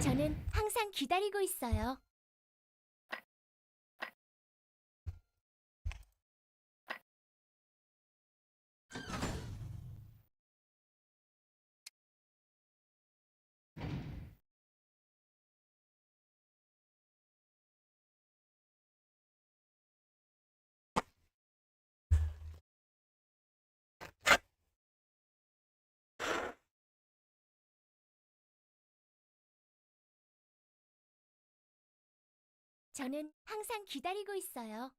저는 항상 기다리고 있어요. 저는 항상 기다리고 있어요.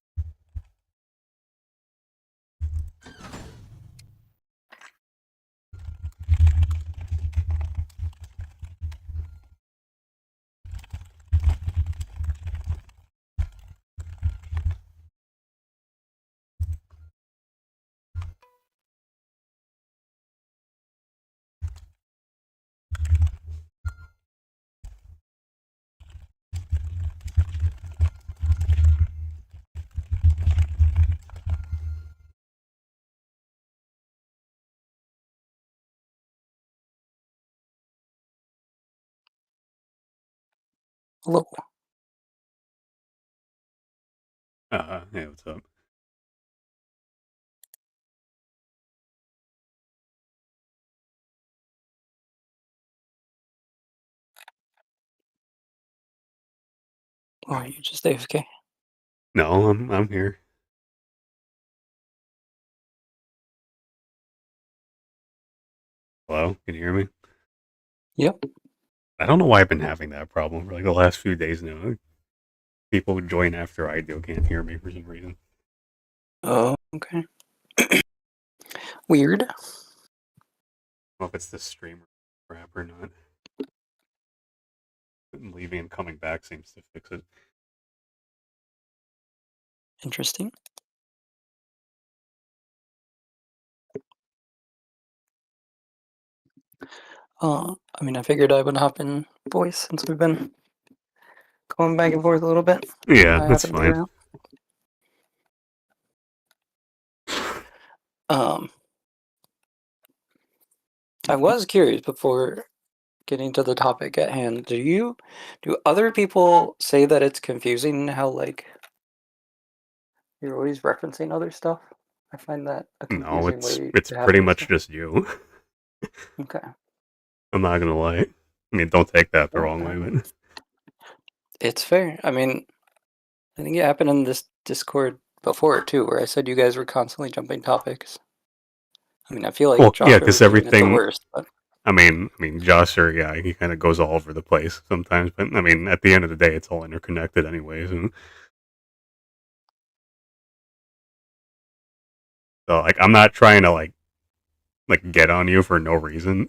Hello. Hey, what's up? Are you just AFK? No, I'm here. Hello, can you hear me? Yep. I don't know why I've been having that problem for like the last few days now. People who join after I do can't hear me for some reason. Oh, okay. Weird. I don't know if it's the streamer crap or not. Leaving and coming back seems to fix it. Interesting. I mean, I figured I would hop in voice since we've been going back and forth a little bit. Yeah, I that's happen to be fine. around. I was curious before getting to the topic at hand. Do other people say that it's confusing how like you're always referencing other stuff? I find that a No, confusing way it's to have pretty things. much just you. Okay. I'm not gonna lie. I mean, don't take that the Well, wrong way, but it's fair. I mean, I think it happened in this Discord before too, where I said you guys were constantly jumping topics. I mean, I feel like well, yeah, Joshua because was doing it the everything. worst, but I mean, Josh, yeah, he kind of goes all over the place sometimes. But I mean, at the end of the day, it's all interconnected, anyways. And so, like, I'm not trying to like get on you for no reason,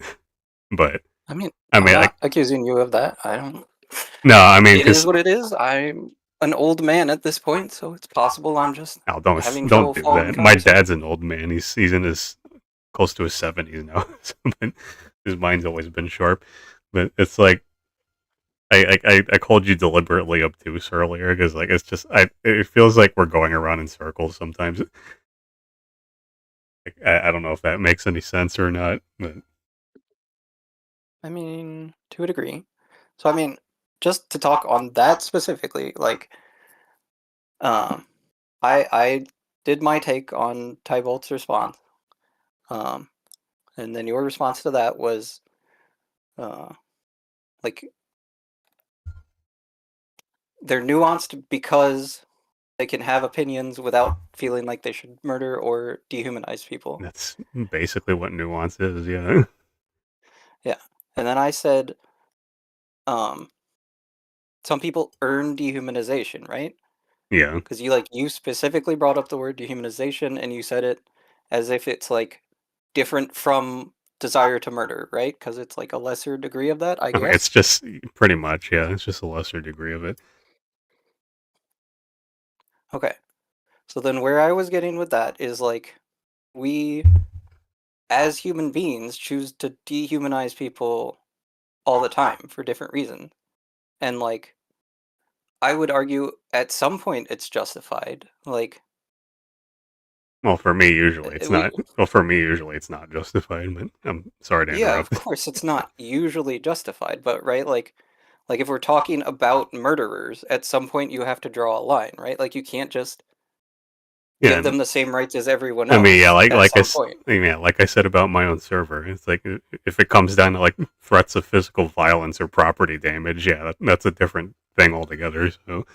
but I mean, I I'm mean, like, not accusing you of that. I don't. no, I mean, It is because what it is. I'm an old man at this point, so it's possible I'm just oh, having don't trouble do following that. My dad's conversation. an old man. He's in his close to his 70s now, so, but his mind's always been sharp. But it's like I called you deliberately obtuse earlier because like it's just it feels like we're going around in circles sometimes. Like, I don't know if that makes any sense or not, but I mean, to a degree. So I mean, just to talk on that specifically, like, um, I did my take on Tybolt's response, um, and then your response to that was, uh, like they're nuanced because they can have opinions without feeling like they should murder or dehumanize people. that's basically what nuance is. Yeah, Yeah. And then I said, um, some people earn dehumanization, right? yeah. Because you specifically brought up the word dehumanization and you said it as if it's like different from desire to murder, right? Because it's like a lesser degree of that, I Okay, it's guess. just pretty much yeah. It's just a lesser degree of it. Okay. So then where I was getting with that is like we as human beings choose to dehumanize people all the time for different reasons. And like I would argue at some point it's justified. Like Well, for me, usually it's we not. Well, for me, usually it's not justified. But I'm sorry to yeah, of interrupt. course it's not usually justified, but right like Like, if we're talking about murderers, at some point you have to draw a line, right? Like, you can't just Yeah, give them the same rights as everyone I mean, yeah, else at some point. like I said about my own server, it's like if it comes down to like threats of physical violence or property damage, yeah, that's a different thing altogether. So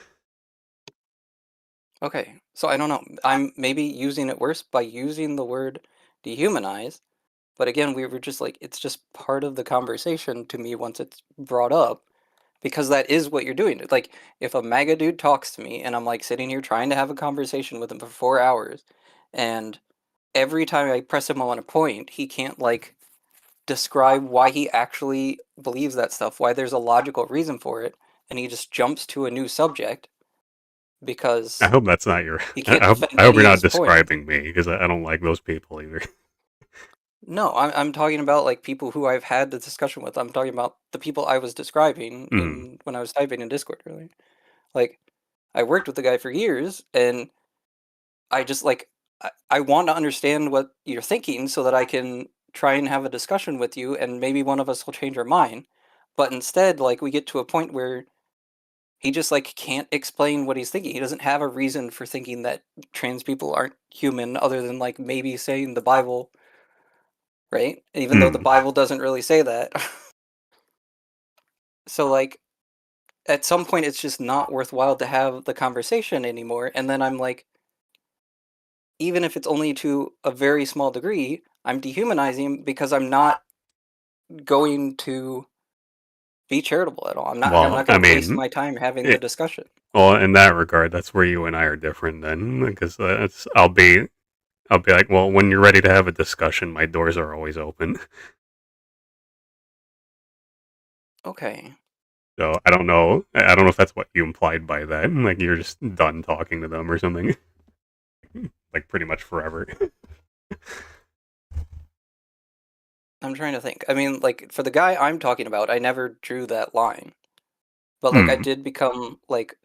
Okay, so I don't know. I'm maybe using it worse by using the word dehumanize, but again, we were just like, it's just part of the conversation to me once it's brought up, because that is what you're doing. Like, if a MAGA dude talks to me and I'm like sitting here trying to have a conversation with him for 4 hours, and every time I press him on a point, he can't like describe why he actually believes that stuff, why there's a logical reason for it, and he just jumps to a new subject I because hope that's not your. he can't defend I hope you're any of not his points. describing me because I don't like those people either. No, I'm talking about like people who I've had the discussion with. I'm talking about the people I was describing Mm. in when I was typing in Discord earlier. Like, I worked with the guy for years, and I just like I want to understand what you're thinking so that I can try and have a discussion with you, and maybe one of us will change our mind. But instead, like, we get to a point where he just like can't explain what he's thinking. He doesn't have a reason for thinking that trans people aren't human other than like maybe saying the Bible, right? Even though the Mm. Bible doesn't really say that. So like at some point it's just not worthwhile to have the conversation anymore, and then I'm like, even if it's only to a very small degree, I'm dehumanizing him because I'm not going to be charitable at all. I'm Well, not I going to waste mean, my time having the it, discussion. well, in that regard, that's where you and I are different then, because I'll be like, well, when you're ready to have a discussion, my doors are always open. Okay. So I don't know. I don't know if that's what you implied by that. Like you're just done talking to them or something. Like pretty much forever. I'm trying to think. I mean, like, for the guy I'm talking about, I never drew that line. But like I Hmm. did become like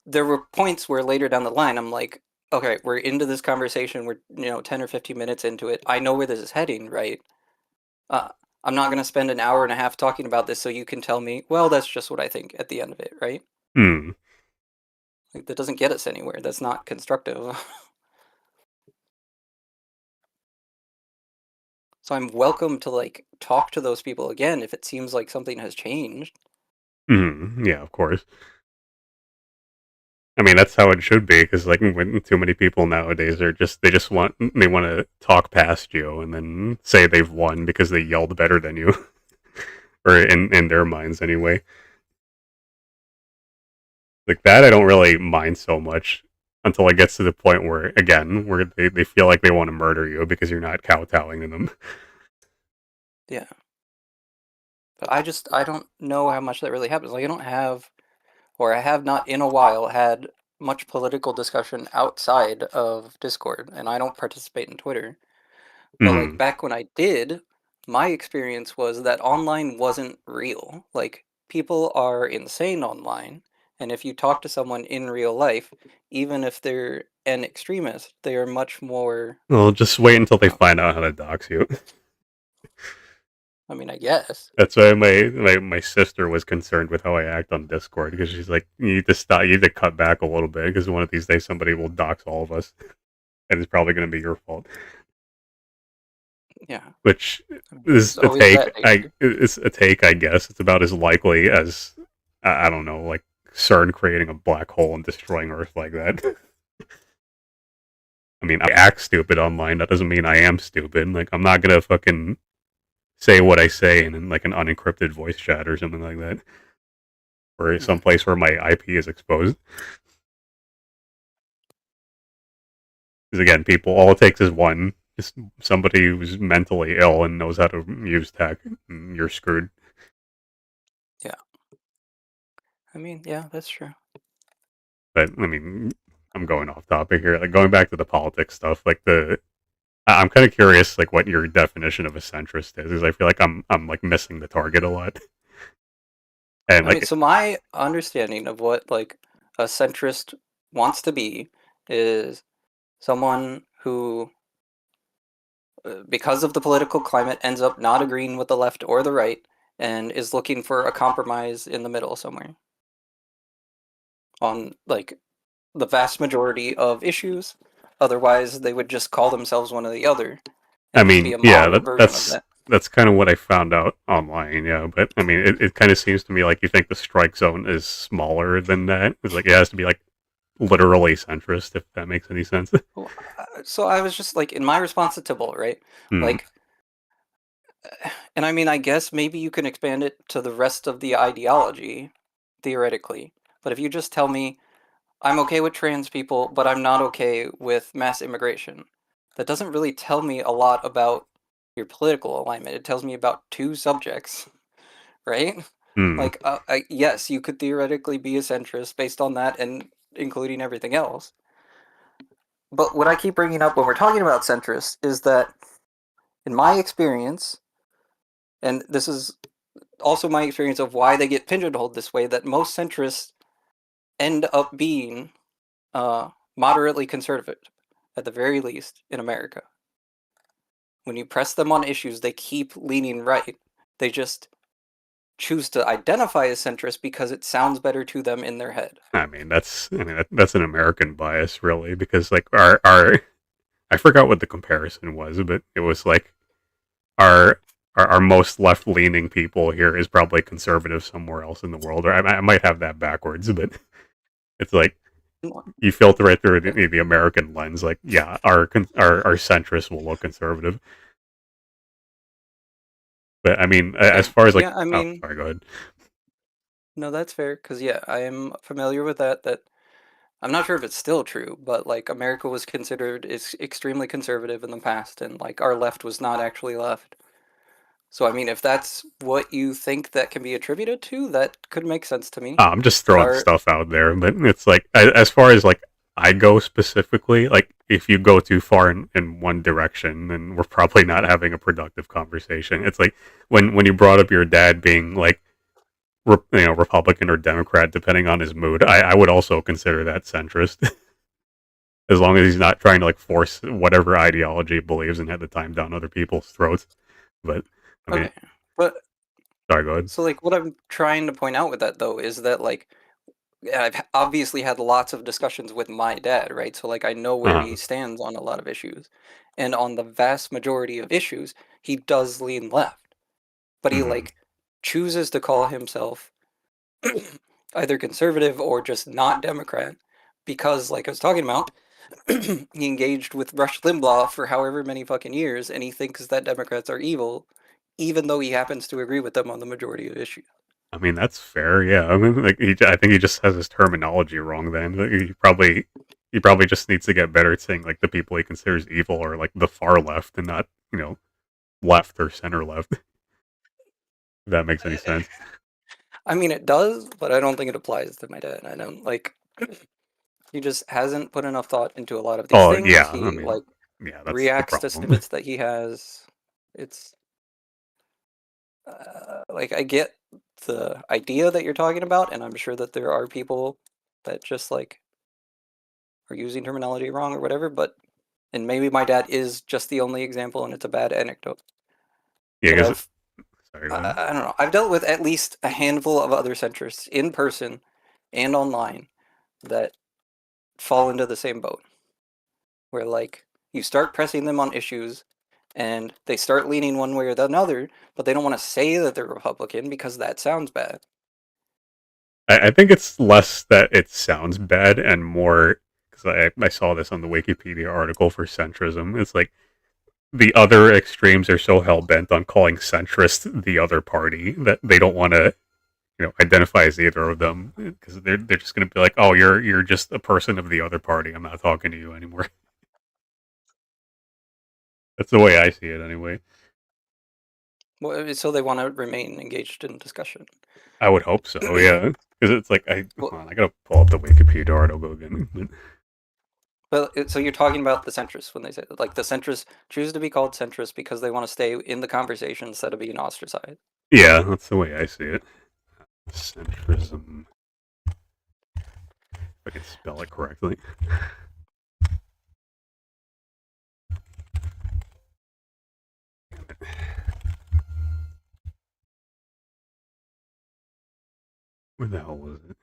there were points where later down the line I'm like, okay, we're into this conversation, we're 10 or 15 minutes into it. I know where this is heading, right? Uh, I'm not going to spend an hour and a half talking about this so you can tell me, well, that's just what I think at the end of it, right? Hmm. Like, that doesn't get us anywhere. That's not constructive. So I'm welcome to like talk to those people again if it seems like something has changed. Hmm. Yeah, of course. I mean, that's how it should be because like when too many people nowadays are just they want to talk past you and then say they've won because they yelled better than you, or in their minds anyway. Like that, I don't really mind so much until it gets to the point where again where they feel like they want to murder you because you're not kowtowing to them. Yeah. But I don't know how much that really happens. Like, I don't have, or I have not in a while had much political discussion outside of Discord, and I don't participate in Twitter. But like Hmm. back when I did, my experience was that online wasn't real. Like, people are insane online, and if you talk to someone in real life, even if they're an extremist, they are much more. Well, just wait until they Uh, find out how to dox you. I mean, I guess. That's why my sister was concerned with how I act on Discord because she's like, you need to stop, you need to cut back a little bit because one of these days somebody will dox all of us, and it's probably going to be your fault. Yeah. Which I mean, is there's a always take. that danger. It's a take, I guess. It's about as likely as I don't know, like CERN creating a black hole and destroying Earth like that. I mean, I act stupid online. That doesn't mean I am stupid. Like, I'm not gonna fucking say what I say in like an unencrypted voice chat or something like that, or Mhm. someplace where my IP is exposed. Because again, people, all it takes is one, just somebody who's mentally ill and knows how to use tech, and you're screwed. Yeah. I mean, yeah, that's true. But I mean, I'm going off topic here. Like going back to the politics stuff, like I'm kind of curious, like what your definition of a centrist is, because I feel like I'm like missing the target a lot. And I mean, like, so my understanding of what like a centrist wants to be is someone who, because of the political climate, ends up not agreeing with the left or the right, and is looking for a compromise in the middle somewhere on like the vast majority of issues. Otherwise, they would just call themselves one or the other I and just be mean, a yeah, moderate version of that. that's kind of what I found out online. Yeah, but I mean, it kind of seems to me like you think the strike zone is smaller than that. It's like it has to be like literally centrist, if that makes any sense. So I was just like, in my response to Tibble, right? Hmm. Like, and I mean, I guess maybe you can expand it to the rest of the ideology, theoretically. But if you just tell me, I'm okay with trans people, but I'm not okay with mass immigration, that doesn't really tell me a lot about your political alignment. It tells me about two subjects, right? Hmm. Like, yes, you could theoretically be a centrist based on that and including everything else. But what I keep bringing up when we're talking about centrists is that, in my experience, and this is also my experience of why they get pigeonholed this way, that most centrists end up being moderately conservative, at the very least, in America. When you press them on issues, they keep leaning right. They just choose to identify as centrist because it sounds better to them in their head. I mean, that's an American bias, really, because like our I forgot what the comparison was, but it was like our our most left leaning people here is probably conservative somewhere else in the world, or I might have that backwards, but it's like you filter it through the American lens. Like, yeah, our centrists will look conservative, but I mean, as And far as like, yeah, I oh, mean, sorry, go ahead. no, that's fair, because yeah, I am familiar with that. That I'm not sure if it's still true, but like America was considered is extremely conservative in the past, and like our left was not actually left. So I mean, if that's what you think that can be attributed to, that could make sense to me. I'm just That throwing our stuff out there, but it's like as far as like I go specifically, like if you go too far in one direction, then we're probably not having a productive conversation. It's like when you brought up your dad being like Republican or Democrat, depending on his mood, I would also consider that centrist, as long as he's not trying to like force whatever ideology he believes in at the time down other people's throats. But I mean, okay, but sorry, go ahead. so like what I'm trying to point out with that though is that like I've obviously had lots of discussions with my dad, right? So like I know where he Uh, stands on a lot of issues, and on the vast majority of issues, he does lean left, but he mhm. like chooses to call himself either conservative or just not Democrat because, like I was talking about, he engaged with Rush Limbaugh for however many fucking years, and he thinks that Democrats are evil, even though he happens to agree with them on the majority of issues. I mean, that's fair. Yeah, I mean, like I think he just has his terminology wrong. Then like, he probably just needs to get better at saying like the people he considers evil are like the far left and not left or center left. If that makes any sense. I mean, it does, but I don't think it applies to my dad. I don't like. He just hasn't put enough thought into a lot of these Oh things. yeah, I He mean, like yeah, that's the reacts to problem. snippets that he has. It's like I get the idea that you're talking about, and I'm sure that there are people that just like are using terminology wrong or whatever. But and maybe my dad is just the only example, and it's a bad anecdote. Yeah, But because sorry, go ahead. I don't know. I've dealt with at least a handful of other centrists in person and online that fall into the same boat, where like you start pressing them on issues and they start leaning one way or the other, but they don't want to say that they're Republican because that sounds bad. I think it's less that it sounds bad and more because I saw this on the Wikipedia article for centrism. It's like the other extremes are so hell bent on calling centrist the other party that they don't want to identify as either of them because they're just going to be like, oh, you're just a person of the other party. I'm not talking to you anymore. That's the way I see it anyway. Well, so they want to remain engaged in discussion. I would hope so. Yeah, because it's like Well, hold on, I gotta pull up the Wikipedia article again. well, so you're talking about the centrists when they say that, like the centrists choose to be called centrists because they want to stay in the conversation instead of being ostracized. Yeah, that's the way I see it. Centrism. If I can spell it correctly. Where the hell was it?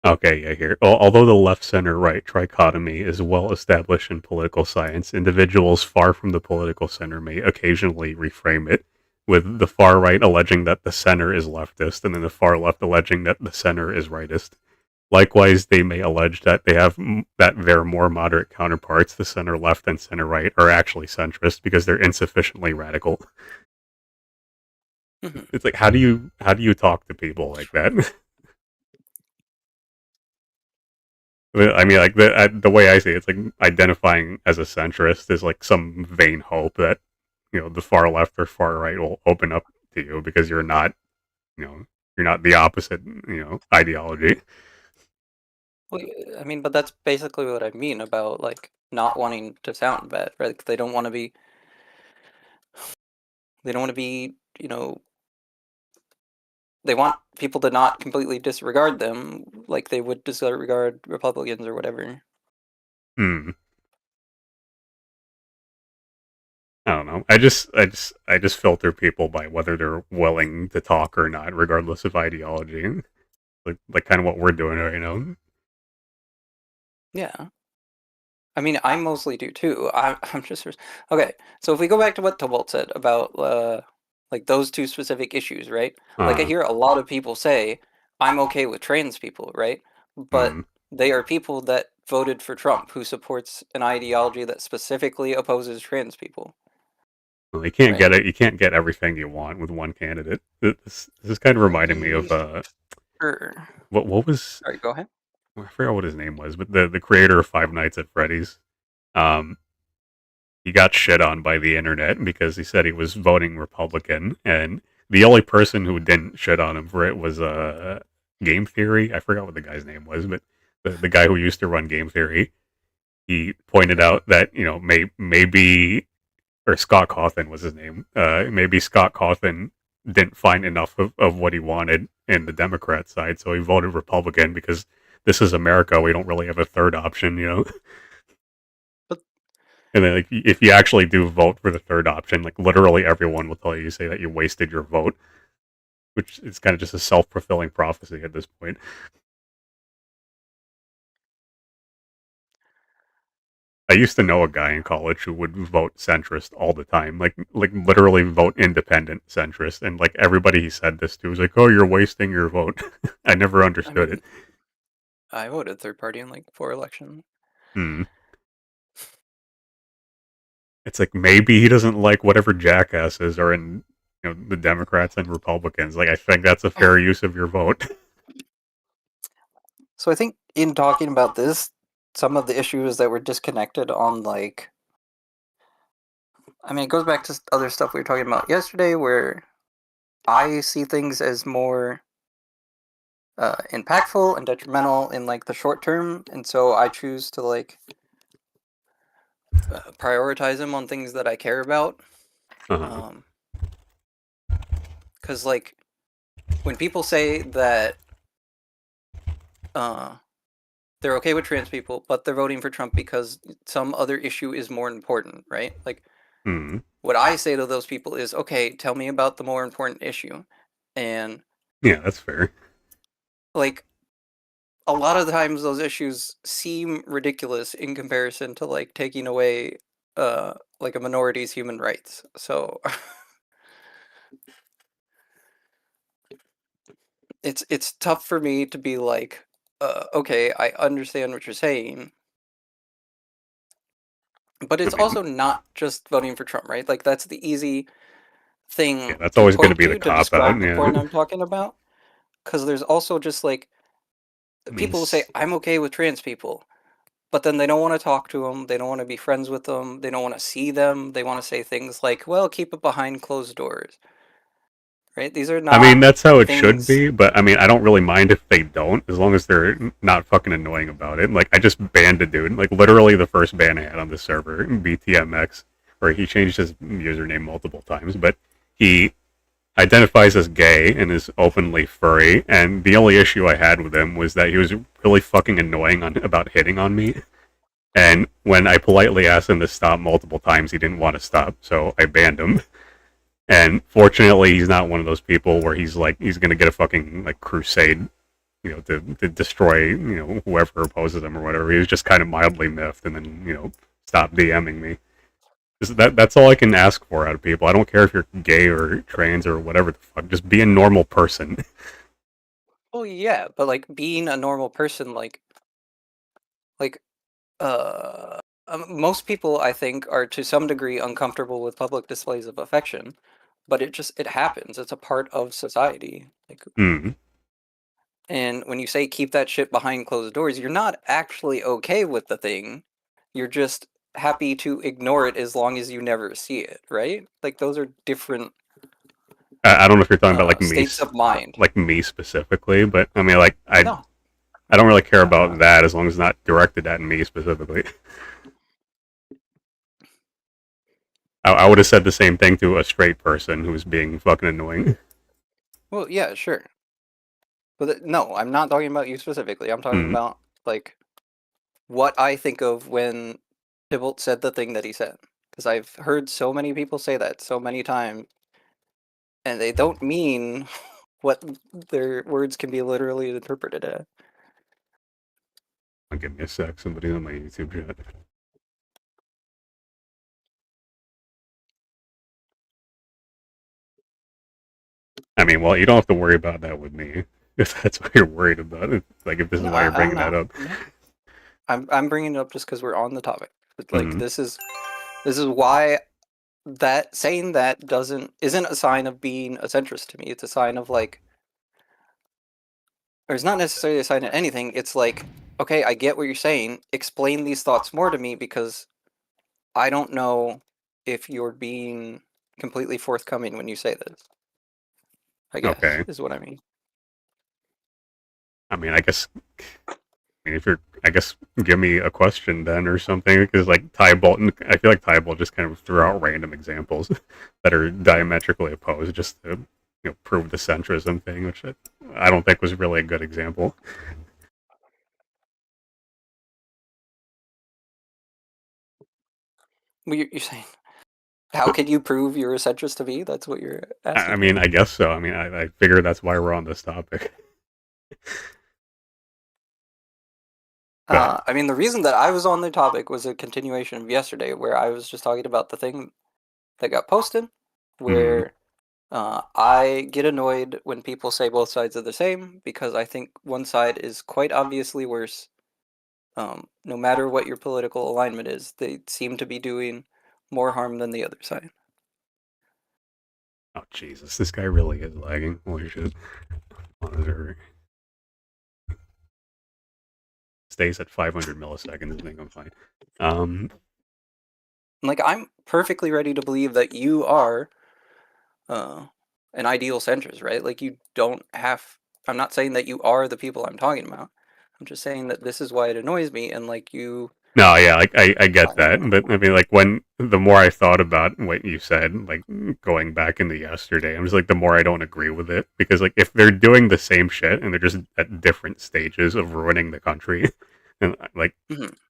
Okay, yeah, here. Although the left-center-right trichotomy is well established in political science, individuals far from the political center may occasionally reframe it, with the far right alleging that the center is leftist, and then the far left alleging that the center is rightist. Likewise, they may allege that that their more moderate counterparts, the center left and center right, are actually centrist because they're insufficiently radical. Mhm. It's like, how do you talk to people like that? I mean, like the way I see it, it's like identifying as a centrist is like some vain hope that the far left or far right will open up to you because you know you're not the opposite ideology. Well, I mean, but that's basically what I mean about like not wanting to sound bad, right? Like, they don't want to be, you know, they want people to not completely disregard them like they would disregard Republicans or whatever. Hmm. I don't know. I just filter people by whether they're willing to talk or not, regardless of ideology. Like kind of what we're doing right now. Yeah. I mean, I mostly do too. I'm just okay. So if we go back to what Tobalt said about like those two specific issues, right? Like, I Uh, hear a lot of people say I'm okay with trans people, right? But mm. they are people that voted for Trump, who supports an ideology that specifically opposes trans people, Well, you can't right? get it. You can't get everything you want with one candidate. This is kind of reminding me of Sure. what was All right, go ahead. I forgot what his name was, but the creator of Five Nights at Freddy's. Um, he got shit on by the internet because he said he was voting Republican, and the only person who didn't shit on him for it was Game Theory. I forgot what the guy's name was, but the guy who used to run Game Theory. He pointed out that maybe or Scott Cawthon was his name. Maybe Scott Cawthon didn't find enough of what he wanted in the Democrat side, so he voted Republican because this is America. We don't really have a third option. But And then, like, if you actually do vote for the third option, like literally everyone will tell you, say that you wasted your vote, which is kind of just a self-fulfilling prophecy at this point. I used to know a guy in college who would vote centrist all the time, like literally vote independent centrist, and like everybody he said this to was like, "Oh, you're wasting your vote." I never I understood mean, it. I voted third party in like 4 elections. Hmm. It's like maybe he doesn't like whatever jackasses are in the Democrats and Republicans. Like I think that's a fair use of your vote. So I think in talking about this, some of the issues that were disconnected on like, I mean, it goes back to other stuff we were talking about yesterday, where I see things as more impactful and detrimental in like the short term, and so I choose to like prioritize them on things that I care about. Uh-huh. Because like when people say that uh, they're okay with trans people, but they're voting for Trump because some other issue is more important, right? Like, Hmm. what I say to those people is, okay, tell me about the more important issue. And Yeah, that's fair. like a lot of the times those issues seem ridiculous in comparison to like taking away like a minority's human rights. So it's tough for me to be like, okay, I understand what you're saying, but I it's mean, also not just voting for Trump, right? Like, that's the easy yeah, thing that's to always going to point be the to cop out. describe the Yeah. point I'm talking about. Because there's also just like I mean, people will say, I'm okay with trans people, but then they don't want to talk to them. They don't want to be friends with them. They don't want to see them. They want to say things like, well, keep it behind closed doors, right? These are I mean, not that's how it should things. be, but I mean, I don't really mind if they don't, as long as they're not fucking annoying about it. Like, I just banned a dude, like, literally the first ban I had on the server, BTMX, where he changed his username multiple times, but he identifies as gay and is openly furry, and the only issue I had with him was that he was really fucking annoying about hitting on me. And when I politely asked him to stop multiple times, he didn't want to stop, so I banned him. And fortunately, he's not one of those people where he's gonna get a fucking like crusade, to destroy whoever opposes him or whatever. He was just kind of mildly miffed, and then stop DMing me. That's all I can ask for out of people. I don't care if you're gay or trans or whatever the fuck. Just be a normal person. Well, yeah, but like being a normal person, like, most people I think are to some degree uncomfortable with public displays of affection, but it happens. It's a part of society. Like, Mm. and when you say keep that shit behind closed doors, you're not actually okay with the thing. You're just happy to ignore it as long as you never see it, right? Like those are different I don't know if you're talking about like me, states of mind. like me specifically, but I mean, like No. I don't really care about that as long as it's not directed at me specifically. I would have said the same thing to a straight person who was being fucking annoying. Well, yeah, sure. But no, I'm not talking about you specifically. I'm talking about like what I think of when Tybalt said the thing that he said. Because I've heard so many people say that so many times, and they don't mean what their words can be literally interpreted as. Give me a sec. Somebody on my YouTube chat. I mean, well, you don't have to worry about that with me if that's what you're worried about. Like, if this is why you're bringing that up. I'm bringing it up just because we're on the topic. Like, this is why that saying that isn't a sign of being a centrist to me. It's a sign of like, or it's not necessarily a sign of anything. It's like, okay, I get what you're saying. Explain these thoughts more to me because I don't know if you're being completely forthcoming when you say this. I guess is what I mean. I mean, I guess. If you're, I guess, give me a question then or something, because like Tybalt, I feel like Tybalt just kind of threw out random examples that are diametrically opposed just to prove the centrism thing, which I don't think was really a good example. Well, you're saying, how can you prove you're a centrist to me? That's what you're asking. I mean, I guess so. I mean, I figure that's why we're on this topic. I mean, the reason that I was on the topic was a continuation of yesterday, where I was just talking about the thing that got posted, where I get annoyed when people say both sides are the same, because I think one side is quite obviously worse. No matter what your political alignment is, they seem to be doing more harm than the other side. Oh, Jesus, this guy really is lagging. Holy shit. Monitor. Stays at 500 milliseconds, I think I'm fine. Like, I'm perfectly ready to believe that you are an ideal centrist, right? Like, you don't have... I'm not saying that you are the people I'm talking about. I'm just saying that this is why it annoys me, and like you... No, yeah, like I get that, but I mean, like the more I thought about what you said, like going back into yesterday, I'm just like the more I don't agree with it, because like if they're doing the same shit and they're just at different stages of ruining the country, and like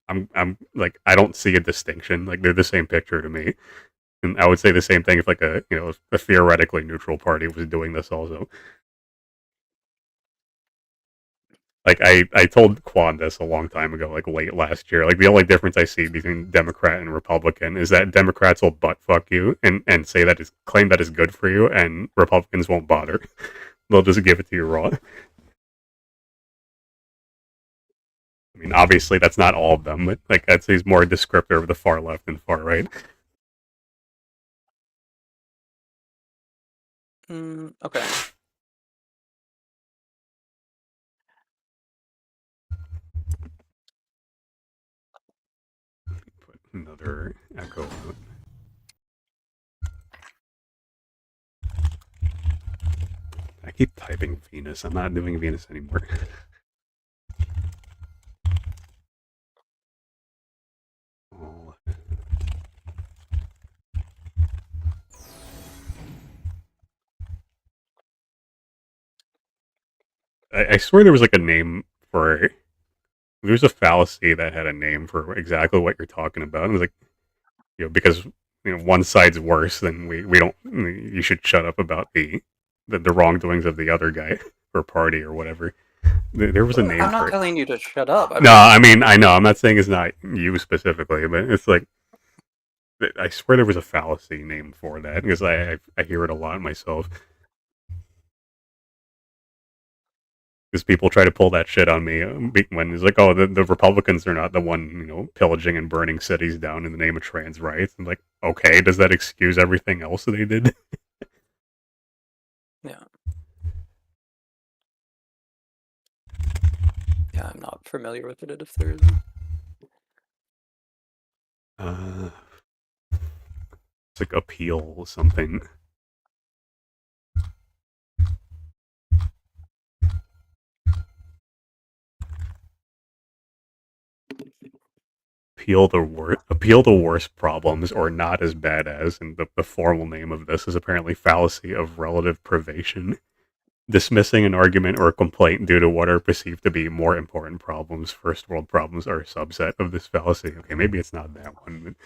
I'm like I don't see a distinction. Like they're the same picture to me, and I would say the same thing if like a theoretically neutral party was doing this also. Like I told Quan this a long time ago, like late last year. Like the only difference I see between Democrat and Republican is that Democrats will butt fuck you and say that is claim that is good for you, and Republicans won't bother. They'll just give it to you raw. I mean, obviously that's not all of them, but like I'd say he's more descriptive of the far left and far right. Okay. Put another echo out. I keep typing Venus. I'm not doing Venus anymore. Oh. I swear there was like a name for. There's a fallacy that had a name for exactly what you're talking about. It was like, because one side's worse, then we don't. You should shut up about the wrongdoings of the other guy or party or whatever. There was a name I'm for not it. telling you to shut up. No, I mean I know. I'm not saying it's not you specifically, but it's like I swear there was a fallacy name for that because I hear it a lot myself. Because people try to pull that shit on me when it's like, oh, the Republicans are not the one, pillaging and burning cities down in the name of trans rights. And like, okay, does that excuse everything else they did? Yeah. Yeah, I'm not familiar with it if there isn't. It's like appeal something. Appeal the worst problems or not as bad as, and the formal name of this is apparently fallacy of relative privation. Dismissing an argument or a complaint due to what are perceived to be more important problems, first world problems, are a subset of this fallacy. Okay, maybe it's not that one.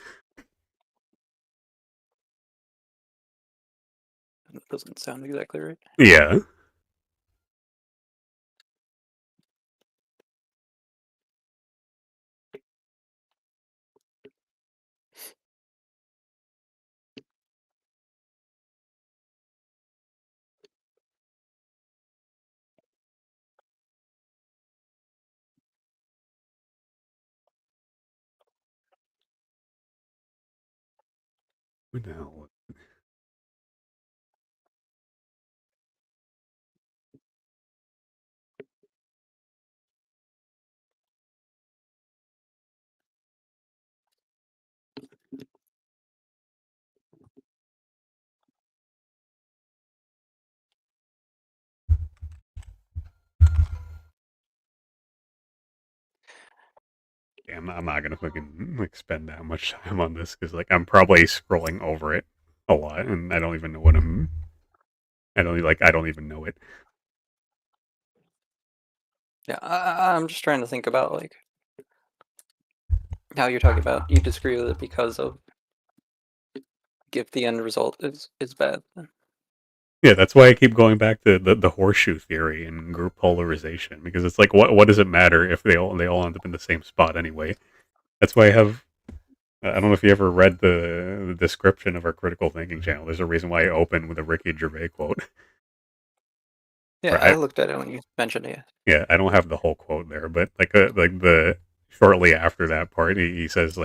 That doesn't sound exactly right. Yeah. What the hell? Yeah, I'm not gonna fucking spend that much time on this because I'm probably scrolling over it a lot, and I don't even know what I'm. I don't even know it. Yeah, I'm just trying to think about how you're talking about you disagree with it because of if the end result is bad. Yeah, that's why I keep going back to the horseshoe theory and group polarization because it's like, what does it matter if they all end up in the same spot anyway? That's why I have. I don't know if you ever read the description of our critical thinking channel. There's a reason why I open with a Ricky Gervais quote. Yeah, I looked at it when you mentioned it. Yeah, I don't have the whole quote there, but like the shortly after that part, he says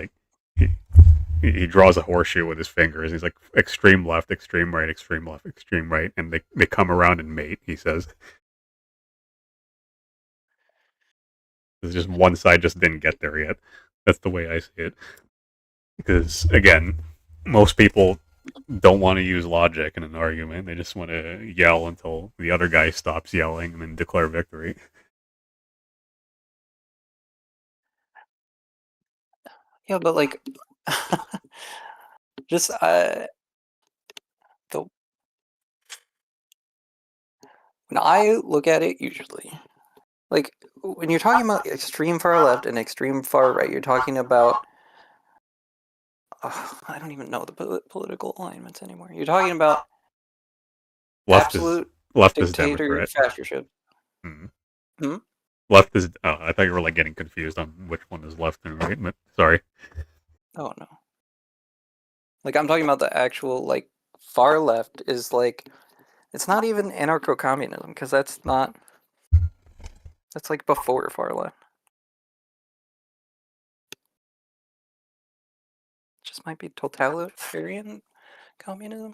he, he draws a horseshoe with his fingers. He's like extreme left, extreme right, extreme left, extreme right, and they come around and mate. He says it's just one side just didn't get there yet. That's the way I see it. Because again, most people don't want to use logic in an argument. They just want to yell until the other guy stops yelling and then declare victory. Yeah, but just the when I look at it usually, when you're talking about extreme far left and extreme far right, you're talking about I don't even know the political alignments anymore. You're talking about Left absolute is Democrat. dictatorship. Hmm. Hmm? Left is. Oh, I thought you were getting confused on which one is left and right. But sorry. Oh no. I'm talking about the actual far left is it's not even anarcho-communism because that's before far left. It just might be totalitarian communism.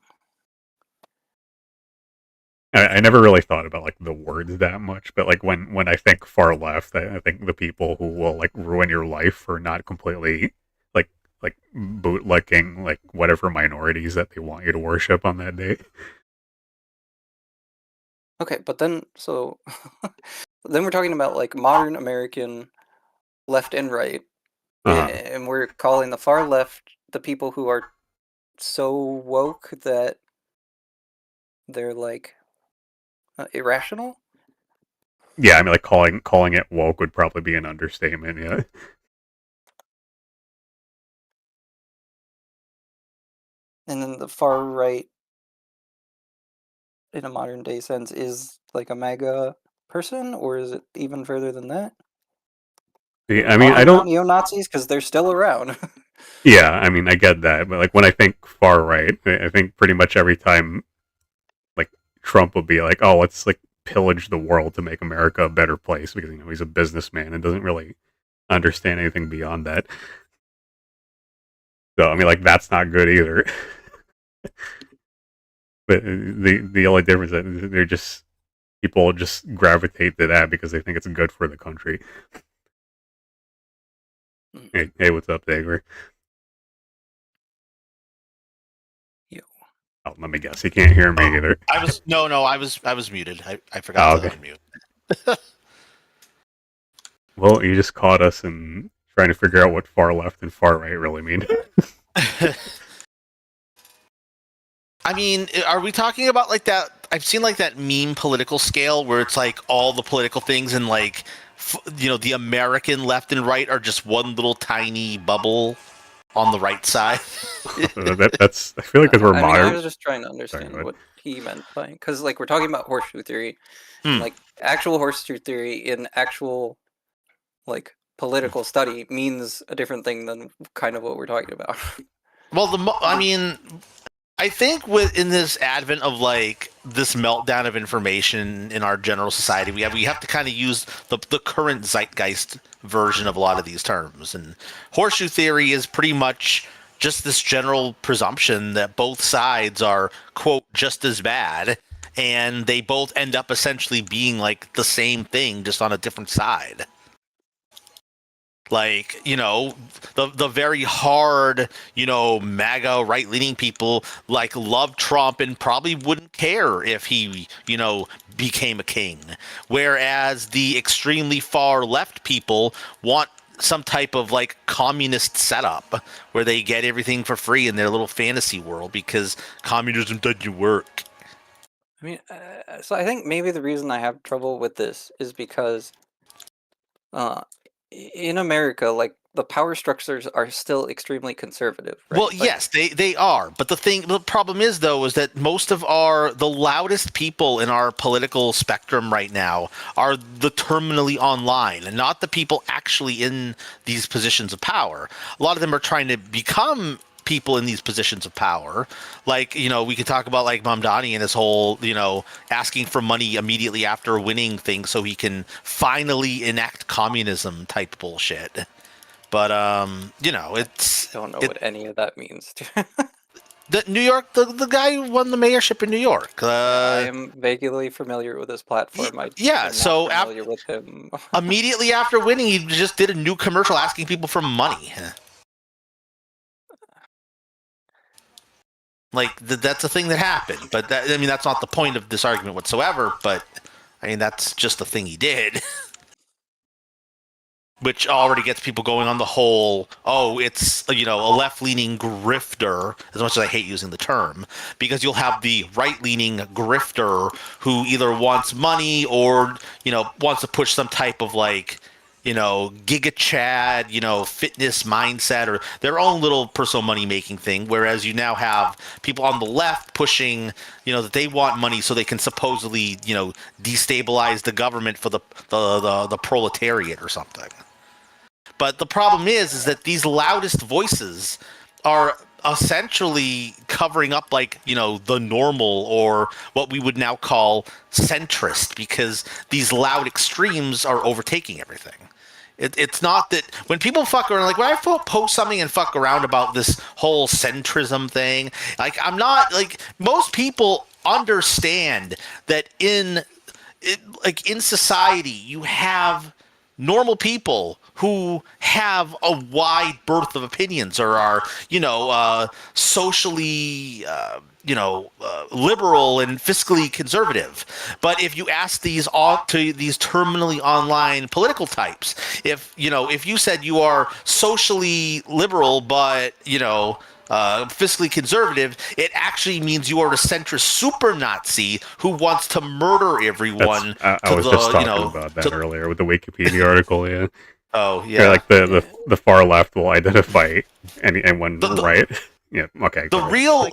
I never really thought about the words that much, but when I think far left, I think the people who will ruin your life for not completely like bootlicking whatever minorities that they want you to worship on that day. Okay, but then then we're talking about modern American left and right, and we're calling the far left the people who are so woke that they're irrational. Yeah, I mean, like calling it woke would probably be an understatement. Yeah. And then the far right, in a modern day sense, is like a MAGA person, or is it even further than that? I mean, I Talking about don't. neo-Nazis because they're still around. Yeah, I mean, I get that, but like when I think far right, I think pretty much every time, like Trump would be like, "Oh, let's like pillage the world to make America a better place," because he's a businessman and doesn't really understand anything beyond that. So I mean, like that's not good either. But the only difference is they're just people just gravitate to that because they think it's good for the country. Hey, what's up, Dager? Yo. Oh, let me guess. He can't hear me either. I was muted. I forgot to unmute. Well, you just caught us in trying to figure out what far left and far right really mean. I mean, are we talking about like that? I've seen like that meme political scale where it's like all the political things and like, the American left and right are just one little tiny bubble on the right side. That's. I feel like because we're modern. I was just trying to understand what he meant by, because like we're talking about horseshoe theory, and, like actual horseshoe theory in actual like political study means a different thing than kind of what we're talking about. Well, I mean, I think in this advent of like this meltdown of information in our general society, we have to kind of use the current zeitgeist version of a lot of these terms. And horseshoe theory is pretty much just this general presumption that both sides are, quote, just as bad, and they both end up essentially being like the same thing, just on a different side. Like, the very hard, MAGA right-leaning people like love Trump and probably wouldn't care if he, became a king. Whereas the extremely far left people want some type of like communist setup where they get everything for free in their little fantasy world because communism doesn't work. I mean, so I think maybe the reason I have trouble with this is because in America, like the power structures are still extremely conservative, right? Well, like, yes, they are. But the problem is though, is that most of the loudest people in our political spectrum right now are the terminally online and not the people actually in these positions of power. A lot of them are trying to become people in these positions of power. Like, we could talk about like Mamdani and his whole, asking for money immediately after winning thing so he can finally enact communism type bullshit. But it's I don't know what any of that means. the New York, the guy who won the mayorship in New York. I am vaguely familiar with his platform. So familiar with him. Immediately after winning, he just did a new commercial asking people for money. Like that's a thing that happened, but that's not the point of this argument whatsoever. But I mean, that's just the thing he did. Which already gets people going on the whole, it's, a left-leaning grifter, as much as I hate using the term, because you'll have the right-leaning grifter who either wants money or, wants to push some type of, like, Giga Chad, fitness mindset or their own little personal money-making thing, whereas you now have people on the left pushing, that they want money so they can supposedly, destabilize the government for the proletariat or something. But the problem is that these loudest voices are essentially covering up like, the normal or what we would now call centrist because these loud extremes are overtaking everything. It's not that when people fuck around, like when I post something and fuck around about this whole centrism thing, like I'm not like most people understand that in society you have normal people who have a wide berth of opinions or are, socially, liberal and fiscally conservative. But if you ask these terminally online political types, if you said you are socially liberal, but, fiscally conservative, it actually means you are a centrist super Nazi who wants to murder everyone. I was just talking about that earlier with the Wikipedia article. Yeah. Oh Yeah, yeah. like the far left will identify anyone right. Yeah. Okay. The go ahead. real.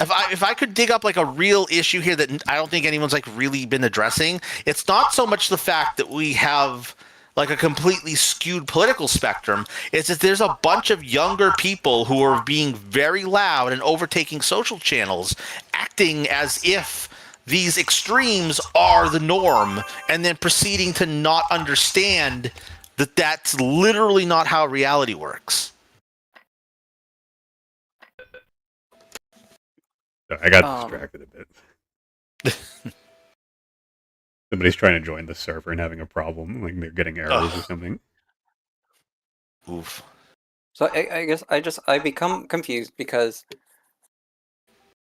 If I could dig up like a real issue here that I don't think anyone's like really been addressing, it's not so much the fact that we have like a completely skewed political spectrum. It's that there's a bunch of younger people who are being very loud and overtaking social channels, acting as if these extremes are the norm, and then proceeding to not understand that that's literally not how reality works. I got distracted a bit. Somebody's trying to join the server and having a problem, like they're getting errors or something. Oof. So I guess I become confused because,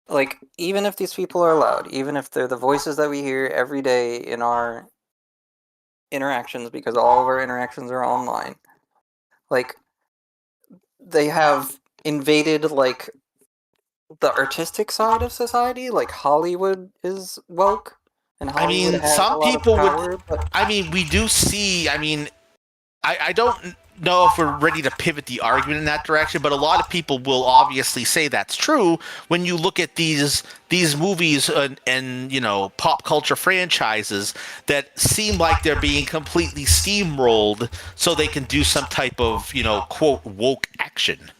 like, even if these people are loud, even if they're the voices that we hear every day in our interactions, because all of our interactions are online, like, they have invaded, like, the artistic side of society, like Hollywood is woke, and I Hollywood mean, has a some lot people of would. power, but I mean, we do see. I mean, I don't know if we're ready to pivot the argument in that direction, but a lot of people will obviously say that's true when you look at these movies and you know pop culture franchises that seem like they're being completely steamrolled so they can do some type of quote woke action.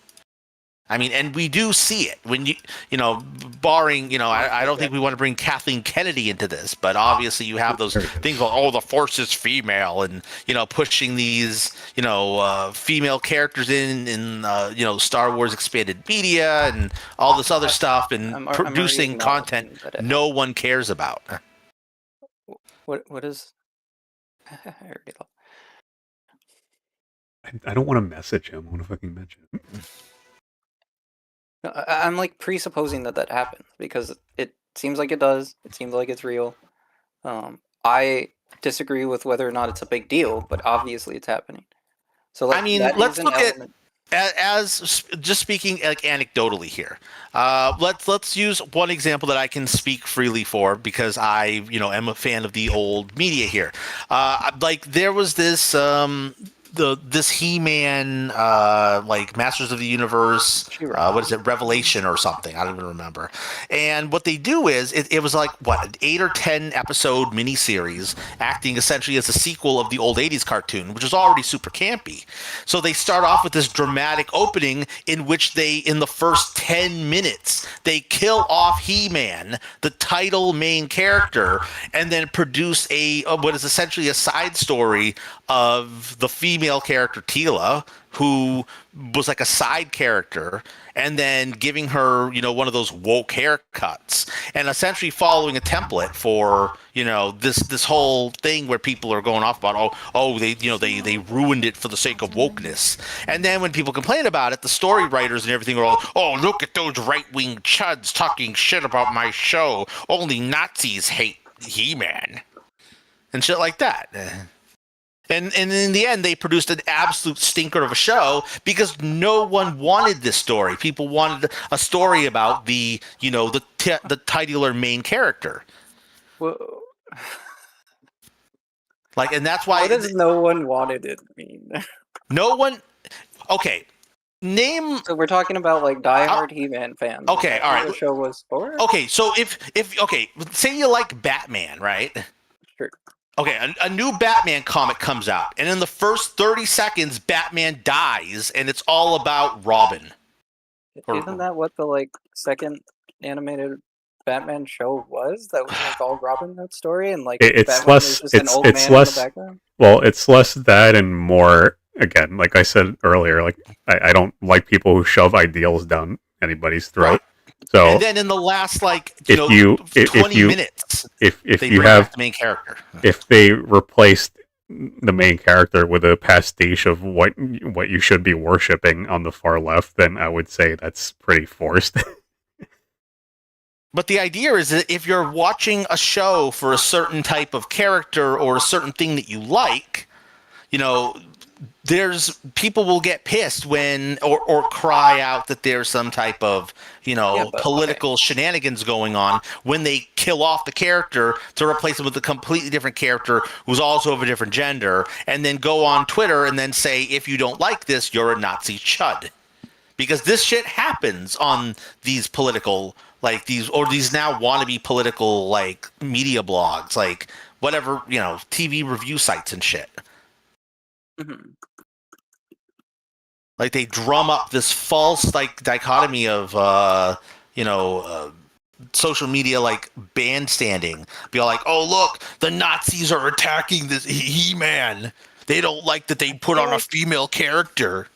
I mean, and we do see it when barring, I don't think we want to bring Kathleen Kennedy into this, but obviously you have those things like, oh, the Force is female, and, pushing these, female characters in Star Wars expanded media and all this other stuff, and I'm producing already content acknowledging that no one cares about. what is? I already lost. I don't want to message him. I want to fucking mention him. No, I'm like presupposing that happens because it seems like it does. It seems like it's real. I disagree with whether or not it's a big deal, but obviously it's happening. So I mean, that let's is an look at element. as just speaking like anecdotally here. Let's use one example that I can speak freely for because I am a fan of the old media here. Like there was this this He-Man like Masters of the Universe, what is it, Revelation or something, I don't even remember. And what they do is it was like what, an 8 or 10 episode miniseries acting essentially as a sequel of the old 80s cartoon, which was already super campy. So they start off with this dramatic opening in which they, in the first 10 minutes, they kill off He-Man, the title main character, and then produce what is essentially a side story of the female character Teela, who was like a side character, and then giving her, one of those woke haircuts, and essentially following a template for, this whole thing where people are going off about, they ruined it for the sake of wokeness. And then when people complain about it, the story writers and everything are all, oh, look at those right-wing chuds talking shit about my show. Only Nazis hate He-Man. And shit like that. And in the end, they produced an absolute stinker of a show because no one wanted this story. People wanted a story about the titular main character. Whoa. Like, and that's why. What does no one wanted it mean? No one. Okay, name. So we're talking about like diehard He-Man fans. Okay, all right. The show was for. Okay, so if say you like Batman, right? Sure. Okay, a new Batman comic comes out, and in the first 30 seconds, Batman dies, and it's all about Robin. Isn't that what the second animated Batman show was? That was like all Robin Hood story, and like It's Batman less. was just an old man less. in the background. Well, it's less that and more. Again, like I said earlier, like I don't like people who shove ideals down anybody's throat. Right. So, and then in the last 20 minutes, if they you bring have back the main character, if they replaced the main character with a pastiche of what you should be worshiping on the far left, then I would say that's pretty forced. But the idea is that if you're watching a show for a certain type of character or a certain thing that you like, there's people will get pissed when or cry out that there's some type of political shenanigans going on when they kill off the character to replace him with a completely different character who's also of a different gender, and then go on Twitter and then say, if you don't like this, you're a Nazi chud. Because this shit happens on these political these now wannabe political media blogs, whatever, TV review sites and shit. Mm-hmm. They drum up this false dichotomy of social media bandstanding. Be all like, oh look, the Nazis are attacking this He-Man. They don't like that they put on a female character.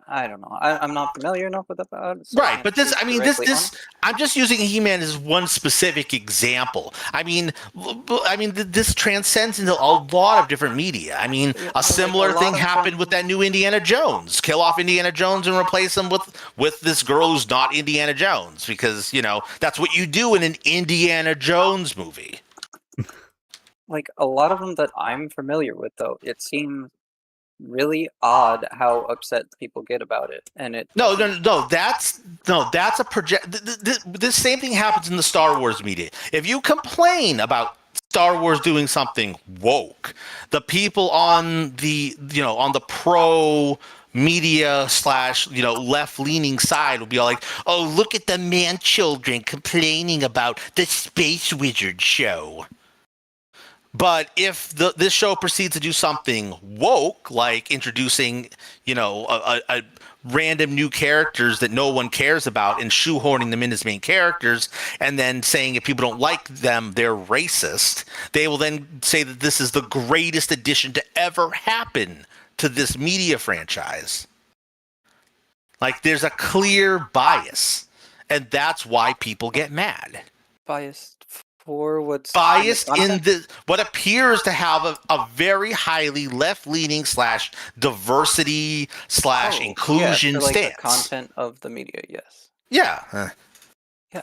I don't know. I'm not familiar enough with that. So right, but I'm just using He-Man as one specific example. This transcends into a lot of different media. A similar thing happened with that new Indiana Jones. Kill off Indiana Jones and replace him with this girl who's not Indiana Jones, because, that's what you do in an Indiana Jones movie. A lot of them that I'm familiar with, though, it seems really odd how upset people get about it, and it that's a project. This same thing happens in the Star Wars media. If you complain about Star Wars doing something woke, the people on the pro media / left-leaning side will be all like, oh, look at the man children complaining about the Space Wizard show. But if this show proceeds to do something woke, like introducing, a random new characters that no one cares about and shoehorning them in as main characters, and then saying if people don't like them, they're racist, they will then say that this is the greatest addition to ever happen to this media franchise. There's a clear bias, and that's why people get mad. Biased for what's biased in what appears to have a very highly left-leaning / diversity / inclusion stance. The content of the media, yes. Yeah.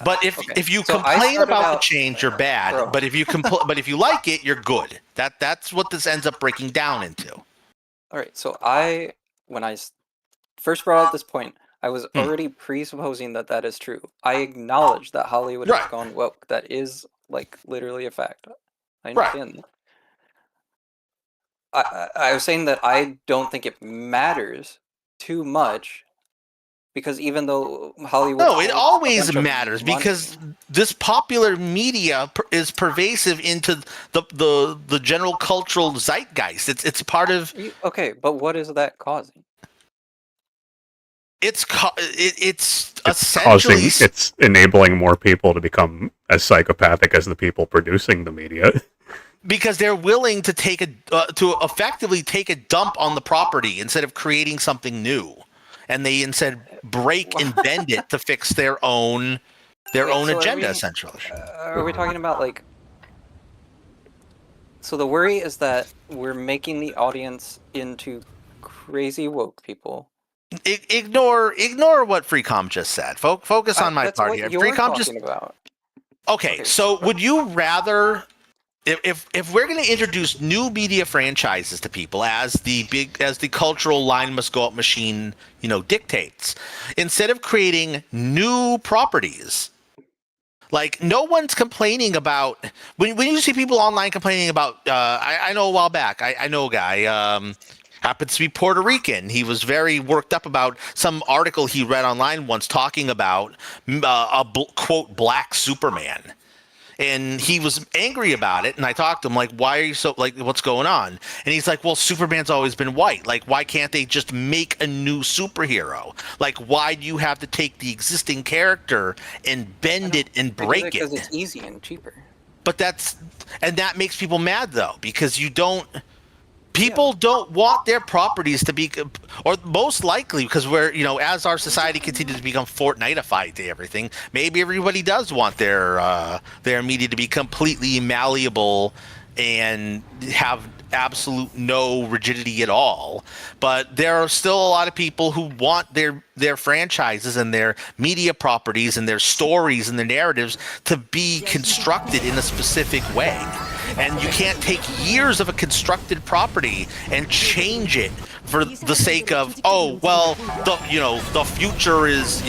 But if you complain about the change, you're bad. But if you but if you like it, you're good. That's what this ends up breaking down into. All right. So when I first brought up this point, I was already presupposing that is true. I acknowledge that Hollywood has gone woke. That is literally a fact. I understand that. I was saying that I don't think it matters too much, because even though Hollywood... No, it always matters, because this popular media is pervasive into the general cultural zeitgeist. It's part of... Okay, but what is that causing? It's essentially... It's enabling more people to become as psychopathic as the people producing the media. Because they're willing to to effectively take a dump on the property instead of creating something new, and they instead break and bend it to fix their own agenda. Essentially, are we talking about So the worry is that we're making the audience into crazy woke people. Ignore what Freecom just said. Focus on my part here. Freecom just about. Okay, so would you rather, if we're going to introduce new media franchises to people as the cultural line must go up machine, dictates, instead of creating new properties, no one's complaining about when you see people online complaining about. I know a while back. I know a guy. Happens to be Puerto Rican. He was very worked up about some article he read online once talking about quote black Superman, and he was angry about it. And I talked to him why are you so what's going on? And he's like, well, Superman's always been white. Why can't they just make a new superhero? Why do you have to take the existing character and bend it and break it? Because it's easy and cheaper. But that makes people mad though, because people don't want their properties to be, or most likely, because we're, as our society continues to become Fortnite-ified to everything, maybe everybody does want their media to be completely malleable and have absolute no rigidity at all. But there are still a lot of people who want their franchises and their media properties and their stories and their narratives to be constructed in a specific way. and you can't take years of a constructed property and change it for the sake of, oh well, the future is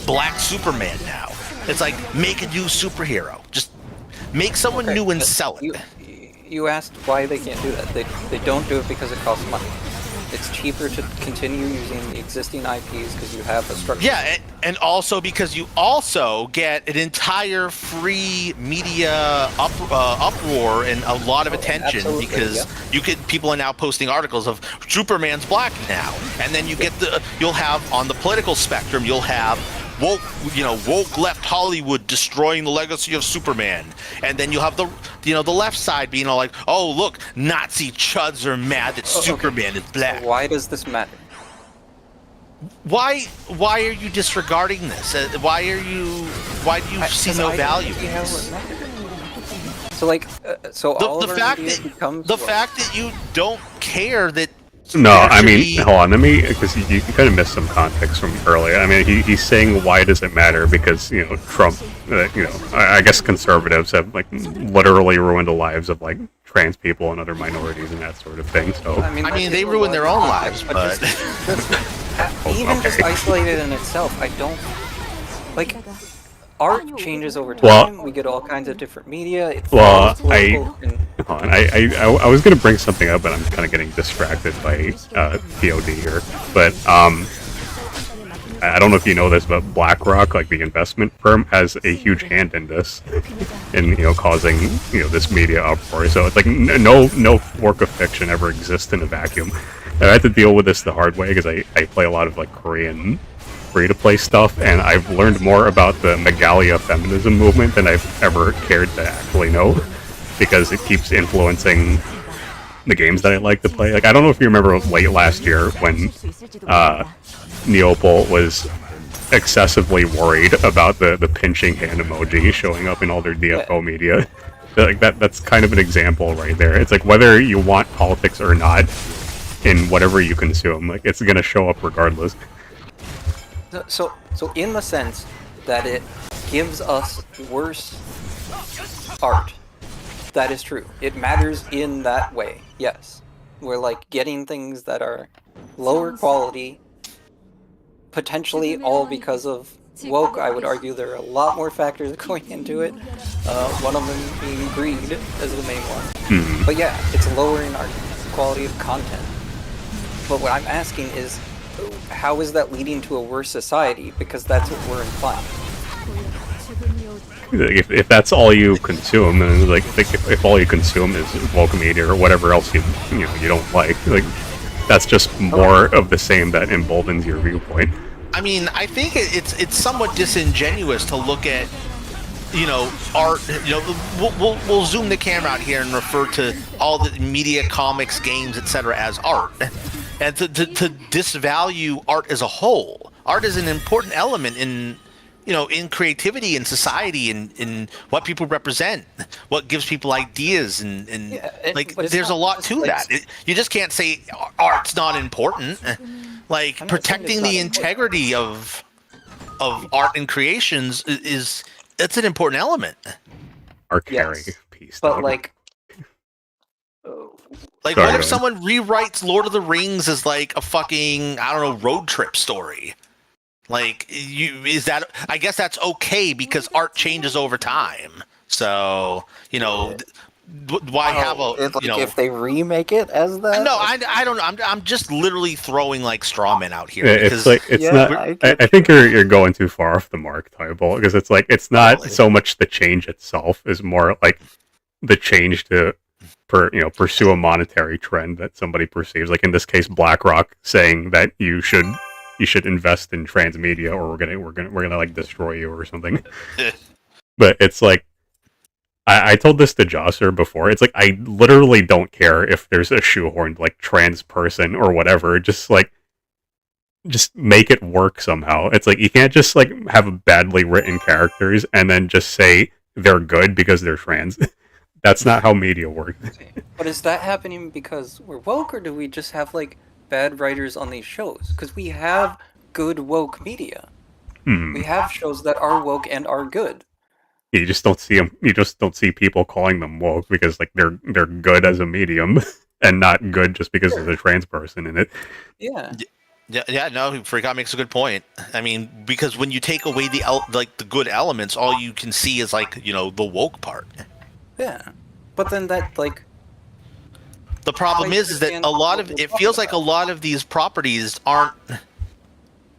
Black Superman now. It's like, make a new superhero. Just make someone new and sell it. You asked why they can't do that. They don't do it because it costs money. It's cheaper to continue using the existing IPs because you have a structure. Yeah, and also because you also get an entire free media uproar and a lot of attention because people are now posting articles of Superman's black now, and then you'll have on the political spectrum, you'll have woke left Hollywood destroying the legacy of Superman, and then you'll have the left side being all like, oh look, Nazi chuds are mad that Superman is black. Why does this matter? Why are you disregarding this? Why do you see no value in this? So all the fact that you don't care that. No, I mean, hold on, because you kind of missed some context from earlier. I mean, he's saying why does it matter because, Trump, I guess conservatives have, literally ruined the lives of, trans people and other minorities and that sort of thing, so... I mean they ruin their own lives, but... Just isolated in itself, I don't... art changes over time, we get all kinds of different media, I was going to bring something up, but I'm kind of getting distracted by POD here. But I don't know if you know this, but BlackRock, the investment firm, has a huge hand in this, in causing this media uproar. So it's no work of fiction ever exists in a vacuum. I had to deal with this the hard way because I play a lot of Korean free-to-play stuff, and I've learned more about the Megalia feminism movement than I've ever cared to actually know, because it keeps influencing the games that I like to play. I don't know if you remember late last year when Neopol was excessively worried about the pinching hand emoji showing up in all their DFO media. That's kind of an example right there. It's whether you want politics or not in whatever you consume, it's gonna show up regardless. So in the sense that it gives us worse art, that is true. It matters in that way, yes. We're getting things that are lower quality, potentially all because of woke. I would argue there are a lot more factors going into it. One of them being greed as the main one. Mm-hmm. But yeah, it's lowering our quality of content. But what I'm asking is, how is that leading to a worse society? Because that's what we're implying. If that's all you consume, and if all you consume is woke media or whatever else you don't like, that's just more of the same that emboldens your viewpoint. I mean, I think it's somewhat disingenuous to look at art. We'll zoom the camera out here and refer to all the media, comics, games, etc. as art. And to disvalue art as a whole. Art is an important element in creativity and society and in what people represent, what gives people ideas and there's a lot to that. You just can't say art's not important. Protecting the integrity of art and creations it's an important element. Art carry piece. But what if someone rewrites Lord of the Rings as a fucking, I don't know, road trip story? I guess that's okay because art changes over time. So, why have if they remake it as that? No, I don't know. I'm just literally throwing straw men out here. I think you're going too far off the mark, Tybalt, because it's not so much the change itself is more the change to pursue a monetary trend that somebody perceives. In this case, BlackRock saying that you should invest in transmedia or we're gonna destroy you or something. But it's I told this to Josser before. It's I literally don't care if there's a shoehorned trans person or whatever. Just make it work somehow. It's you can't just have badly written characters and then just say they're good because they're trans. That's not how media works. But is that happening because we're woke, or do we just have bad writers on these shows? Because we have good woke media. We have shows that are woke and are good. You just don't see them. You just don't see people calling them woke because like they're good as a medium and not good just because there's a trans person in it. Yeah. Yeah, no, Freak makes a good point. I mean, because when you take away the good elements, all you can see is like, you know, the woke part. Yeah. But then that, like... The problem is that a lot of it feels like a lot of these properties aren't,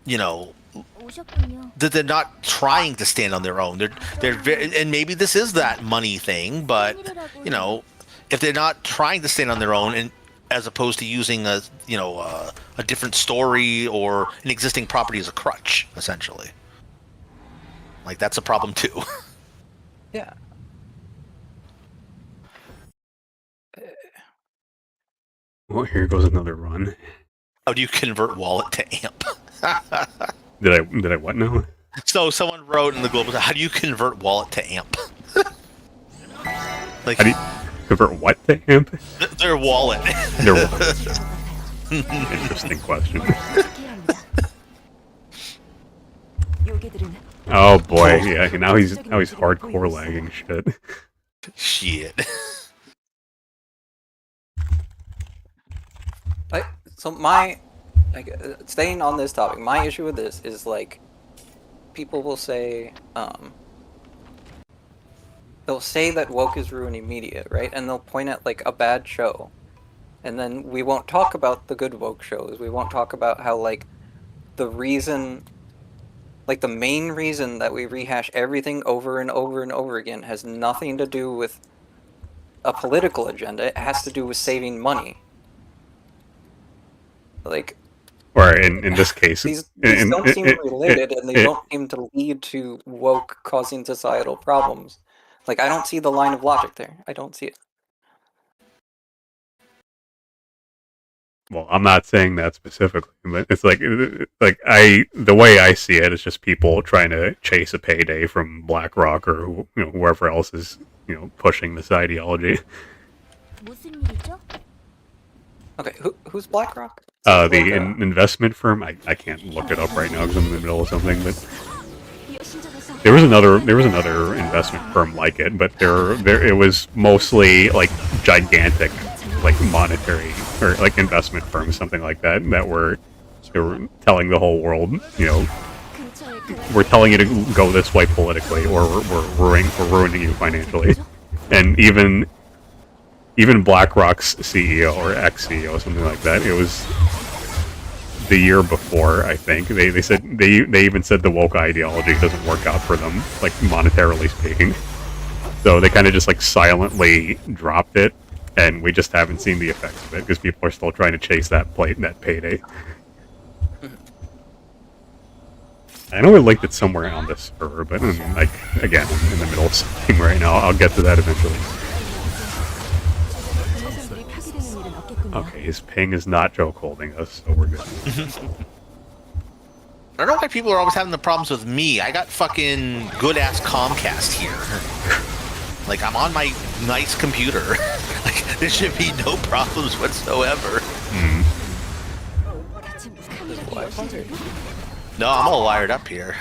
you know, 오셨군요. that they're not trying to stand on their own. They're very, and maybe this is that money thing, but you know, if they're not trying to stand on their own, and as opposed to using a a different story or an existing property as a crutch, essentially, like that's a problem too. Yeah. Well, here goes another run. How do you convert wallet to AMP? Did I what now? So someone wrote in the global, how do you convert wallet to AMP? Like, How do you convert what to AMP? their wallet. Their wallet. Interesting question. Oh boy, yeah. Now he's hardcore lagging shit. Shit. So my, like, staying on this topic, my issue with this is like, people will say, they'll say that woke is ruining media, right? And they'll point at like a bad show, and then we won't talk about the good woke shows. We won't talk about how like the reason, like the main reason that we rehash everything over and over and over again has nothing to do with a political agenda. It has to do with saving money. Like, Or in this case, these don't seem related, and they don't seem to lead to woke causing societal problems. Like, I don't see the line of logic there. I don't see it. well, I'm not saying that specifically, but it's like the way I see it is just people trying to chase a payday from BlackRock or whoever else is pushing this ideology. 무슨 일이죠? Okay, who's BlackRock? The investment firm. I can't look it up right now because I'm in the middle of something. But there was another investment firm like it, but it was mostly like gigantic, like monetary or like investment firms, something like that. They were telling the whole world, we're telling you to go this way politically, or we're ruining you financially, and even BlackRock's CEO or ex-CEO, something like that. It was the year before, I think. They said they even said the woke ideology doesn't work out for them, like monetarily speaking. So they kind of just like silently dropped it, and we just haven't seen the effects of it because people are still trying to chase that payday. I know I linked it somewhere on this server, but like again, I'm in the middle of something right now. I'll get to that eventually. Okay, his ping is not joke holding us, so we're good. I don't know why people are always having the problems with me. I got fucking good-ass Comcast here. Like, I'm on my nice computer. Like, there should be no problems whatsoever. No, I'm all wired up here.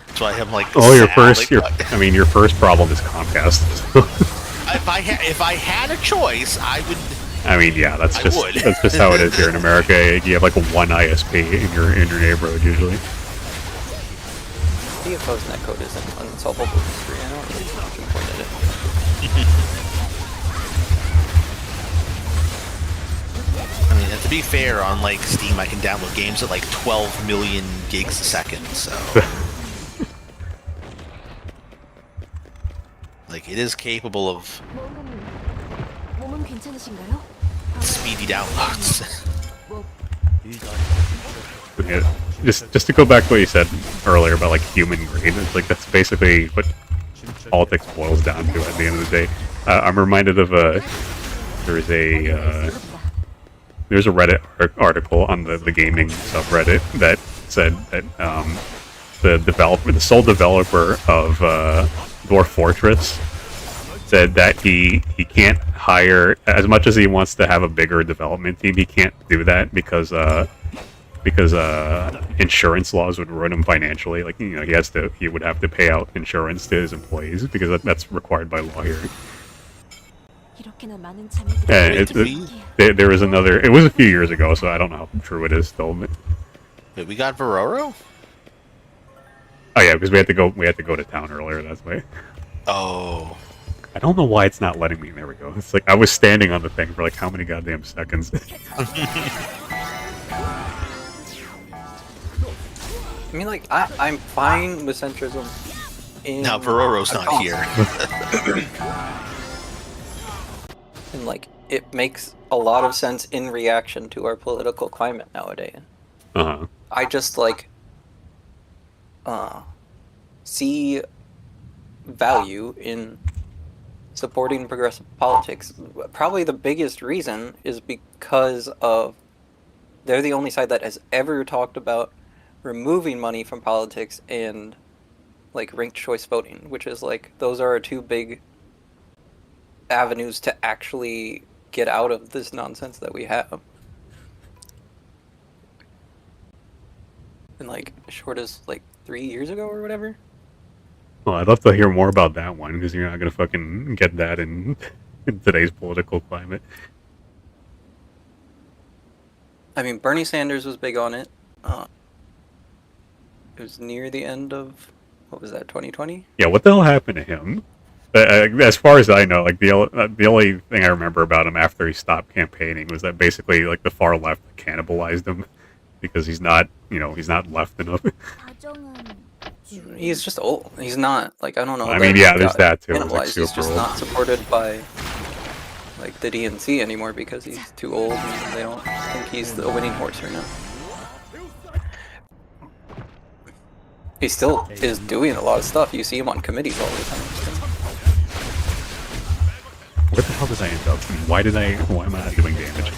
That's why I'm like... Oh, your sad. your first problem is Comcast. If I had a choice, I would... I mean, yeah, that's just how it is here in America. You have like one ISP in your neighborhood usually. DFO's netcode is an unsolvable mystery. I don't really pinpoint at it. I mean, and to be fair, on like Steam, I can download games at like 12 million gigs a second, so... Like, it is capable of speedy downloads. Yeah, just to go back to what you said earlier about like human greed, it's like that's basically what politics boils down to at the end of the day. I'm reminded of there's a Reddit article on the gaming subreddit that said that the sole developer of Dwarf Fortress said that he can't hire, as much as he wants to have a bigger development team, he can't do that because because insurance laws would ruin him financially. Like, you know, he would have to pay out insurance to his employees because that's required by law here. And there was another. It was a few years ago, so I don't know how true it is still. But... Wait, we got Varoro? Oh yeah, because we had to go to town earlier. That's why. Oh. I don't know why it's not letting me. There we go. It's like I was standing on the thing for like how many goddamn seconds. I mean, like, I'm fine with centrism. Now Varoro's not here. And, like, it makes a lot of sense in reaction to our political climate nowadays. Uh-huh. I just, like, see value in supporting progressive politics. Probably the biggest reason is because of they're the only side that has ever talked about removing money from politics and, like, ranked choice voting, which is, like, those are our two big avenues to actually get out of this nonsense that we have. And, like, short as, like, 3 years ago or whatever. Well, I'd love to hear more about that one because you're not gonna fucking get that in today's political climate. I mean, Bernie Sanders was big on it. It was near the end of, what was that, 2020? Yeah, what the hell happened to him? As far as I know, like the only thing I remember about him after he stopped campaigning was that basically like the far left cannibalized him because he's not left enough. He's just old. He's not, like, I don't know. I mean, yeah, there's that too. Cannibalized. Like, he's just not supported by, like, the DNC anymore because he's too old and they don't think he's the winning horse right now. He still is doing a lot of stuff. You see him on committees all the time. Where the hell did I end up? Why am I not doing damage?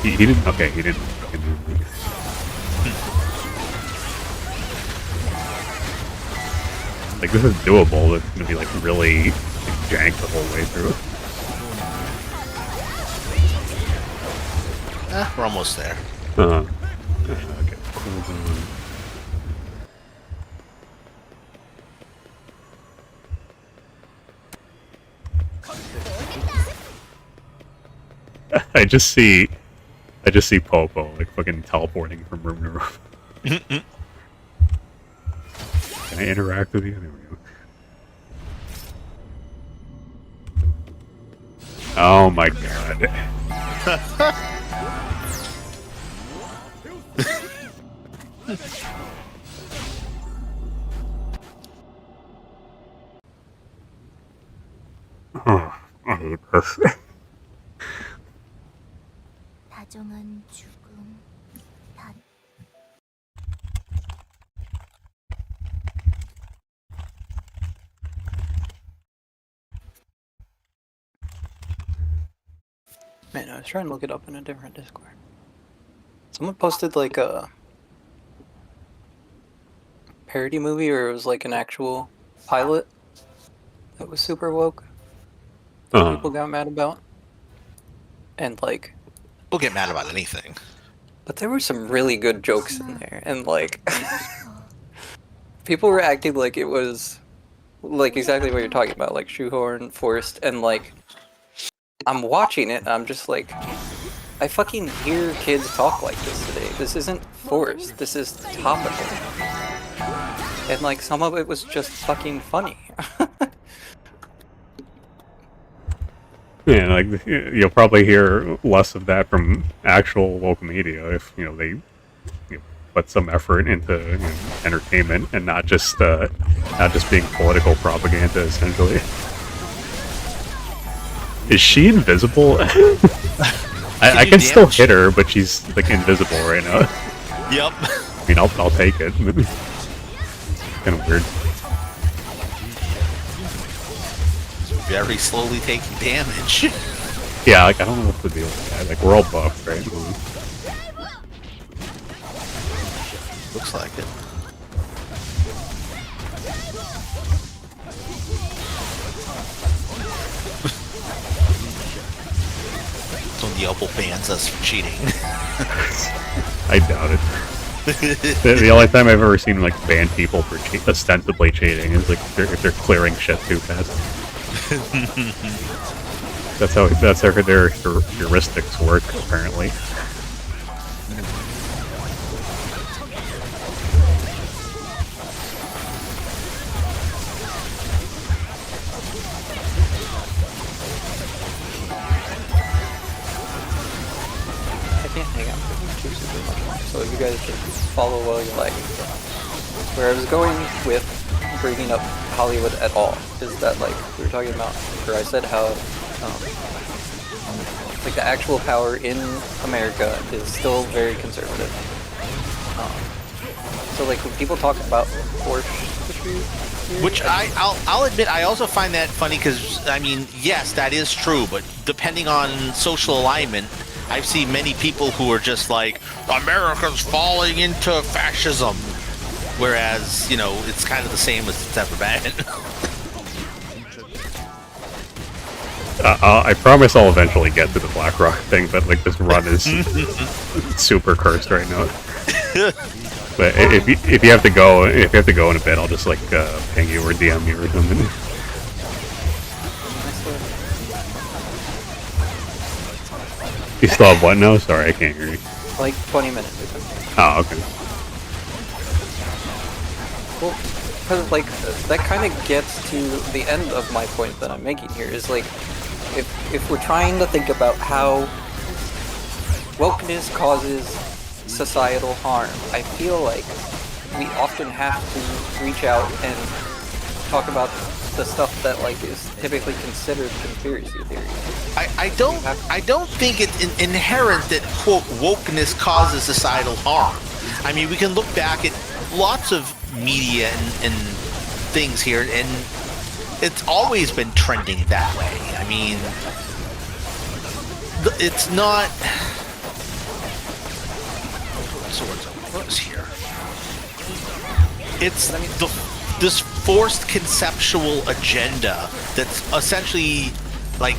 He didn't. Okay, he didn't. Like, this is doable. It's gonna be like really jank the whole way through. We're almost there. Okay. I just see Popo like fucking teleporting from room to room. Can I interact with you? There we go. Oh my god. Oh, I hate this. 다정한 죽음. Man, I was trying to look it up in a different Discord. Someone posted, like, a parody movie, or it was like an actual pilot that was super woke that people got mad about. And, like, We'll get mad about anything. but there were some really good jokes in there, and, like, people were acting like it was, like, exactly what you're talking about, like, shoehorn, forced, and, like, I'm watching it, and I'm just like, I fucking hear kids talk like this today. This isn't forced, this is topical. And, like, some of it was just fucking funny. Yeah, like you'll probably hear less of that from actual woke media if they put some effort into entertainment and not just being political propaganda. Essentially, is she invisible? I can still hit her, but she's like invisible right now. Yep. I mean, I'll take it. Kind of weird. Very slowly taking damage. Yeah, like I don't know what to deal with that. Like we're all buffed, right? Looks like it. Some Yelp bans us for cheating. I doubt it. The only time I've ever seen like ban people for ostensibly cheating is like if they're clearing shit too fast. That's how their heuristics work, apparently. I can't hang out too super much, so you guys should follow while you're lagging. Where I was going with bringing up Hollywood at all is that, like, we were talking about, where I said how like the actual power in America is still very conservative. So like when people talk about force issues, Which I'll admit, I also find that funny because, I mean, yes, that is true, but depending on social alignment, I've seen many people who are just like, America's falling into fascism. Whereas, you know, it's kind of the same as it's ever been. I promise I'll eventually get to the BlackRock thing, but like this run is super cursed right now. But if you have to go in a bit, I'll just like ping you or DM you or something. You still have what now? Sorry, I can't hear you. like 20 minutes or something. Oh, okay. Well, because like that kind of gets to the end of my point that I'm making here is like, if we're trying to think about how wokeness causes societal harm, I feel like we often have to reach out and talk about the stuff that like is typically considered conspiracy theories. I don't think it's inherent that, quote, wokeness causes societal harm. I mean, we can look back at lots of media and things here, and it's always been trending that way. I mean, it's not... What was here? It's this forced conceptual agenda that's essentially, like,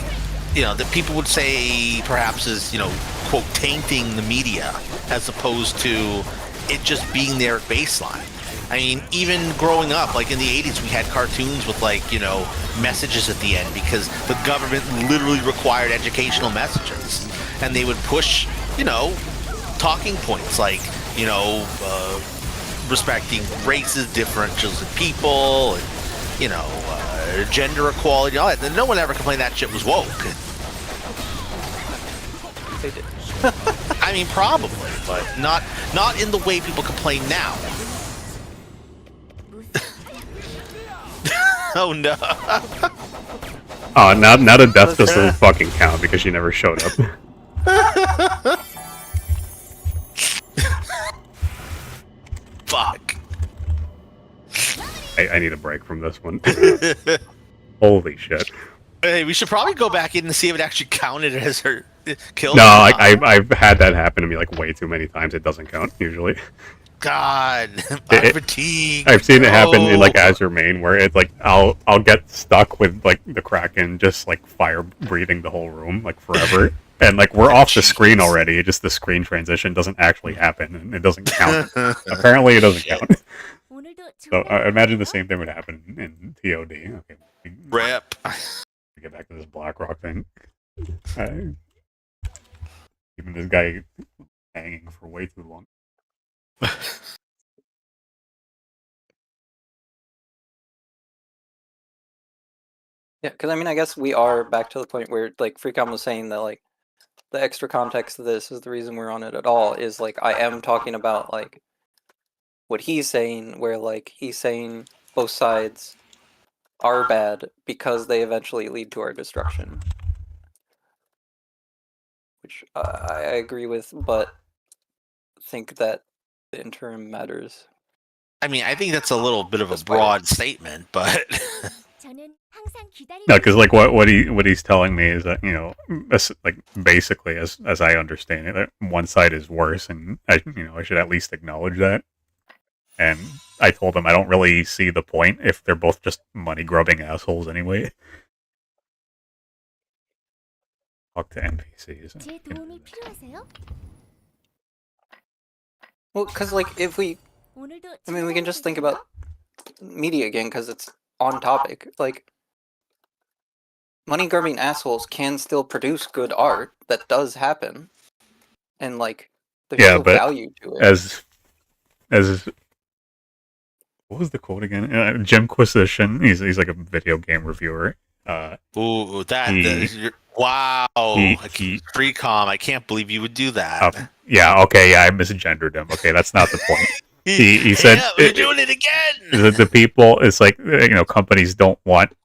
you know, that people would say perhaps is, you know, quote, tainting the media, as opposed to it just being there at baseline. I mean, even growing up, like in the 80s, we had cartoons with, like, you know, messages at the end because the government literally required educational messages. And they would push, you know, talking points like, you know, respecting races, differentials in people, and, you know, gender equality, all that. And no one ever complained that shit was woke. They did. I mean, probably, but not in the way people complain now. Oh no. Oh, now the death just doesn't fucking count because she never showed up. Fuck. I need a break from this one. Holy shit. Hey, we should probably go back in and see if it actually counted as her kill. No, I've had that happen to me like way too many times. It doesn't count usually. God, I'm fatigued. I've seen it happen in like Azure main where it's like I'll get stuck with like the Kraken just like fire breathing the whole room like forever. And like we're off the screen already, just the screen transition doesn't actually happen and it doesn't count. Apparently it doesn't count. So I imagine the same thing would happen in TOD. Okay. Rip. Get back to this BlackRock thing. Keeping this guy hanging for way too long. Yeah, because I mean, I guess we are back to the point where, like, Freecom was saying that, like, the extra context of this is the reason we're on it at all, is, like, I am talking about, like, what he's saying, where, like, he's saying both sides are bad because they eventually lead to our destruction. Which I agree with, but think that the interim matters. I mean, I think that's a little bit of a broad statement, but No, because like what he's telling me is that, you know, like basically as I understand it, that one side is worse, and I should at least acknowledge that. And I told him I don't really see the point if they're both just money-grubbing assholes anyway. Talk to NPCs. 제 도움이 필요하세요? Well, because like if we, 오늘도 I mean, we can just think about media again because it's on topic. Like, money grubbing assholes can still produce good art. That does happen, and like there's Yeah, still but value to it. as what was the quote again? Jim Quisition. He's like a video game reviewer. Ooh, He- wow. he- Freecom, I can't believe you would do that. Yeah, okay, yeah, I misgendered him. Okay, that's not the point. he said yeah, we're doing it again. The people, it's like, companies don't want,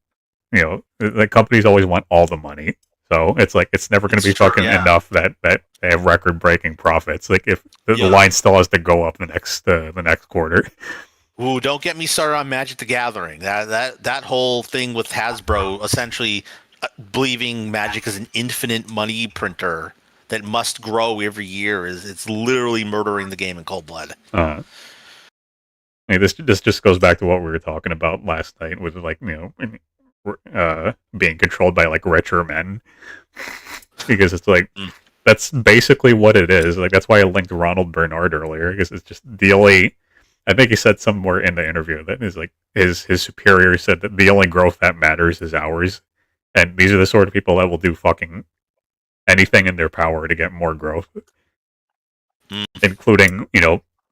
the companies always want all the money. So it's like it's never going to be It's true, fucking yeah. enough that they have record-breaking profits. Like if the Yeah. line still has to go up the next quarter. Ooh, don't get me started on Magic the Gathering. That whole thing with Hasbro essentially believing Magic is an infinite money printer that must grow every year it's literally murdering the game in cold blood. This just goes back to what we were talking about last night with like being controlled by like richer men, because it's like that's basically what it is. Like that's why I linked Ronald Bernard earlier, because it's just the only. I think he said somewhere in the interview that is like his superior said that the only growth that matters is ours, and these are the sort of people that will do fucking anything in their power to get more growth, including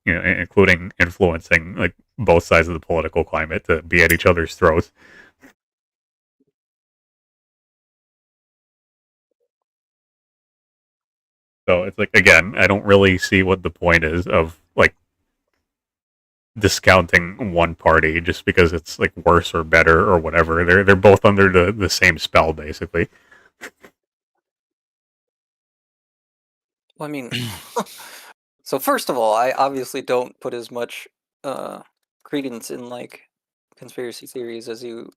including influencing like both sides of the political climate to be at each other's throats. So it's like, again, I don't really see what the point is of like discounting one party just because it's like worse or better or whatever. They're both under the same spell basically. Well, I mean, so first of all, I obviously don't put as much credence in like conspiracy theories as you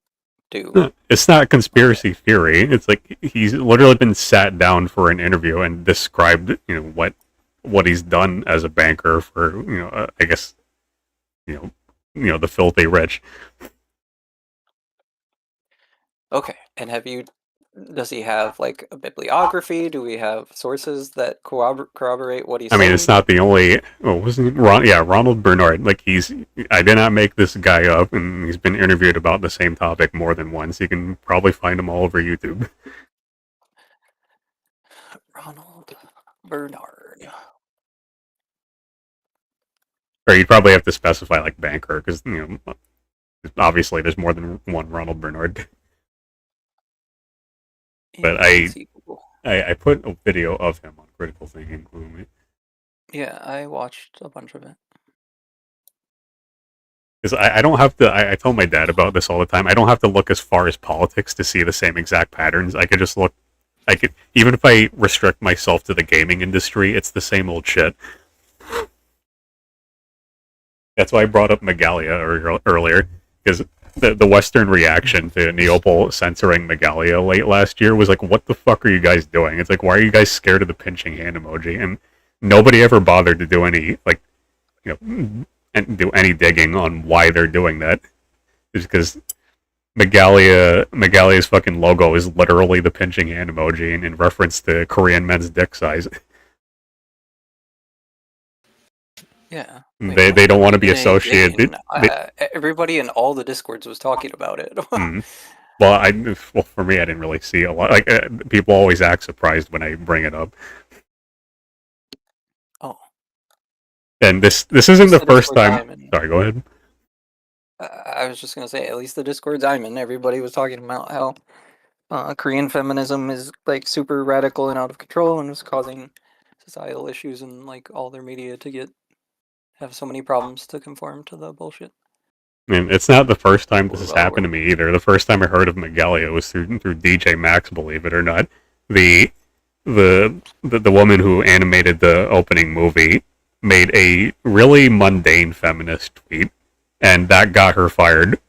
do. It's not conspiracy theory. It's like he's literally been sat down for an interview and described, what he's done as a banker for, I guess, the filthy rich. Okay, and does he have like a bibliography? Do we have sources that corroborate what he's I mean, saying? it's not the only. Oh, wasn't it Ronald Bernard? Like I did not make this guy up, and he's been interviewed about the same topic more than once. You can probably find him all over YouTube. Ronald Bernard. Or you'd probably have to specify like banker, because obviously there's more than one Ronald Bernard. But I put a video of him on Critical Thinking. Yeah, I watched a bunch of it. Because I don't have to. I tell my dad about this all the time. I don't have to look as far as politics to see the same exact patterns. I could just look. I could, even if I restrict myself to the gaming industry, it's the same old shit. That's why I brought up Megalia earlier, because the Western reaction to Neopol censoring Megalia late last year was like, what the fuck are you guys doing? It's like, why are you guys scared of the pinching hand emoji? And nobody ever bothered to do any, and do any digging on why they're doing that. It's because Megalia's fucking logo is literally the pinching hand emoji, and in reference to Korean men's dick size. Yeah. They don't want to be associated. Everybody in all the Discords was talking about it. Well, for me, I didn't really see a lot. Like people always act surprised when I bring it up. Oh. And this isn't the first time. Sorry, go ahead. I was just gonna say, at least the Discords I'm in, everybody was talking about how Korean feminism is like super radical and out of control, and is causing societal issues, and like all their media to have so many problems to conform to the bullshit. I mean, it's not the first time this has happened to me either. The first time I heard of Megalia was through DJ Maxx, believe it or not. The woman who animated the opening movie made a really mundane feminist tweet, and that got her fired.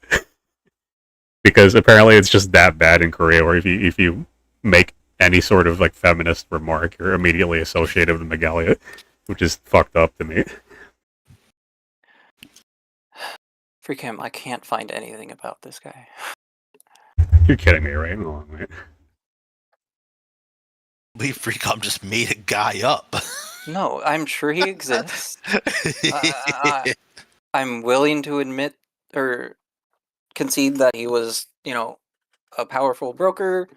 Because apparently it's just that bad in Korea, where if you make any sort of like feminist remark, you're immediately associated with Megalia, which is fucked up to me. Freak him! I can't find anything about this guy. You're kidding me, right? Hold on, wait. Leaf Freecom just made a guy up. No, I'm sure he exists. I'm willing to admit or concede that he was, a powerful broker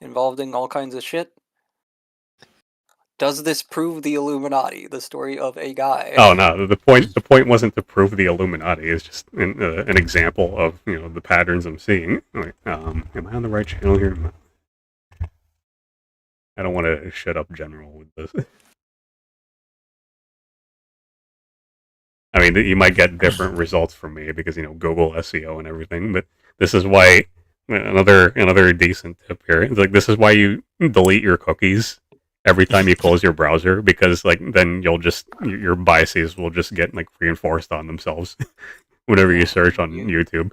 involved in all kinds of shit. Does this prove the Illuminati, the story of a guy? Oh no, the point wasn't to prove the Illuminati. It's just an example of the patterns I'm seeing. Wait, am I on the right channel here? I don't want to shut up general with this. I mean, you might get different results from me because Google SEO and everything. But this is why another decent tip here. It's like this is why you delete your cookies every time you close your browser, because then your biases will just get reinforced on themselves whenever you search on YouTube.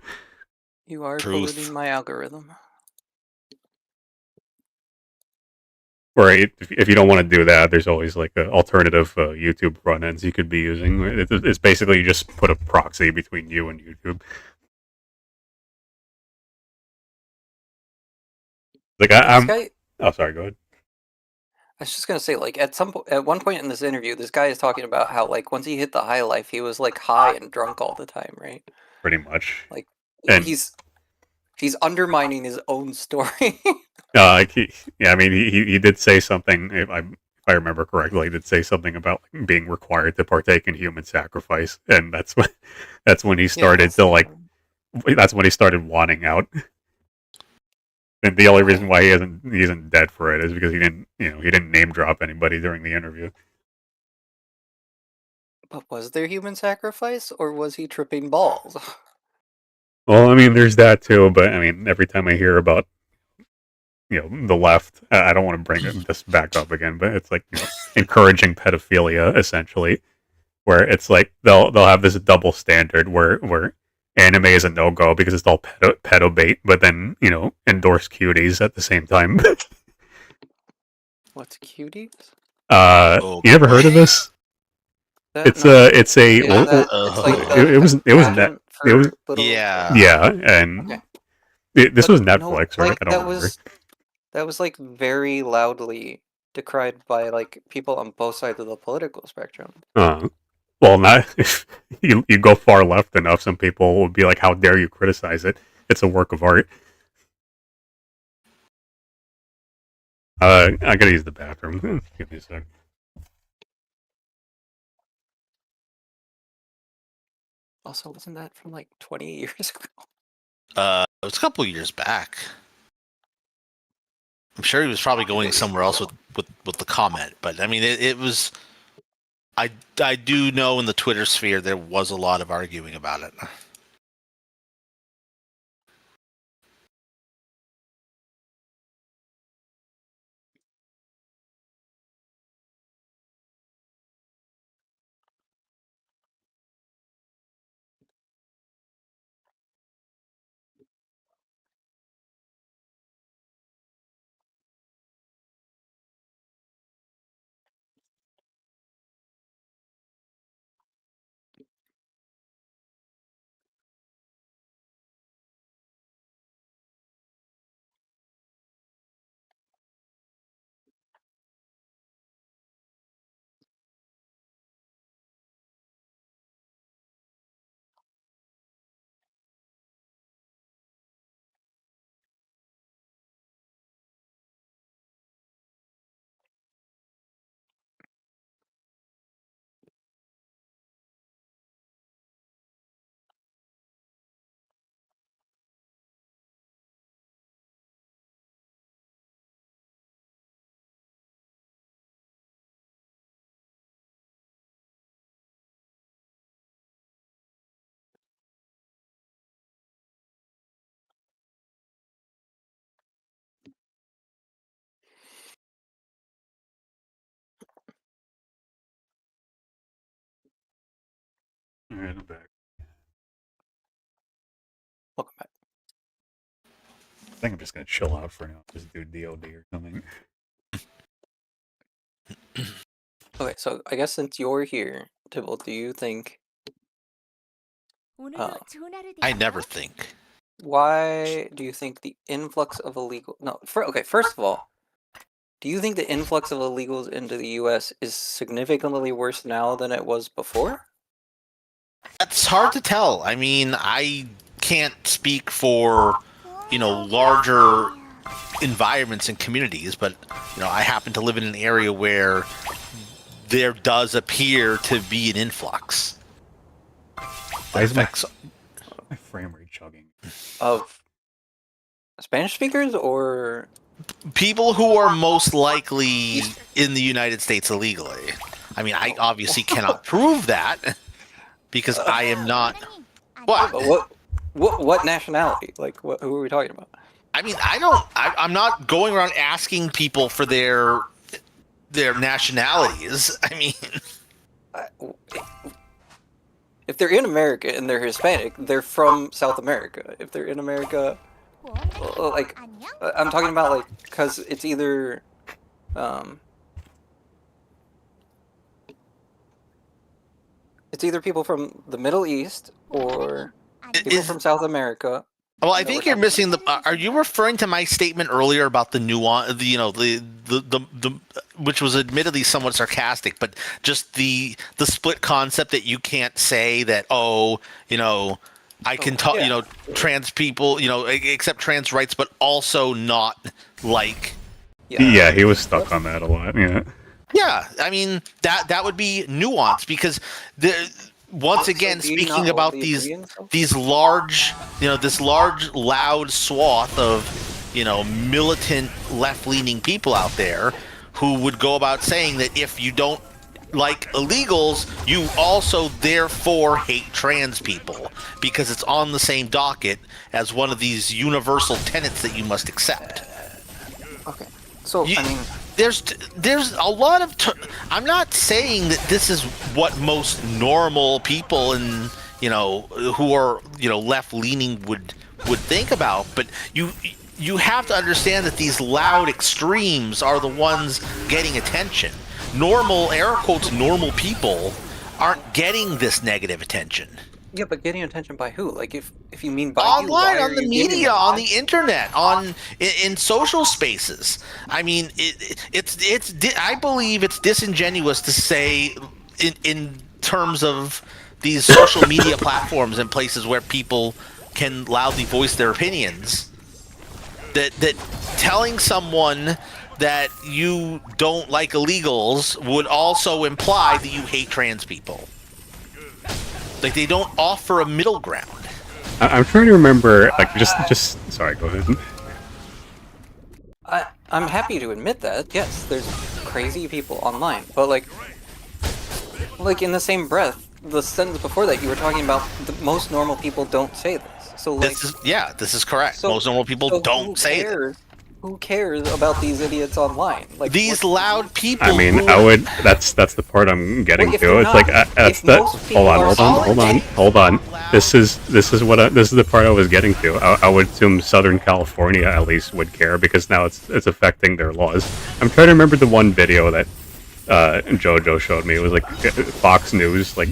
You are Truth. polluting my algorithm. Or if you don't want to do that, there's always alternative YouTube front ends you could be using. It's basically you just put a proxy between you and YouTube. Oh, sorry. Go ahead. I was just gonna say, at one point in this interview, this guy is talking about how, once he hit the high life, he was high and drunk all the time, right? Pretty much. And he's undermining his own story. He did say something. If I remember correctly, he did say something about being required to partake in human sacrifice, and that's when he started that's when he started wanting out. And the only reason why he isn't dead for it is because he didn't name drop anybody during the interview. But was there human sacrifice, or was he tripping balls? Well, there's that too, but every time I hear about the left, I don't want to bring this back up again, but it's encouraging pedophilia essentially, where it's they'll have this double standard where anime is a no-go because it's all pedo bait, but then endorse cuties at the same time. What's cuties? You never heard of this? It was yeah, and okay. This was Netflix, right? I don't remember. That was very loudly decried by people on both sides of the political spectrum. Well, not if you go far left enough, some people would be like, "How dare you criticize it? It's a work of art." I gotta use the bathroom. Give me a sec. Also, wasn't that from 20 years ago? It was a couple years back. I'm sure he was probably going somewhere else with the comment, but it was. I do know in the Twitter sphere there was a lot of arguing about it. Alright, I'm back. Welcome back. I think I'm just gonna chill out for now. Just do DOD or something. Okay, so I guess since you're here, Tibble, do you think 오늘도 좋은 하루 I 되세요. never think. Why do you think the influx of illegal? No, okay. First of all, do you think the influx of illegals into the U.S. is significantly worse now than it was before? That's hard to tell. I mean, I can't speak for, larger environments and communities, but, I happen to live in an area where there does appear to be an influx. Why is my Affects frame rate chugging? Of Spanish speakers or people who are most likely in the United States illegally. I mean, I obviously cannot prove that because I am not. What? what nationality? Like who are we talking about? I mean, I'm not going around asking people for their nationalities. I mean, If they're in America and they're Hispanic, they're from South America. If they're in America, like I'm talking about like because it's either people from the Middle East or people from South America. well, I think you're missing the. Are you referring to my statement earlier about the nuance? The which was admittedly somewhat sarcastic, but just the split concept that you can't say that I can talk trans people accept trans rights, but also not like. Yeah, he was stuck on that a lot. Yeah. Yeah, I mean that would be nuance because once again, speaking about these large, this large, loud swath of, militant left-leaning people out there who would go about saying that if you don't like illegals, you also therefore hate trans people because it's on the same docket as one of these universal tenets that you must accept. Okay, so I mean. There's a lot of. I'm not saying that this is what most normal people and who are left leaning would think about, but you have to understand that these loud extremes are the ones getting attention. Normal, air quotes, normal people aren't getting this negative attention. Yeah, but getting attention by who? Like, if you mean by online, you, on the media, on the internet, in social spaces. I mean, I believe it's disingenuous to say, in terms of these social media platforms and places where people can loudly voice their opinions, that telling someone that you don't like illegals would also imply that you hate trans people. Like, they don't offer a middle ground. I'm trying to remember, like, just sorry, go ahead. I'm happy to admit that, yes, there's crazy people online, but like in the same breath, the sentence before that, you were talking about most normal people don't say this. So like, this is correct. So, most normal people don't say this. Who cares about these idiots online? Like these loud people. I mean, that's the part I'm getting to. It's like hold on. This is the part I was getting to. I would assume Southern California at least would care because now it's affecting their laws. I'm trying to remember the one video that JoJo showed me. It was like Fox News, like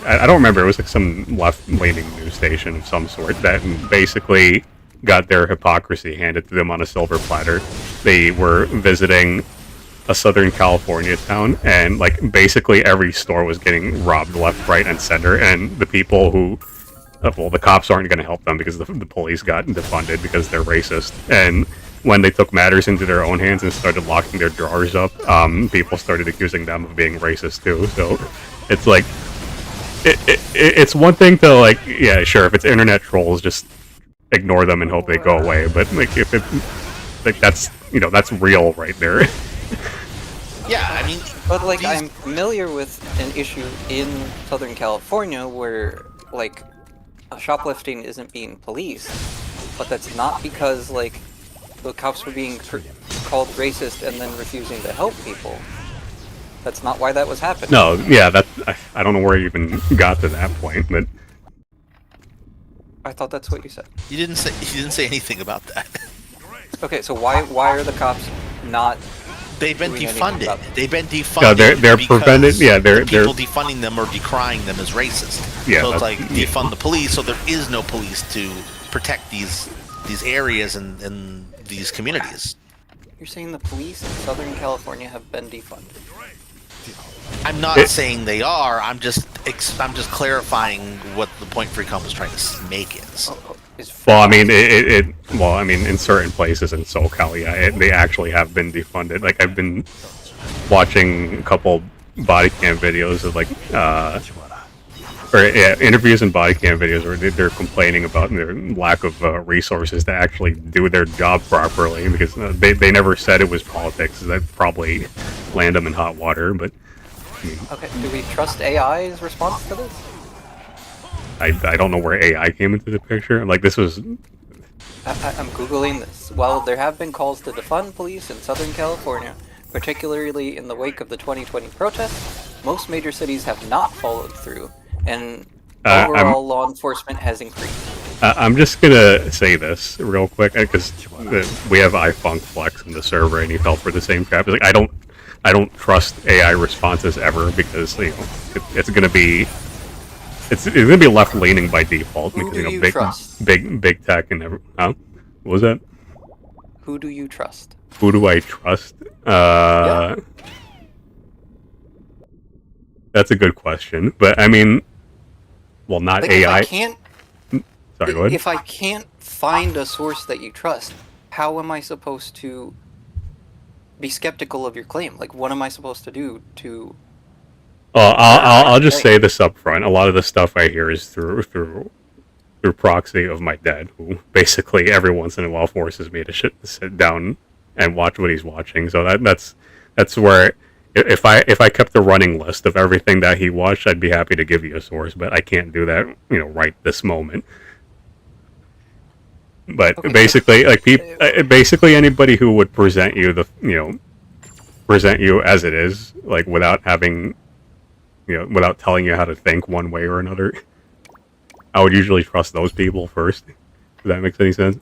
I don't remember. It was like some left-leaning news station of some sort that basically got their hypocrisy handed to them on a silver platter. They were visiting a Southern California town, and like basically every store was getting robbed left, right, and center. And the people who, the cops aren't going to help them because the police got defunded because they're racist. And when they took matters into their own hands and started locking their drawers up, people started accusing them of being racist too. So it's like it's one thing to like, yeah, sure, if it's internet trolls, just ignore them and hope they go away, but like if it like that's real right there. Yeah, I mean, but like I'm familiar with an issue in Southern California where like shoplifting isn't being policed, but that's not because like the cops were being called racist and then refusing to help people. That's not why that was happening. No, yeah, I don't know where you even got to that point, but I thought that's what you said. You didn't say anything about that. Okay, so why are the cops not They've been doing anything defunded. about it. They've been No, defunded. they're because prevented. Yeah, the they're people defunding them or decrying them as racist. Yeah, so it's that's- like defund the police, so there is no police to protect these areas and these communities. You're saying the police in Southern California have been defunded. It- Oh, I'm not saying they are. I'm just clarifying what the point Freecom was trying to make is. Well, I mean, Well, I mean, in certain places in SoCal, yeah, they actually have been defunded. Like, I've been watching a couple body cam videos of interviews and body cam videos where they're complaining about their lack of resources to actually do their job properly because they never said it was politics. That probably land them in hot water. But Okay, do we trust AI's response to this? I don't know where AI came into the picture. Like, this was. I'm Googling this. While there have been calls to defund police in Southern California, particularly in the wake of the 2020 protests, most major cities have not followed through, and overall law enforcement has increased. I'm just gonna say this real quick because we have iFunk Flex in the server, and he fell for the same trap. It's like I don't trust AI responses ever because it's gonna be. It's gonna be left leaning by default Who because do you big trust? big tech and every. Huh? What was that? Who do you trust? Who do I trust? Yeah. That's a good question, but I mean, well, not Like, AI. Sorry, go ahead. If I can't find a source that you trust, how am I supposed to be skeptical of your claim? Like, what am I supposed to do to? I'll just say this up front. A lot of the stuff I hear is through proxy of my dad, who basically every once in a while forces me to sit down and watch what he's watching. So that's where if I kept a running list of everything that he watched, I'd be happy to give you a source, but I can't do that, right this moment. But Okay, basically, basically anybody who would present you present you as it is, like without having, without telling you how to think one way or another, I would usually trust those people first. If that makes any sense.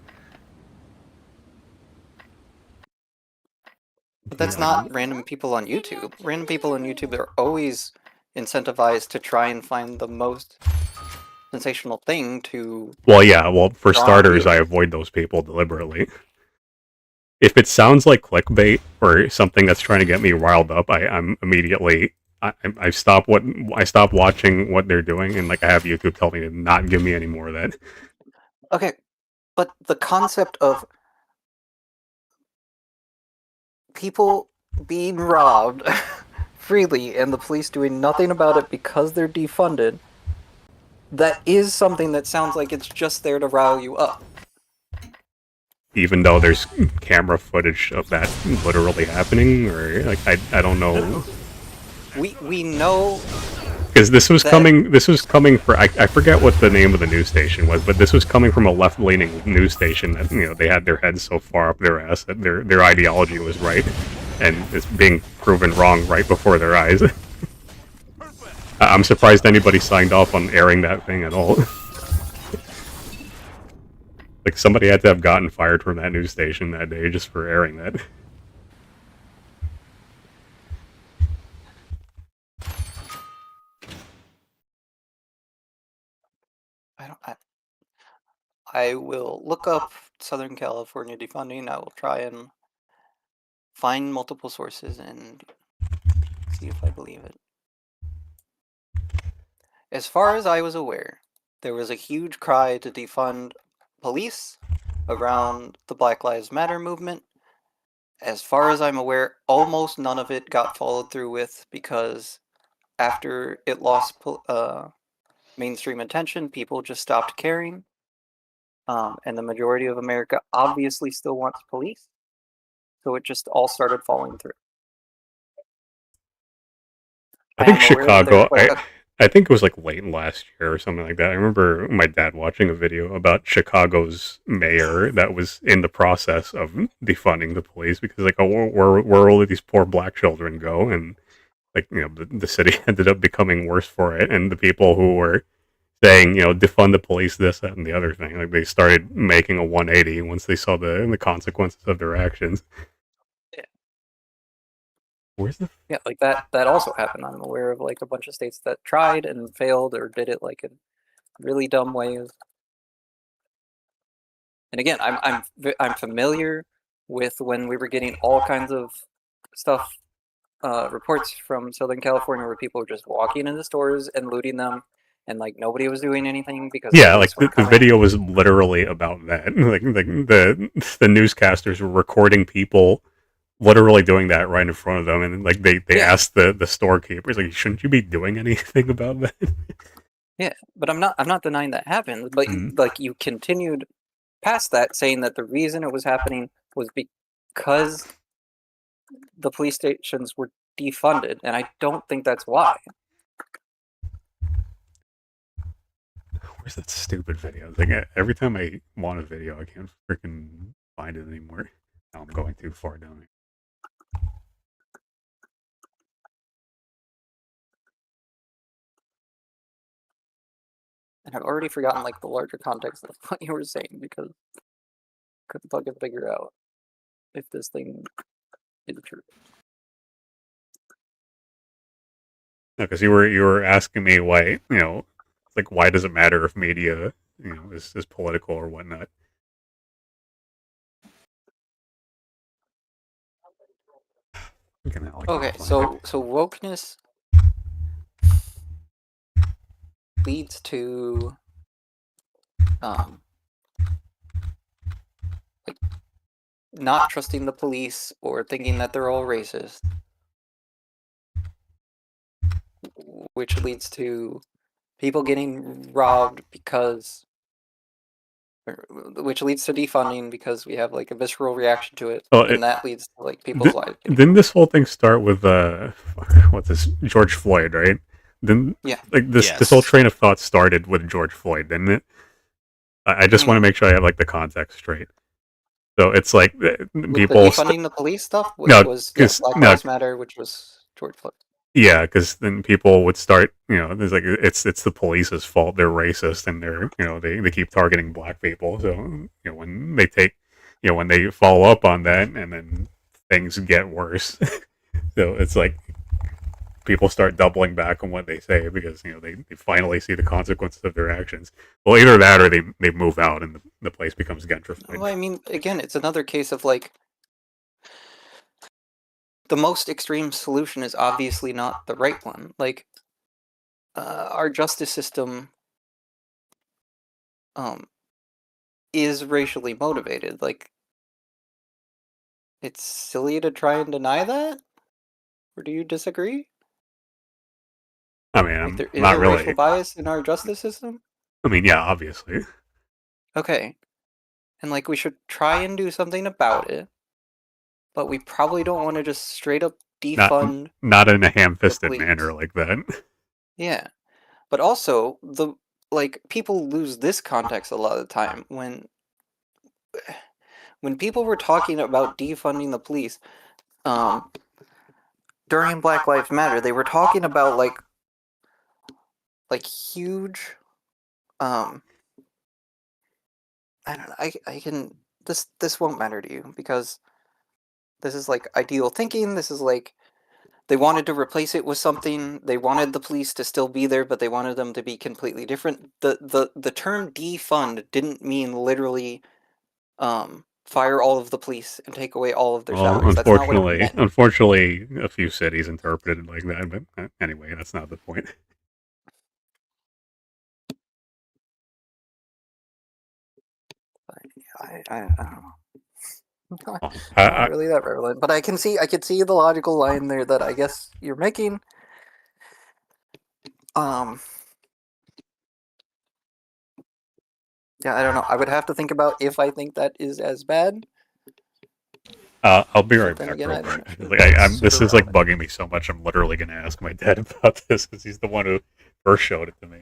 But that's not random people on YouTube. Random people on YouTube are always incentivized to try and find the most sensational thing to. Well, yeah. Well, for Draw starters, you. I avoid those people deliberately. If it sounds like clickbait or something that's trying to get me riled up, I'm immediately I stop watching what they're doing, and like I have YouTube tell me to not give me any more of that. Okay, but the concept of people being robbed freely and the police doing nothing about it because they're defunded, that is something that sounds like it's just there to rile you up. Even though there's camera footage of that literally happening, or like I don't know. We know Because this was that- coming for I forget what the name of the news station was, but this was coming from a left-leaning news station that they had their heads so far up their ass that their ideology was right, and it's being proven wrong right before their eyes. I'm surprised anybody signed off on airing that thing at all. Like somebody had to have gotten fired from that news station that day just for airing that. I will look up Southern California defunding. I will try and find multiple sources and see if I believe it. As far as I was aware, there was a huge cry to defund police around the Black Lives Matter movement. As far as I'm aware, almost none of it got followed through with because after it lost mainstream attention, people just stopped caring. And the majority of America obviously still wants police. So it just all started falling through. I think am aware that Chicago. there's, like, I think it was like late last year or something like that. I remember my dad watching a video about Chicago's mayor that was in the process of defunding the police because like, oh, where all of these poor black children go, and like the city ended up becoming worse for it, and the people who were saying defund the police, this, that, and the other thing, like they started making a 180 once they saw the consequences of their actions. Where's the? Yeah, like that also happened. I'm aware of like a bunch of states that tried and failed or did it like in really dumb ways. And again, I'm familiar with when we were getting all kinds of stuff, reports from Southern California where people were just walking into stores and looting them, and like nobody was doing anything because the Yeah, like police the, weren't the coming. video was literally about that. Like the newscasters were recording people literally doing that right in front of them, and like they Yeah. asked the storekeepers, like, shouldn't you be doing anything about that? Yeah, but I'm not denying that happened. But Mhm. like you continued past that, saying that the reason it was happening was because the police stations were defunded, and I don't think that's why. Where's that stupid video? Like every time I want a video, I can't freaking find it anymore. Now I'm going too far down there. And I've already forgotten like the larger context of what you were saying because I couldn't fucking figure out if this thing is true. No, because you were asking me why, like why does it matter if media, is political or whatnot. Fucking hell, I can't Okay, find so wokeness leads to like not trusting the police or thinking that they're all racist, which leads to people getting robbed which leads to defunding because we have like a visceral reaction to it, Oh, and that leads to like people's lives getting didn't this whole thing start with what's this, George Floyd, right? Then Yeah. like this whole Yes. train of thought started with George Floyd, didn't it? I just want to make sure I have like the context straight. So it's like with the people defunding the police stuff, which no, was because Black Lives Matter, which was George Floyd. yeah, because then people would start, there's like it's the police's fault. They're racist and they keep targeting black people. So when they take, when they follow up on that, and then things get worse. So it's like people start doubling back on what they say because they finally see the consequences of their actions. Well, either that or they move out and the place becomes gentrified. Well, I mean, again, it's another case of like the most extreme solution is obviously not the right one. Like, our justice system is racially motivated. Like, it's silly to try and deny that. Or do you disagree? I mean, Like, I'm there is not a racial really. bias in our justice system. I mean, yeah, obviously. Okay, and like we should try and do something about it, but we probably don't want to just straight up Not defund not in a the ham-fisted police. manner like that. Yeah, but also like people lose this context a lot of the time when people were talking about defunding the police during Black Lives Matter, they were talking about like huge I don't know, I can this won't matter to you because this is like ideal thinking. This is like they wanted to replace it with something. They wanted the police to still be there, but they wanted them to be completely different. The term defund didn't mean literally fire all of the police and take away all of their Well, salaries. That's not what it meant. unfortunately, a few cities interpreted it like that. But anyway, that's not the point. I don't know. Well, Not really that relevant, but I could see the logical line there that I guess you're making. Um, yeah, I don't know. I would have to think about if I think that is as bad. I'll be But right then back again, real I don't quick. know. Like, this is like bugging me so much. I'm literally gonna ask my dad about this because he's the one who first showed it to me.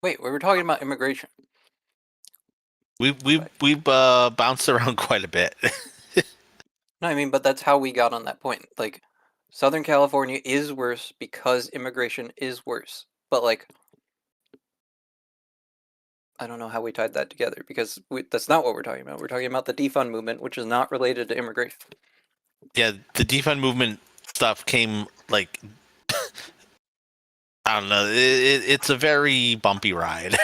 Wait, we were talking about immigration. We've bounced around quite a bit. No, I mean, but that's how we got on that point. Like, Southern California is worse because immigration is worse. But like, I don't know how we tied that together because that's not what we're talking about. We're talking about the defund movement, which is not related to immigration. Yeah, the defund movement stuff came like I don't know. It's a very bumpy ride.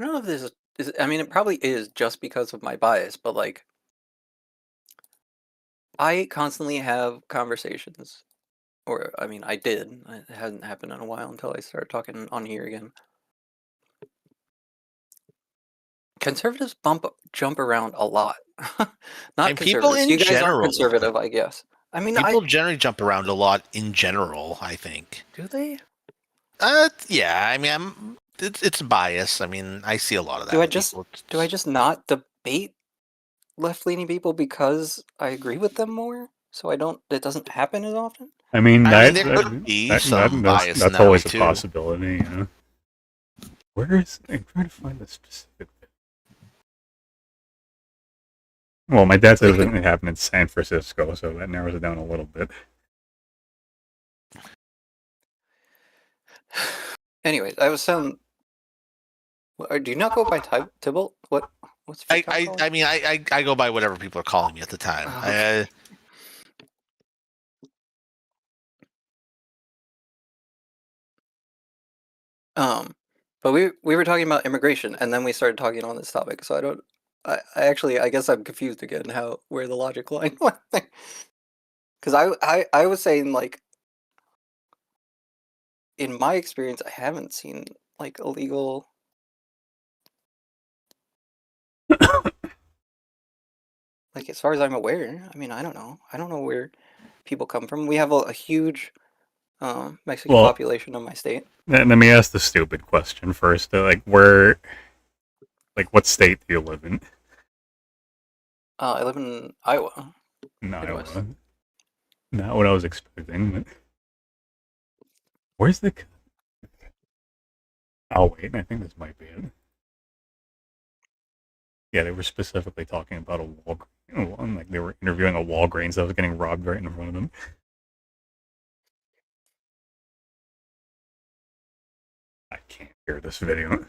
I don't know if this is. I mean, it probably is just because of my bias, but like, I constantly have conversations, or I mean, I did. It hasn't happened in a while until I started talking on here again. Conservatives jump around a lot. Not And people conservatives. in You guys aren't general, conservative, I guess. I mean, people generally jump around a lot in general, I think. do they? Yeah. I mean, it's bias. I mean, I see a lot of that. Do I with just people. do I just not debate left-leaning people because I agree with them more? So I don't. It doesn't happen as often. I mean, I mean, there could be some bias in that's that way always a too. possibility. You know, where is I'm trying to find the specific. Well, my dad says it happened in San Francisco, so that narrows it down a little bit. Anyways, I was saying. Do you not go by Tybalt? What's TikTok called? I mean, I go by whatever people are calling me at the time. Oh, okay. But we were talking about immigration, and then we started talking on this topic. So I don't. I actually I guess I'm confused again where the logic line went. Because I was saying like in my experience I haven't seen like illegal. Like as far as I'm aware, I mean I don't know. I don't know where people come from. We have a huge Mexican Well, population in my state. let me ask the stupid question first. Like, where, like, what state do you live in? I live in Iowa. In Midwest. Iowa. Not what I was expecting. But where's the? Oh wait, I think this might be it. Yeah, they were specifically talking about a Walgreens. Like they were interviewing a Walgreens that was getting robbed right in front of them. I can't hear this video.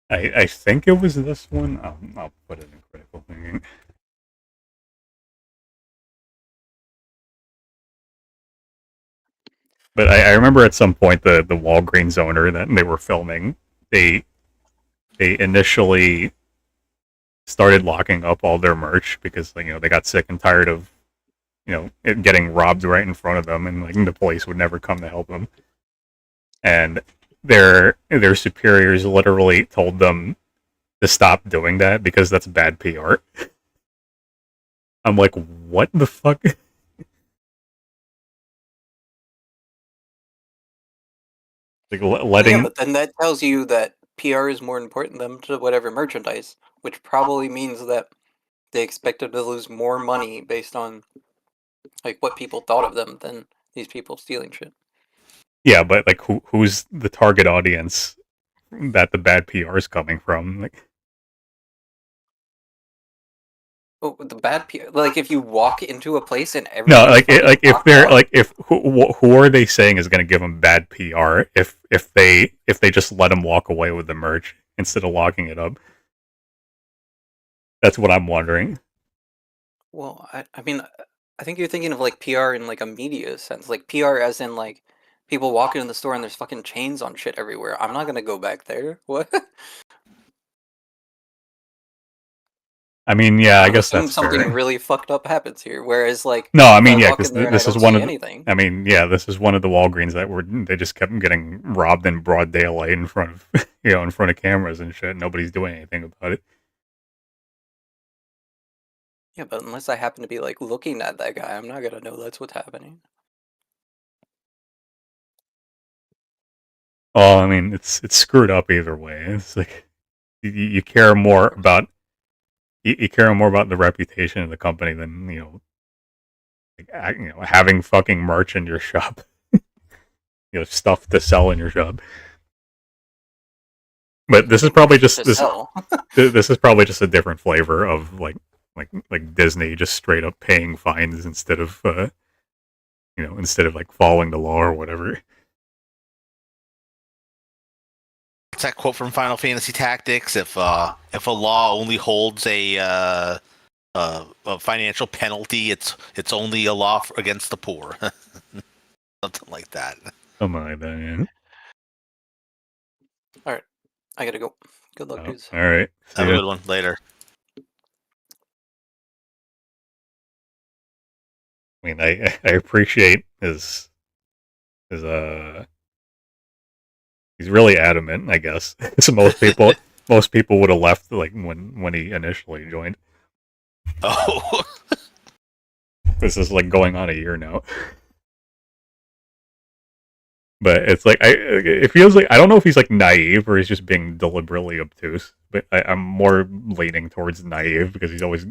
I think it was this one. I'll put it in critical thinking. But I remember at some point the Walgreens owner that they were filming, they initially started locking up all their merch because they got sick and tired of it getting robbed right in front of them, and like the police would never come to help them. And their superiors literally told them to stop doing that because that's bad PR. I'm like, what the fuck? Like letting. Yeah, but then that tells you that PR is more important than to whatever merchandise, which probably means that they expected to lose more money based on like what people thought of them than these people stealing shit. Yeah, but like who's the target audience that the bad PR is coming from? Like, Oh, the bad PR. Like if you walk into a place and no, everything. like if they're like if who are they saying is going to give them bad PR if they just let them walk away with the merch instead of locking it up? That's what I'm wondering. Well, I mean, I think you're thinking of like PR in like a media sense, like PR as in like people walking in the store and there's fucking chains on shit everywhere. I'm not gonna go back there. What? I mean, yeah, I guess assume that's something fair. really fucked up happens here. Whereas, like, No, I mean, I yeah, walk because in there and this I is don't one see of. anything. I mean, yeah, this is one of the Walgreens that they just kept getting robbed in broad daylight in front of in front of cameras and shit. Nobody's doing anything about it. Yeah, but unless I happen to be like looking at that guy, I'm not gonna know that's what's happening. Oh, I mean, it's screwed up either way. It's like you care more about you care more about the reputation of the company than having fucking merch in your shop, stuff to sell in your shop. But this is probably just Just sell. this is probably just a different flavor of like Disney just straight up paying fines instead of instead of like following the law or whatever. It's that quote from Final Fantasy Tactics: if a law only holds a financial penalty, it's only a law against the poor. Something like that. Something like that, yeah. All right, I gotta go. Good luck, dudes. All right. See Have a ya. good one. Later. I mean, I appreciate his he's really adamant, I guess. So most people would have left like when he initially joined. Oh. This is like going on a year now. But it's like it feels like I don't know if he's like naive or he's just being deliberately obtuse. But I'm more leaning towards naive because he's always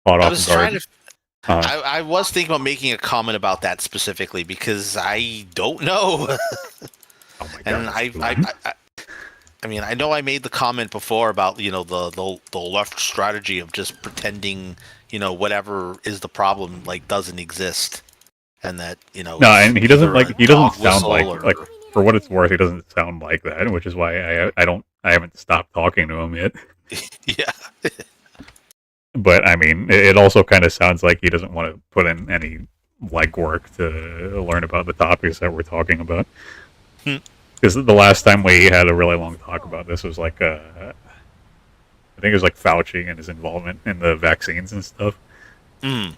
caught off guard. I was thinking about making a comment about that specifically because I don't know. Oh my And I mean, I know I made the comment before about the left strategy of just pretending whatever is the problem like doesn't exist, and that No, and he doesn't sound like or... for what it's worth, he doesn't sound like that, which is why I haven't stopped talking to him yet. Yeah. But I mean, it also kind of sounds like he doesn't want to put in any legwork to learn about the topics that we're talking about. Because the last time we had a really long talk about this was like, I think it was like Fauci and his involvement in the vaccines and stuff. Mm.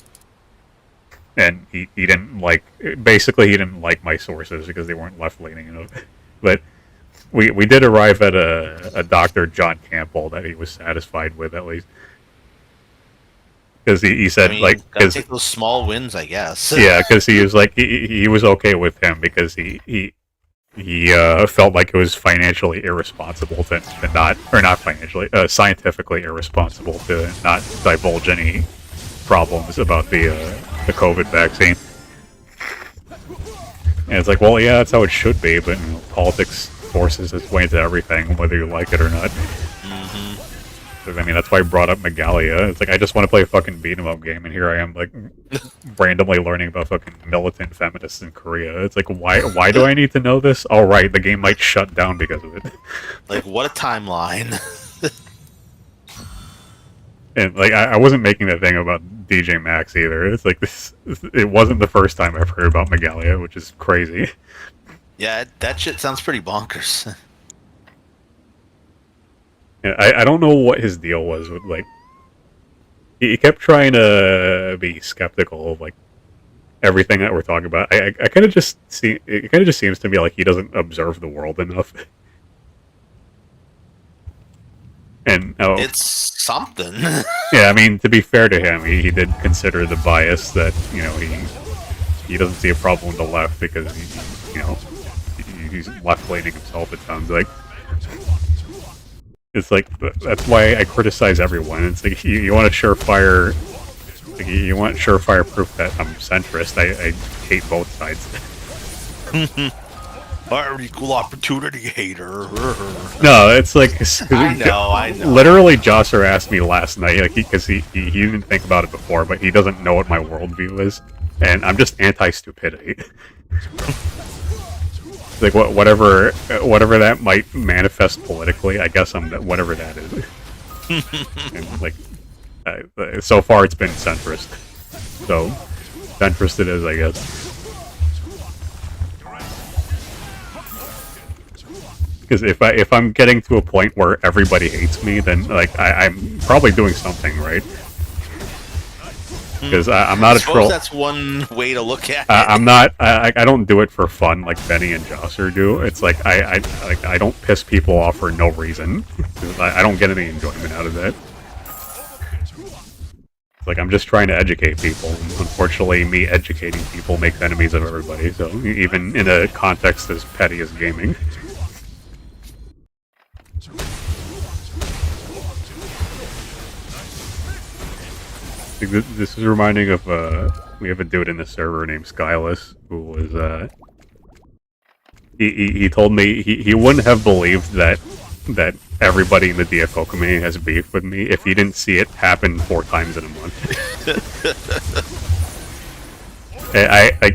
And he didn't like my sources because they weren't left leaning enough. But we did arrive at a Dr. John Campbell that he was satisfied with at least. Because he said gotta take those small wins, I guess. Yeah, because he was like he was okay with him because he felt like it was financially irresponsible to not financially scientifically irresponsible to not divulge any problems about the COVID vaccine. And it's like, well, yeah, that's how it should be, but politics forces its way into everything, whether you like it or not. I mean, that's why I brought up Megalia. It's like, I just want to play a fucking beat-em-up game, and here I am, like, randomly learning about fucking militant feminists in Korea. It's like, why do I need to know this? Oh, right, the game might shut down because of it. Like, what a timeline. And, like, I wasn't making that thing about DJ Maxx either. It's like, it wasn't the first time I've heard about Megalia, which is crazy. Yeah, that shit sounds pretty bonkers. I don't know what his deal was with, like, he kept trying to be skeptical of, like, everything that we're talking about. I kind of just see, it kind of just seems to me like he doesn't observe the world enough. And it's something. Yeah, I mean, to be fair to him, he did consider the bias that, he doesn't see a problem with the left because he's left-leaning himself, it sounds like. It's like, that's why I criticize everyone. It's like, you want a surefire proof that I'm centrist. I hate both sides. Our equal opportunity hater. No, it's like, I know. Literally, Josser asked me last night, like, because he didn't think about it before, but he doesn't know what my worldview is, and I'm just anti-stupidity. Like, whatever that might manifest politically, I guess I'm whatever that is. And, like, so far it's been centrist. So, centrist it is, I guess. Because if I'm getting to a point where everybody hates me, then like I'm probably doing something right. Because I'm not a troll. That's one way to look at it. I'm not. I don't do it for fun like Benny and Josser do. It's like I don't piss people off for no reason. I don't get any enjoyment out of that. It's like I'm just trying to educate people. Unfortunately, me educating people makes enemies of everybody. So even in a context as petty as gaming. This is reminding of we have a dude in the server named Skyless who was he told me he wouldn't have believed that everybody in the DFO community has beef with me if he didn't see it happen 4 times in a month.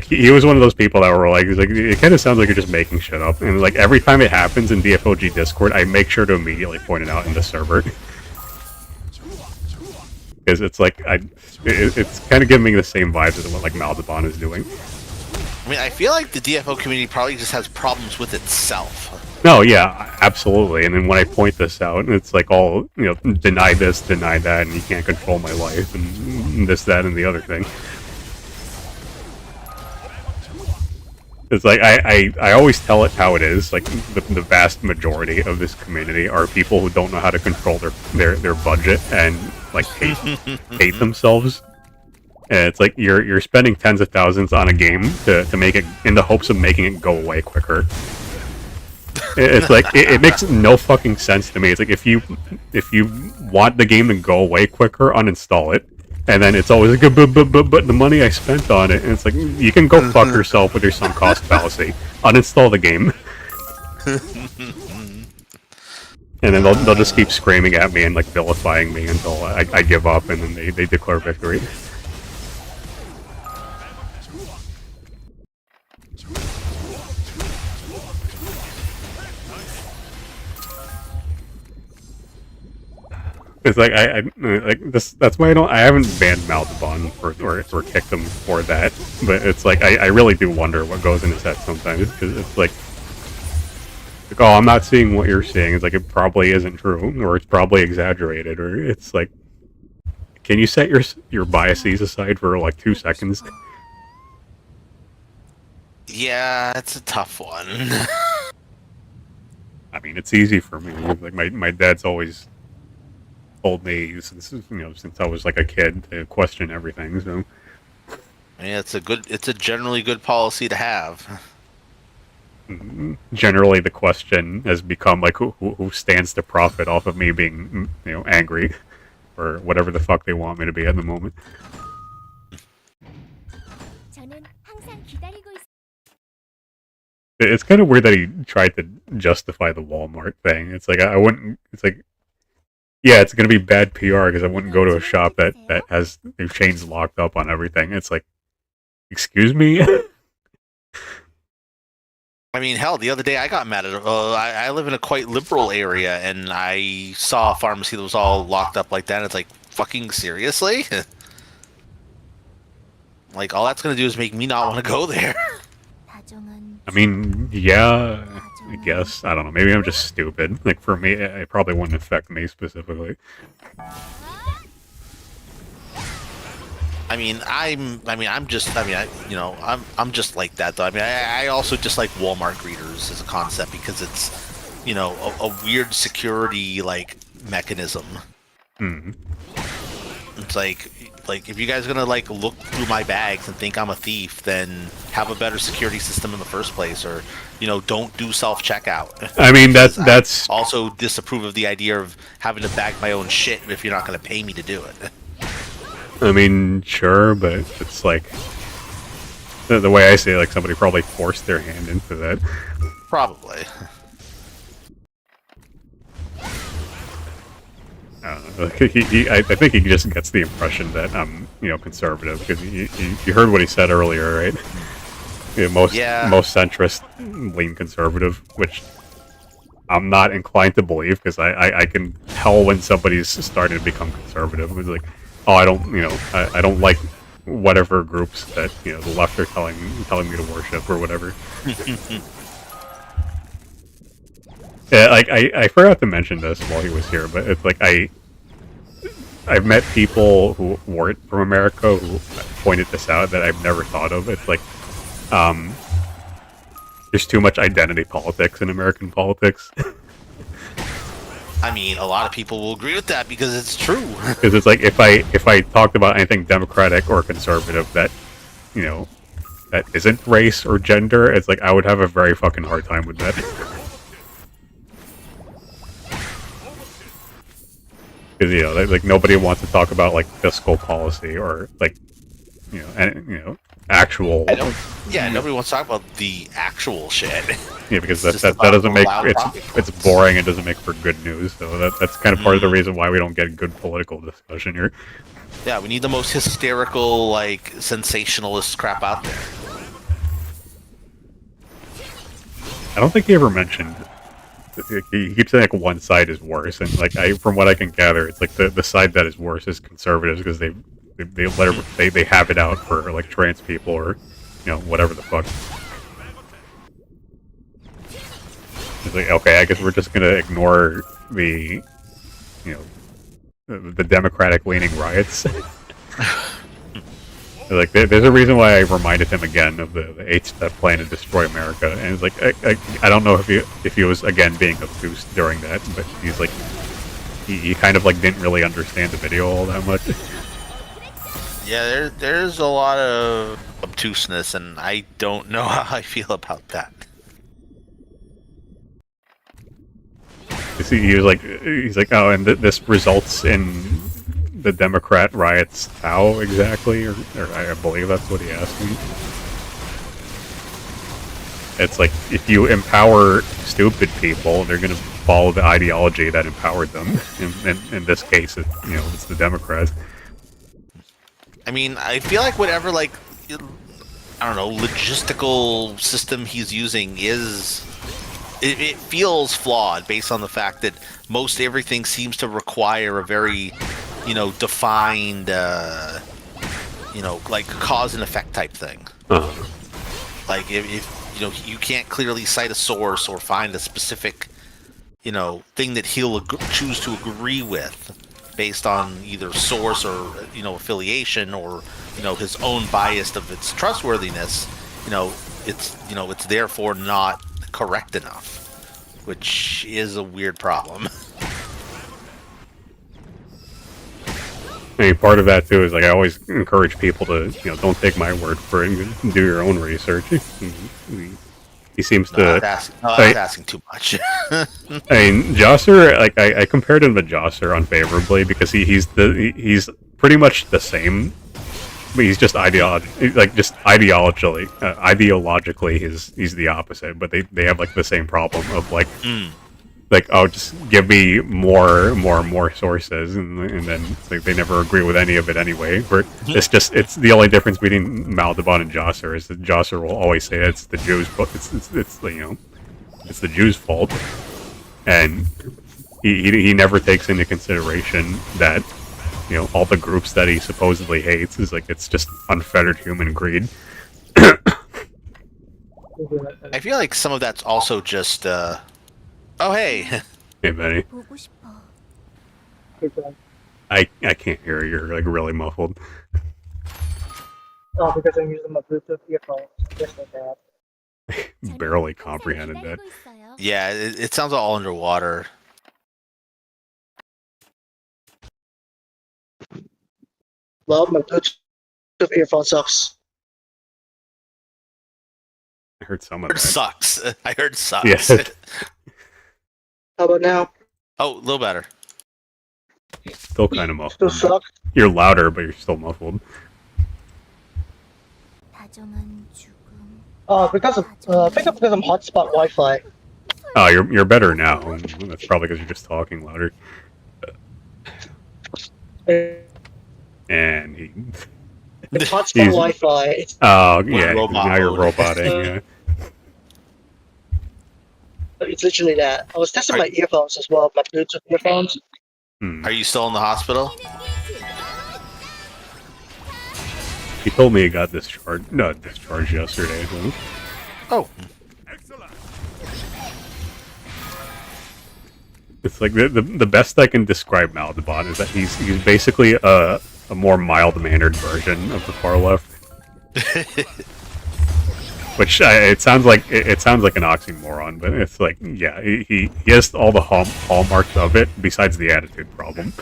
He was one of those people that were like, he's like, it kind of sounds like you're just making shit up, and like every time it happens in DFOG Discord, I make sure to immediately point it out in the server. Because it's like it's kind of giving me the same vibes as what like Maldabon is doing. I mean, I feel like the DFO community probably just has problems with itself. No, yeah, absolutely. And then when I point this out, it's like all deny this, deny that, and you can't control my life, and this, that, and the other thing. It's like I always tell it how it is. Like the vast majority of this community are people who don't know how to control their budget and like hate themselves. And it's like you're spending tens of thousands on a game to make it in the hopes of making it go away quicker. It's like it makes no fucking sense to me. It's like if you want the game to go away quicker, uninstall it. And then it's always like, but the money I spent on it, and it's like, you can go fuck yourself with your sunk cost fallacy. Uninstall the game. And then they'll just keep screaming at me and like vilifying me until I give up, and then they declare victory. It's like I like this. That's why I haven't banned Maldabon or kicked him for that. But it's like I really do wonder what goes in his head sometimes, because it's like, oh, I'm not seeing what you're seeing. It's like it probably isn't true, or it's probably exaggerated, or it's like, can you set your biases aside for like 2 seconds? Yeah, it's a tough one. I mean, it's easy for me. Like my dad's always told me since I was like a kid to question everything. So yeah, it's a generally good policy to have. Generally, the question has become like who stands to profit off of me being angry or whatever the fuck they want me to be at the moment. 저는 항상 기다리고 있... It's kind of weird that he tried to justify the Walmart thing. It's like I wouldn't. It's like, yeah, it's gonna be bad PR because I wouldn't go to a shop that has their chains locked up on everything. It's like, excuse me. I mean, hell, the other day I got mad at I live in a quite liberal area, and I saw a pharmacy that was all locked up like that, and it's like, fucking seriously? Like, all that's gonna do is make me not want to go there. I mean, yeah, I guess. I don't know. Maybe I'm just stupid. Like, for me, it probably wouldn't affect me specifically. I'm just like that though. I mean, I also dislike Walmart greeters as a concept because it's, a weird security like mechanism. It's like if you guys are gonna like look through my bags and think I'm a thief, then have a better security system in the first place, or don't do self checkout. I mean, that's I also disapprove of the idea of having to bag my own shit if you're not gonna pay me to do it. I mean, sure, but it's like the way I say it, like somebody probably forced their hand into that. Probably. I don't know. I think he just gets the impression that I'm, conservative, because you heard what he said earlier, right? Most centrist lean conservative, which I'm not inclined to believe, because I can tell when somebody's starting to become conservative. It's like, oh, I don't like whatever groups that the left are telling me to worship or whatever. Yeah, like I forgot to mention this while he was here, but it's like I've met people who weren't from America who pointed this out that I've never thought of. It's like, there's too much identity politics in American politics. I mean, a lot of people will agree with that because it's true. Because it's like if I talked about anything democratic or conservative that, you know, that isn't race or gender, it's like I would have a very fucking hard time with that. Because, you know, like nobody wants to talk about like fiscal policy or like, you know, actual. Yeah, nobody wants to talk about the actual shit. Yeah, because It's that just doesn't about make loud talking it's boring and doesn't make for good news. So that's kind of part of the reason why we don't get good political discussion here. Yeah, we need the most hysterical, like, sensationalist crap out there. I don't think he ever mentioned. He keeps saying like one side is worse, and like from what I can gather, it's like the side that is worse is conservatives because they have it out for like trans people or, you know, whatever the fuck. It's like, okay, I guess we're just gonna ignore the, you know, the Democratic leaning riots. Like, there's a reason why I reminded him again of the 8-step plan to destroy America, and it's like I don't know if he was again being obtuse during that, but he's like he kind of like didn't really understand the video all that much. Yeah, there's a lot of obtuseness, and I don't know how I feel about that. He was like, he's like, oh, and this results in the Democrat riots. How exactly? Or I believe that's what he asked me. It's like, if you empower stupid people, they're going to follow the ideology that empowered them. In this case, you know, it's the Democrats. I mean, I feel like whatever, like, I don't know, logistical system he's using is... It feels flawed based on the fact that most everything seems to require a very, you know, defined, you know, like cause and effect type thing. Like if you know, you can't clearly cite a source or find a specific, you know, thing that he'll choose to agree with based on either source or, you know, affiliation or, you know, his own bias of its trustworthiness, you know, it's therefore not correct enough, which is a weird problem. I mean, part of that too is like I always encourage people to, you know, don't take my word for it and do your own research. He seems to. That's asking too much. I mean, Josser, like I compared him to Josser unfavorably because he's pretty much the same, but he's just ideologically, he's the opposite. But they have like the same problem of like. Like, oh, just give me more sources, and then like, they never agree with any of it anyway. It's the only difference between Maldaban and Josser is that Josser will always say it's the Jews, but it's you know, it's the Jews' fault, and he never takes into consideration that, you know, all the groups that he supposedly hates is like it's just unfettered human greed. I feel like some of that's also just. Oh, hey. Hey, Benny. 보고 싶어. I can't hear you. You're like really muffled. Oh, because I'm using my Bluetooth earphones. Just like that. Barely comprehended that. 기다리고 있어요. Yeah, it sounds all underwater. Well, my Bluetooth earphone sucks. I heard some I of heard that. sucks. I heard sucks. Yes. How about now? Oh, a little better. Still kind of Still muffled. suck? You're louder, but you're still muffled. 다정한 죽음. I think it's because I'm hotspot Wi-Fi. Oh, you're better now. That's probably because you're just talking louder. And he. It's hotspot He's- Wi-Fi. It's, Oh yeah, With robot now you're mode. roboting. Yeah. it's literally that. I was testing my earphones as well, my Bluetooth earphones. Hmm. Are you still in the hospital? He told me he got discharged yesterday. So. Oh. It's like the best I can describe Maldebon is that he's basically a more mild-mannered version of the far left. Which it sounds like an oxymoron, but it's like, yeah, he has all the hallmarks of it besides the attitude problem.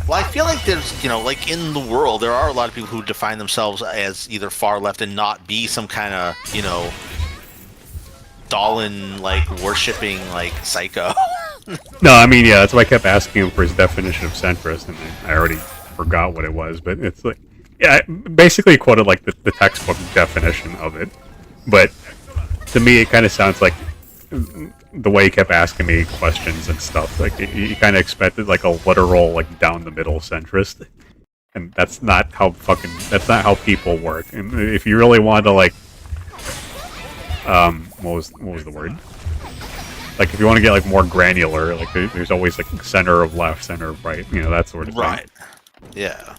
Well, I feel like there's, like in the world, there are a lot of people who define themselves as either far left and not be some kind of, Stalin, like, worshipping, like, psycho. No, I mean, yeah, that's why I kept asking him for his definition of centrist, and I already forgot what it was, but it's like, yeah, basically he quoted, like, the textbook definition of it, but to me it kind of sounds like the way he kept asking me questions and stuff, like, he kind of expected, like, a literal, like, down-the-middle centrist, and that's not how people work, and if you really want to, like, what was the word? Like, if you want to get, like, more granular, like, there's always, like, center of left, center of right, that sort of thing. Right. Yeah.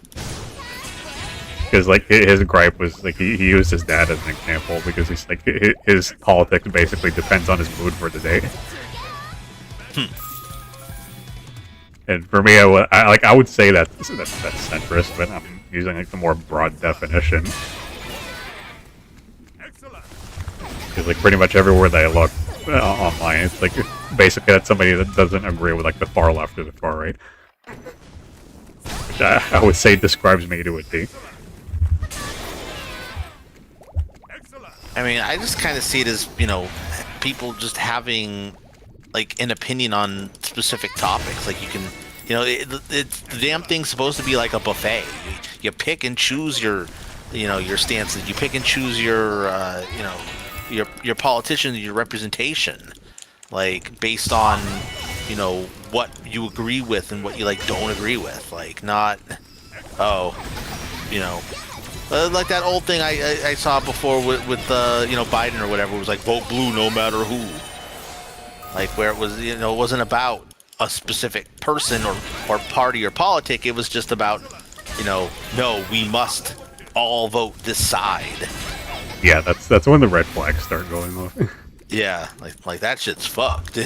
Because, like, his gripe was, like, he used his dad as an example, because he's, like, his politics basically depends on his mood for the day. And for me, I would say that's centrist, but I'm using, like, the more broad definition. Because, like, pretty much everywhere that I look online, it's like, basically that's somebody that doesn't agree with, like, the far left or the far right. Which I would say describes me to a T. I mean, I just kind of see it as, people just having, like, an opinion on specific topics. Like, you can, the damn thing's supposed to be like a buffet. You pick and choose your stances. You pick and choose your politicians, your representation, like, based on, what you agree with and what you, like, don't agree with. Like, not, like that old thing I saw before with Biden or whatever. It was like, vote blue no matter who. Like, where it was, it wasn't about a specific person or party or politic. It was just about, no, we must all vote this side. Yeah, that's when the red flags start going off. Yeah, like that shit's fucked.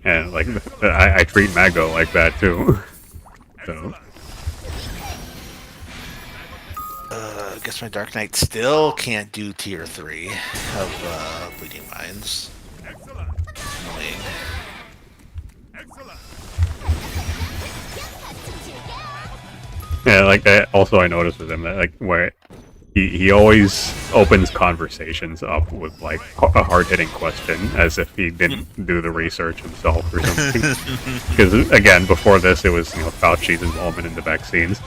And, like, I treat Mago like that too. So. I guess my Dark Knight still can't do tier 3 of Bleeding Minds. Annoying. Yeah, like, I noticed with him that, like, where he always opens conversations up with, like, a hard-hitting question, as if he didn't do the research himself or something. Because, again, before this, it was, Fauci's involvement in the vaccines.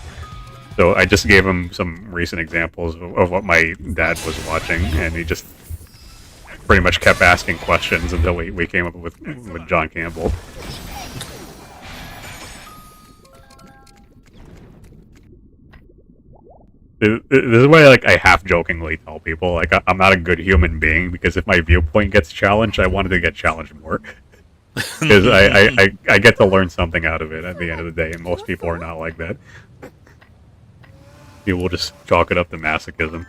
So I just gave him some recent examples of what my dad was watching, and he just pretty much kept asking questions until we came up with John Campbell. This is why, like, I half-jokingly tell people, like, I'm not a good human being, because if my viewpoint gets challenged, I wanted to get challenged more. Because I get to learn something out of it at the end of the day, and most people are not like that. People will just chalk it up to masochism.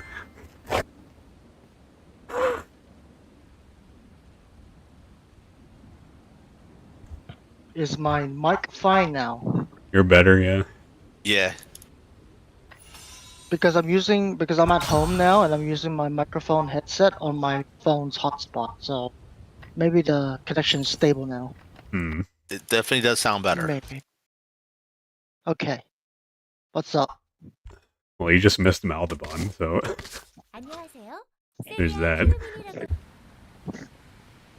Is my mic fine now? You're better, yeah. Yeah. Because I'm at home now and I'm using my microphone headset on my phone's hotspot, so maybe the connection is stable now. It definitely does sound better. Maybe. Okay. What's up? Well, you just missed Maldebon, so 안녕하세요. there's that.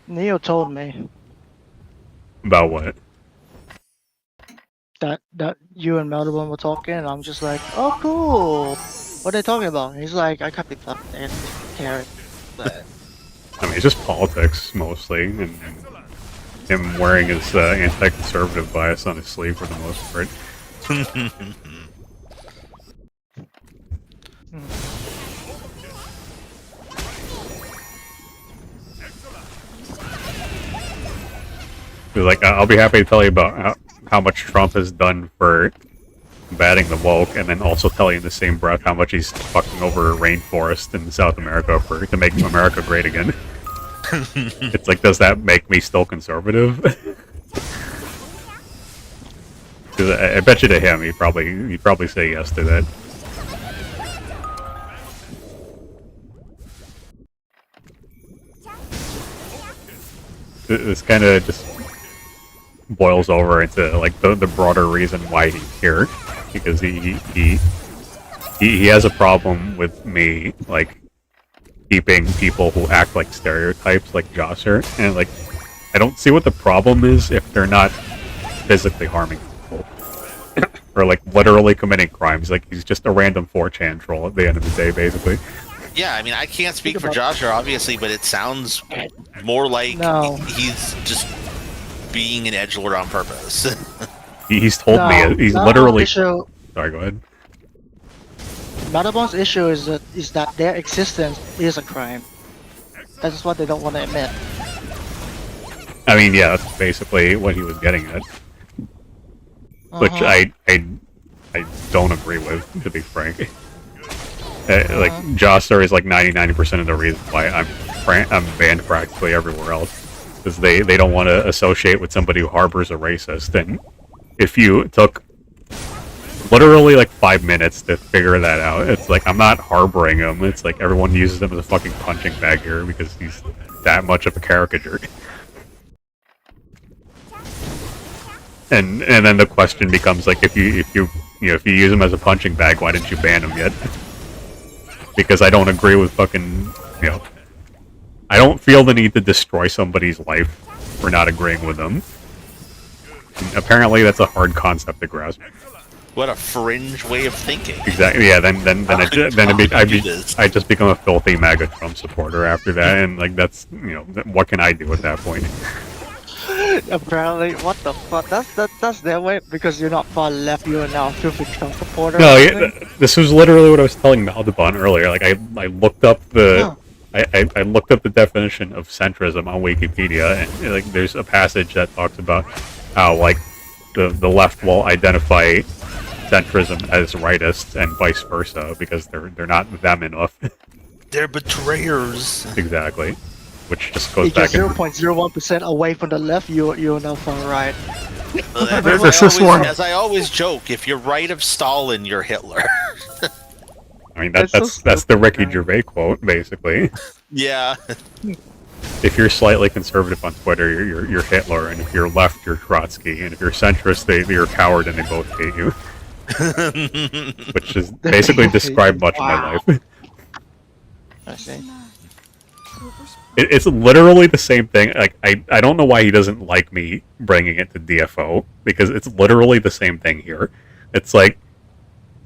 Neo told me About what? that you and Melbourne were talking, and I'm just like, oh, cool. What are they talking about? And he's like, I can't be fucked, and care. But I mean, it's just politics, mostly, and him wearing his anti-conservative bias on his sleeve for the most part. Like, I'll be happy to tell you about how much Trump has done for batting the woke, and then also telling in the same breath how much he's fucking over rainforest in South America to make America great again. It's like, does that make me still conservative? Because I bet you to him, he'd probably say yes to that. This kind of just boils over into like the broader reason why he's here, because he has a problem with me like keeping people who act like stereotypes like Josser, and like I don't see what the problem is if they're not physically harming people or like literally committing crimes. Like he's just a random 4chan troll at the end of the day, basically. Yeah, I mean, I can't speak for Joshua, obviously, but it sounds more like he's just being an edgelord on purpose. He's told me, he's literally... Issue, sorry, go ahead. Matterbone's issue is that their existence is a crime. That's what they don't want to admit. I mean, yeah, that's basically what he was getting at. Which I don't agree with, to be frank. Like, Josser is like 99% of the reason why I'm banned practically everywhere else. Because they don't want to associate with somebody who harbors a racist. And if you took literally like 5 minutes to figure that out, it's like, I'm not harboring him. It's like everyone uses him as a fucking punching bag here because he's that much of a caricature. And then the question becomes like, if you use him as a punching bag, why didn't you ban him yet? Because I don't agree with fucking, I don't feel the need to destroy somebody's life for not agreeing with them. And apparently that's a hard concept to grasp. What a fringe way of thinking. Exactly. Yeah. Then I just become a filthy MAGA Trump supporter after that, and like that's what can I do at that point? Apparently, what the fuck? That's their way, because you're not far left. You are now a filthy Trump supporter. No, this was literally what I was telling Maldaban earlier. Like I looked up the I looked up the definition of centrism on Wikipedia, and like there's a passage that talks about how like the left will identify centrism as rightists and vice versa because they're not them enough. They're betrayers. Exactly. Which just goes you're back 0.01% away from the left, you're now far right. As I always joke, if you're right of Stalin, you're Hitler. I mean that's the Ricky Gervais quote, basically. Yeah. If you're slightly conservative on Twitter, you're Hitler, and if you're left, you're Trotsky, and if you're centrist, you're a coward, and they both hate you. Which is basically described much of my life. I see. It's literally the same thing. Like I don't know why he doesn't like me bringing it to DFO, because it's literally the same thing here. It's like,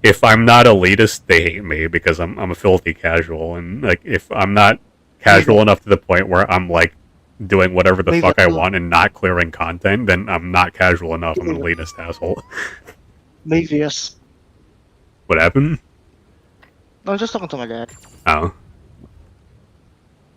if I'm not elitist, they hate me because I'm a filthy casual, and like if I'm not casual enough to the point where I'm like doing whatever the fuck I want and not clearing content, then I'm not casual enough. I'm an elitist asshole. Mavius. What happened? I was just talking to my dad. Oh.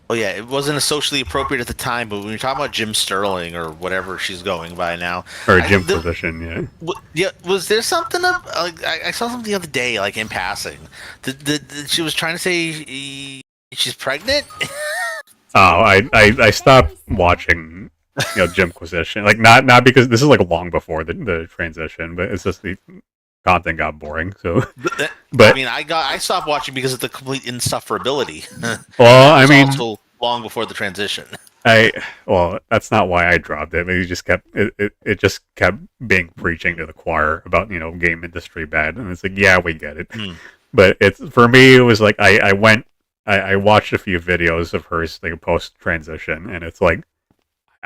Oh yeah, it wasn't socially appropriate at the time, but when you're talking about Jim Sterling or whatever she's going by now, or Jim Position, yeah. Yeah, was there something like I saw something the other day, like in passing, she was trying to say she's pregnant? Oh, I stopped watching, Jim Position. Like not because this is like long before the transition, but it's just the content got boring. So, but I mean, I stopped watching because of the complete insufferability. Well, I mean, also long before the transition. Well, that's not why I dropped it. But it just kept being preaching to the choir about game industry bad, and it's like, yeah, we get it. But it's, for me, it was like I watched a few videos of hers like post transition, and it's like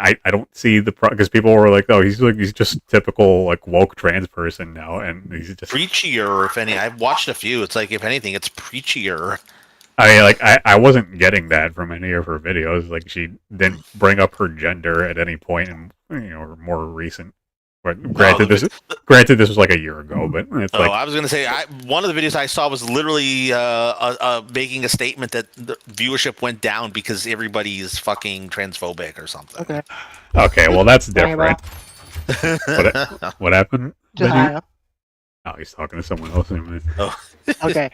I don't see the because people were like, oh, he's just typical like woke trans person now, and he's just preachier. If any, I've watched a few. It's like, if anything, it's preachier. I wasn't getting that from any of her videos. Like, she didn't bring up her gender at any point in more recent. But granted, this was like a year ago. But it's like, I was gonna say, one of the videos I saw was literally making a statement that the viewership went down because everybody is fucking transphobic or something. Okay, well that's different. What happened? Oh, he's talking to someone else. Anyway. Oh, Okay.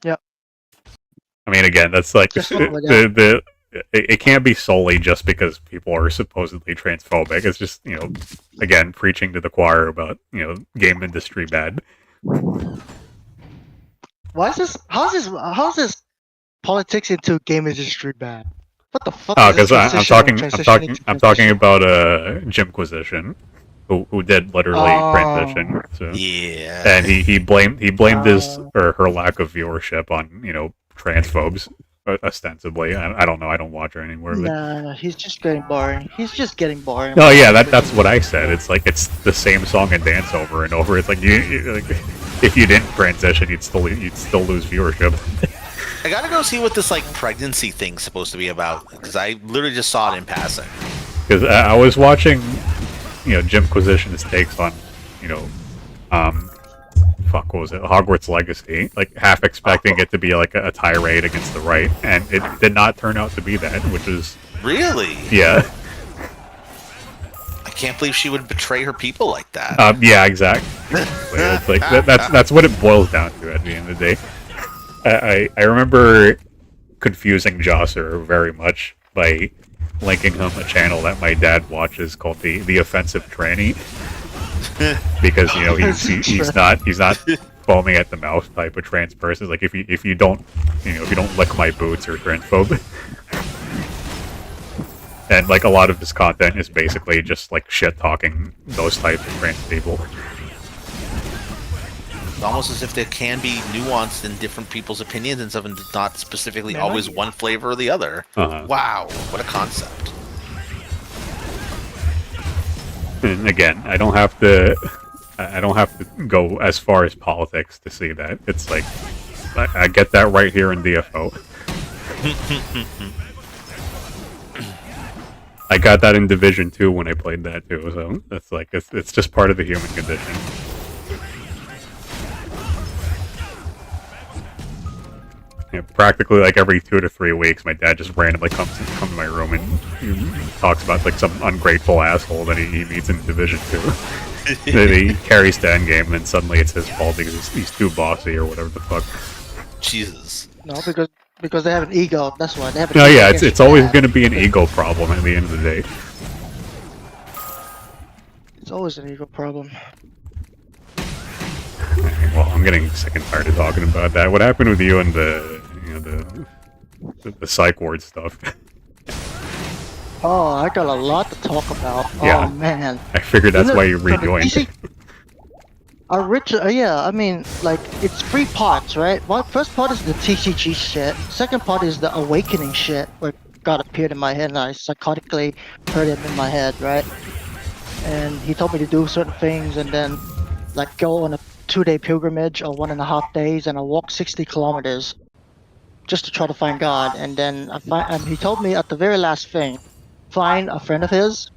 I mean, again, that's like Just follow it it can't be solely just because people are supposedly transphobic. It's just, again, preaching to the choir about, game industry bad. Why is this? How's this politics into game industry bad? What the fuck? Oh, is this because I'm transitioning to talking transition? about Jimquisition, who did literally transition. So. yeah. And he blamed his Oh. or her lack of viewership on transphobes ostensibly. I don't know. I don't watch her anymore. But... Nah, he's just getting boring. He's just getting boring. Oh yeah, that's what I said. It's like it's the same song and dance over and over. It's like like, if you didn't transition, you'd still lose viewership. I gotta go see what this like pregnancy thing's supposed to be about because I literally just saw it in passing. Because I was watching, Jimquisition's takes on, what was it? Hogwarts Legacy. Like half expecting it to be like a tirade against the right, and it did not turn out to be that, which is Really? yeah. I can't believe she would betray her people like that. Yeah, exactly. It's like that's what it boils down to at the end of the day. I remember confusing Josser very much by linking him a channel that my dad watches called the Offensive Tranny, because he's not foaming at the mouth type of trans person. Like if you don't lick my boots or transphobe. And like a lot of his content is basically just like shit talking those types of trans people. It's almost as if there can be nuanced in different people's opinions and stuff, and not specifically always one flavor or the other. Uh-huh. Wow, what a concept! And again, I don't have to go as far as politics to see that. It's like I get that right here in DFO. I got that in Division 2 when I played that too, so that's like it's just part of the human condition. Practically like every 2 to 3 weeks, my dad just randomly comes to my room and talks about like some ungrateful asshole that he meets in Division 2. That he carries to endgame, and then suddenly it's his fault because he's too bossy or whatever the fuck. Jesus. No, because they have an ego. That's why they have. No, yeah, it's always going to be an ego problem at the end of the day. It's always an ego problem. Well, I'm getting sick and tired of talking about that. What happened with you and the psych ward stuff? Oh, I got a lot to talk about. Yeah. Oh man. I figured that's why you rejoined. Yeah, I mean, like, it's 3 parts, right? First part is the TCG shit. Second part is the awakening shit, where God appeared in my head and I psychotically heard him in my head, right? And he told me to do certain things and then, like, go on a 2-day pilgrimage or 1.5 days, and I walk 60 kilometers just to try to find God. And then and he told me at the very last thing, find a friend of his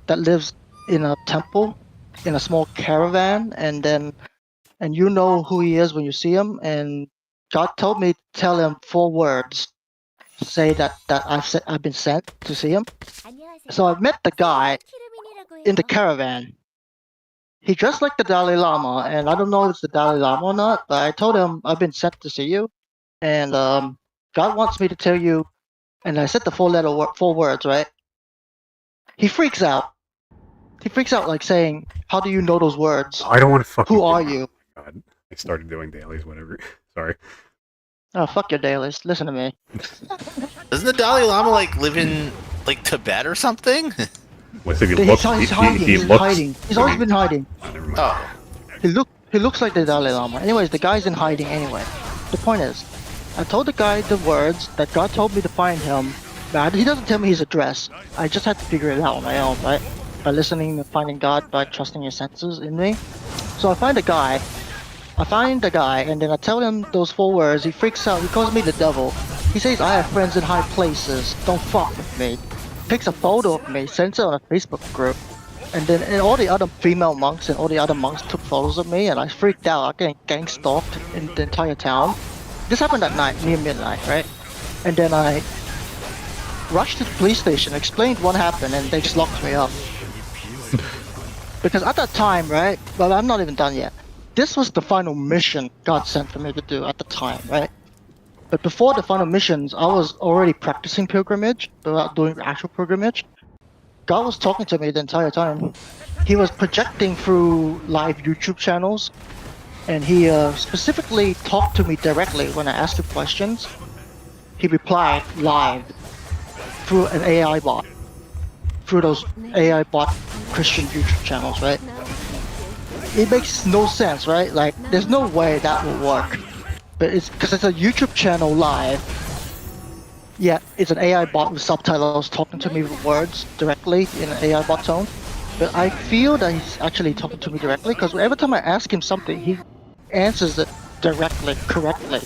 that lives in a temple in a small caravan, and you know who he is when you see him. And God told me to tell him 4 words, say that I've been sent to see him. So I met the guy in the caravan. He dressed like the Dalai Lama, and I don't know if it's the Dalai Lama or not, but I told him I've been sent to see you, and God wants me to tell you. And I said the 4 words, right? He freaks out. He freaks out, like saying, "How do you know those words? I don't want to fucking. Who are you?" God, I started doing dailies, whatever. Sorry. Oh, fuck your dailies. Listen to me. Doesn't the Dalai Lama like live in like Tibet or something? What's if he He's looks? hiding. He He's looks. hiding. He's always been hiding. Oh, never mind. Oh, He looks like the Dalai Lama. Anyways, the guy's in hiding anyway. The point is, I told the guy the words that God told me to find him, but he doesn't tell me his address. I just had to figure it out on my own, right? By listening and finding God, by trusting his senses in me. So I find the guy, and then I tell him those 4 words. He freaks out. He calls me the devil. He says I have friends in high places. Don't fuck with me. Takes a photo of me, sends it on a Facebook group. And all the other female monks and all the other monks took photos of me, and I freaked out. I got gang stalked in the entire town. This happened at night, near midnight, right? And then I rushed to the police station, explained what happened, and they just locked me up. Because at that time, right? But I'm not even done yet. This was the final mission God sent for me to do at the time, right? But before the final missions, I was already practicing pilgrimage without doing actual pilgrimage. God was talking to me the entire time. He was projecting through live YouTube channels, and he specifically talked to me directly when I asked him questions. He replied live through an AI bot, through those AI bot Christian YouTube channels, right? It makes no sense, right? Like, there's no way that will work. But it's because it's a YouTube channel live. Yeah, it's an AI bot with subtitles talking to me with words directly in an AI bot tone. But I feel that he's actually talking to me directly because every time I ask him something, he answers it directly, correctly,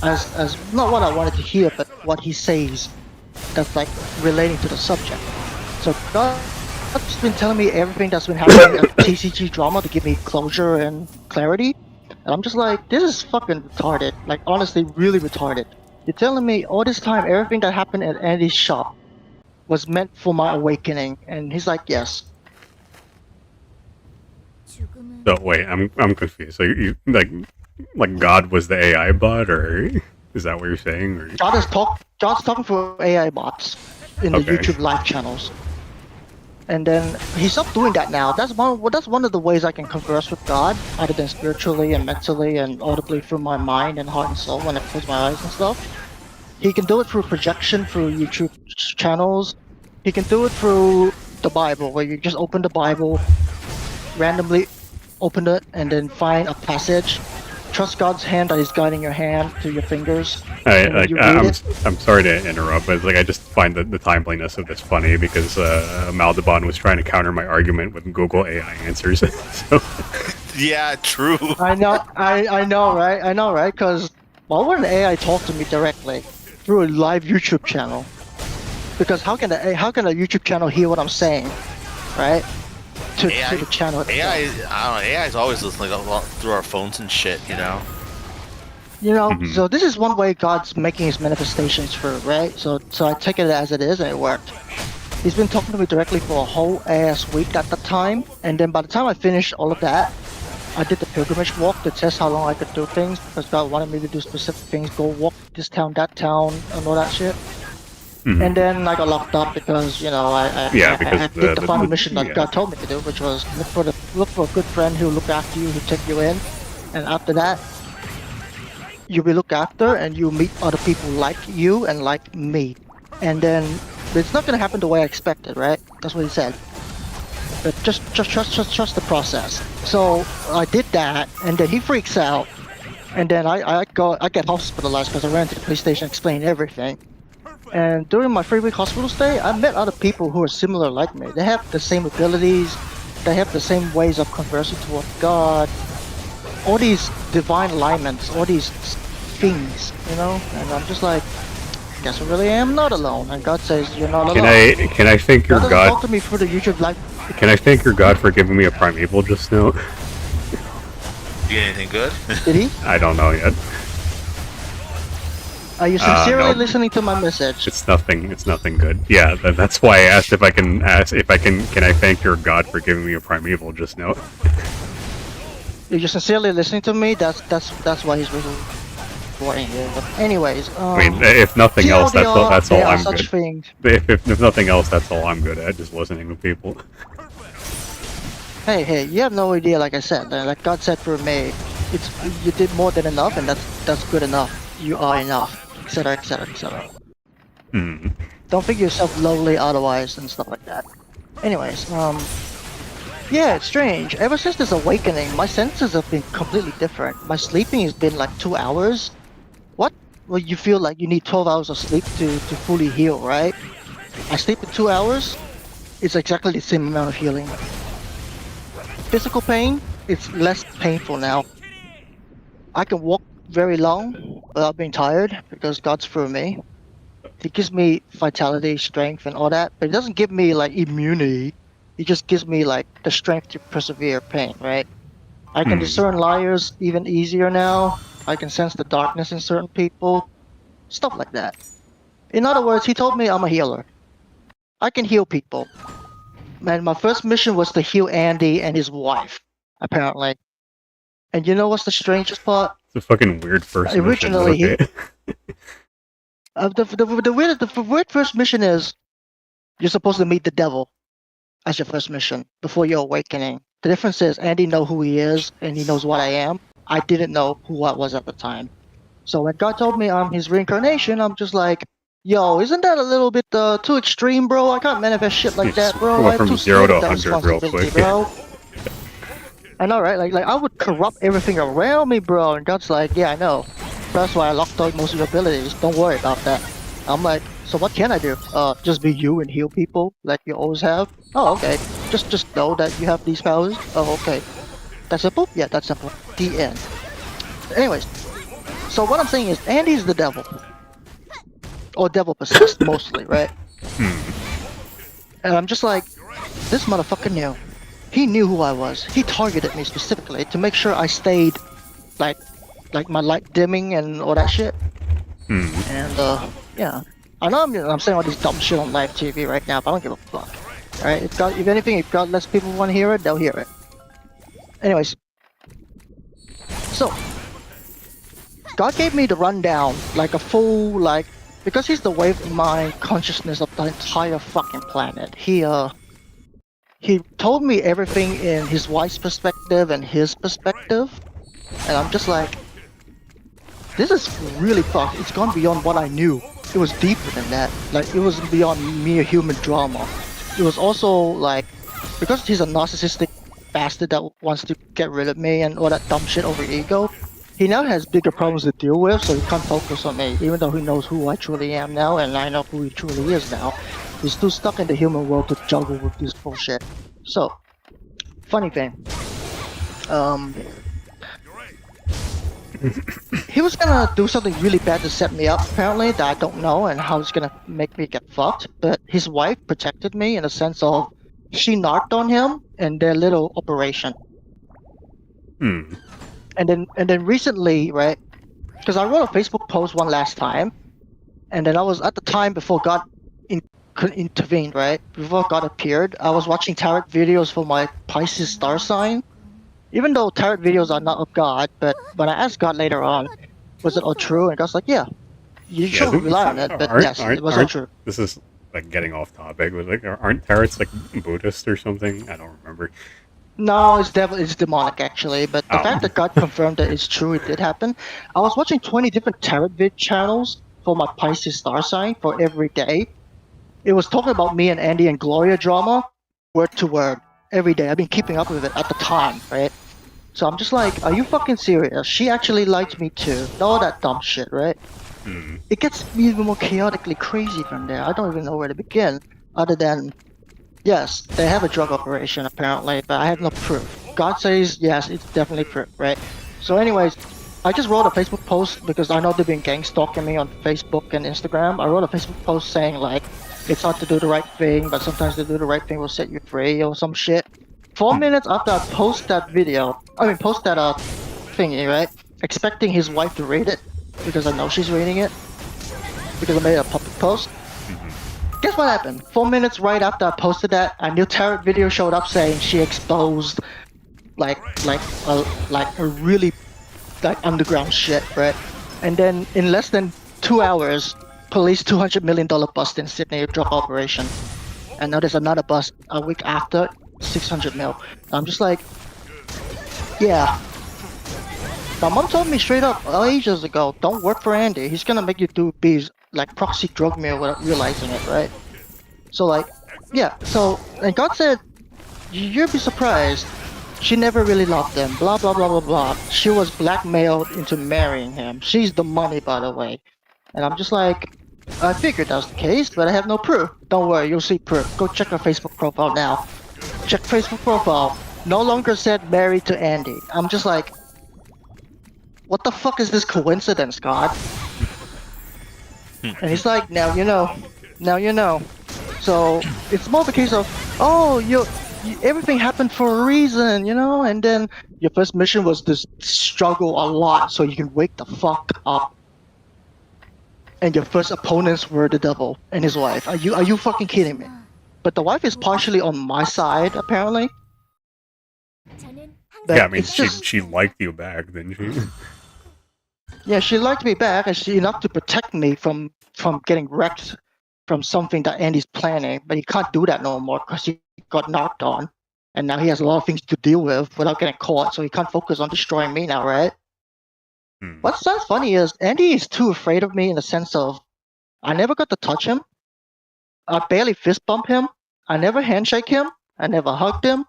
as not what I wanted to hear, but what he says that's like relating to the subject. So God's been telling me everything that's been happening at TCG drama to give me closure and clarity. And I'm just like, this is fucking retarded. Like, honestly, really retarded. You're telling me all this time everything that happened at Andy's shop was meant for my awakening. And he's like, yes. 죽음은 So wait, I'm confused. So you like God was the AI bot, or is that what you're saying? Or God's talking for AI bots in the Okay. YouTube live channels. And then he stopped doing that now. That's one of the ways I can converse with God, other than spiritually and mentally and audibly through my mind and heart and soul when I close my eyes and stuff. He can do it through projection through YouTube channels. He can do it through the Bible, where you just open the Bible, randomly open it, and then find a passage. Trust God's hand that He's guiding your hand to your fingers. And when you read it, I'm sorry to interrupt, but it's like I just find the timeliness of this funny because Maldaban was trying to counter my argument with Google AI answers. So Yeah, true. I know, right? I know, right? Because why wouldn't AI talk to me directly through a live YouTube channel? Because how can a YouTube channel hear what I'm saying, right? To the channel itself. AI, I don't know. AI is always listening through our phones and shit. You know. You know, Mhm. so this is one way God's making His manifestations through, right? So I take it as it is, and it worked. He's been talking to me directly for a whole ass week at the time, and then by the time I finished all of that, I did the pilgrimage walk to test how long I could do things because God wanted me to do specific things, go walk this town, that town, and all that shit. Mhm. And then I got locked up because you know I because did the final the- mission that yeah. God told me to do, which was look for a good friend who'll look after you, who'll take you in, and after that you'll be looked after and you'll meet other people like you and like me. And then it's not gonna happen the way I expected, right? That's what he said. But just trust the process. So I did that, and then he freaks out, and then I get hospitalized because I ran to the police station, explained everything. And during my 3-week hospital stay, I met other people who are similar like me. They have the same abilities, they have the same ways of conversing toward God, all these divine alignments, all these things, you know. And I'm just like, guess I really am not alone. And God says, you're not alone. Can I thank your God doesn't talk God? to me through the YouTube live. Can I thank your God for giving me a primeval just now? You get anything good? Did he? I don't know yet. Are you sincerely no. listening to my message? It's nothing good. Yeah, that's why I asked if I can can I thank your God for giving me a primeval just now? You're sincerely listening to me. That's why he's recording you. But anyways, I mean, if nothing else, that's all there are I'm such good. things. If nothing else, that's all I'm good at. Just listening to people. Hey, you have no idea. Like I said, like God said for me, you did more than enough, and that's good enough. You are enough, etc., etc., etc. Hmm. Don't think yourself lowly otherwise and stuff like that. Anyways, yeah, it's strange. Ever since this awakening, my senses have been completely different. My sleeping has been like 2 hours. What? Well, you feel like you need 12 hours of sleep to fully heal, right? I sleep in 2 hours. It's exactly the same amount of healing. Physical pain, it's less painful now. I can walk very long without being tired because God's through me. He gives me vitality, strength, and all that, but it doesn't give me like immunity. It just gives me like the strength to persevere pain, right? I can discern liars even easier now. I can sense the darkness in certain people. Stuff like that. In other words, he told me I'm a healer. I can heal people. Man, my first mission was to heal Andy and his wife, apparently. And you know what's the strangest part? It's a fucking weird first mission. Originally, Okay. the weird first mission is you're supposed to meet the devil as your first mission before your awakening. The difference is Andy knows who he is and he knows what I am. I didn't know who I was at the time. So when God told me I'm his reincarnation, I'm just like, yo, isn't that a little bit too extreme, bro? I can't manifest shit like that, bro. Well, I'm from too 0 scared to of that 100 real responsibility, quick. bro. I know, right? Like I would corrupt everything around me, bro. And God's like, yeah, I know. That's why I locked out most of your abilities. Don't worry about that. I'm like, so what can I do? Just be you and heal people like you always have? Oh, okay. Just know that you have these powers. Oh, okay. That's simple? Yeah, that's simple. The end. Anyways, so what I'm saying is Andy's the devil. Or devil possessed mostly, right? And I'm just like, this motherfucker knew. He knew who I was. He targeted me specifically to make sure I stayed like my light dimming and all that shit. And yeah. I know I'm saying all this dumb shit on live TV right now, but I don't give a fuck. Alright, if anything, if God lets people want to hear it, they'll hear it. Anyways. So God gave me the rundown, like a full, like, because he's the wave mind consciousness of the entire fucking planet. He told me everything in his wife's perspective and his perspective, and I'm just like, this is really fucked. It's gone beyond what I knew. It was deeper than that. Like, it was beyond mere human drama. It was also like, because he's a narcissistic bastard that wants to get rid of me and all that dumb shit over ego, he now has bigger problems to deal with, so he can't focus on me, even though he knows who I truly am now, and I know who he truly is now. He's too stuck in the human world to juggle with this bullshit. So, funny thing. He was gonna do something really bad to set me up, apparently, that I don't know, and how it's gonna make me get fucked. But his wife protected me in the sense of she knocked on him in their little operation. And then recently, right? Because I wrote a Facebook post one last time, and then I was at the time before God intervened, right? Before God appeared, I was watching tarot videos for my Pisces star sign. Even though tarot videos are not of God, but when I asked God later on, was it all true? And God's like, yeah, you should rely on it, but yes, it was all true. This is like getting off topic, but like, aren't tarots like Buddhist or something? I don't remember. No, it's demonic actually, but the fact that God confirmed that it's true, it did happen. I was watching 20 different tarot vid channels for my Pisces star sign for every day. It was talking about me and Andy and Gloria drama, word to word, every day. I've been keeping up with it at the time, right? So I'm just like, are you fucking serious? She actually liked me too. All that dumb shit, right? It gets even more chaotically crazy from there. I don't even know where to begin, other than, yes, they have a drug operation apparently, but I have no proof. God says, yes, it's definitely proof, right? So anyways, I just wrote a Facebook post because I know they've been gang stalking me on Facebook and Instagram. I wrote a Facebook post saying like, it's hard to do the right thing, but sometimes to do the right thing will set you free or some shit. 4 minutes after I post that thingy, right? Expecting his wife to read it, because I know she's reading it, because I made a public post. Guess what happened? 4 minutes right after I posted that, a new tarot video showed up saying she exposed like a really like underground shit, right? And then in less than 2 hours, police $200 million bust in Sydney, drug operation. And now there's another bust a week after, 600 mil. I'm just like, yeah. My mom told me straight up ages ago, don't work for Andy. He's gonna make you do bees like proxy drug meal without realizing it, right? So like, yeah. So and God said, you'll be surprised. She never really loved him. Blah blah blah blah blah. She was blackmailed into marrying him. She's the money, by the way. And I'm just like, I figured that was the case, but I have no proof. Don't worry, you'll see proof. Go check her Facebook profile now. Check Facebook profile. No longer said married to Andy. I'm just like, what the fuck is this coincidence, God? And he's like, now you know. Now you know. So it's more the case of, oh, everything happened for a reason, you know? And then your first mission was to struggle a lot so you can wake the fuck up. And your first opponents were the devil and his wife. Are you fucking kidding me? but the wife is partially on my side apparently. 저는 But Yeah, I mean, it's just she liked you back, didn't she? yeah, she liked me back, and she enough to protect me from getting wrecked from something that Andy's planning. But he can't do that no more because he got knocked on, and now he has a lot of things to deal with without getting caught. So he can't focus on destroying me now, right? Hmm. What sounds funny is Andy is too afraid of me in the sense of I never got to touch him. I barely fist bump him. I never handshake him. I never hugged him.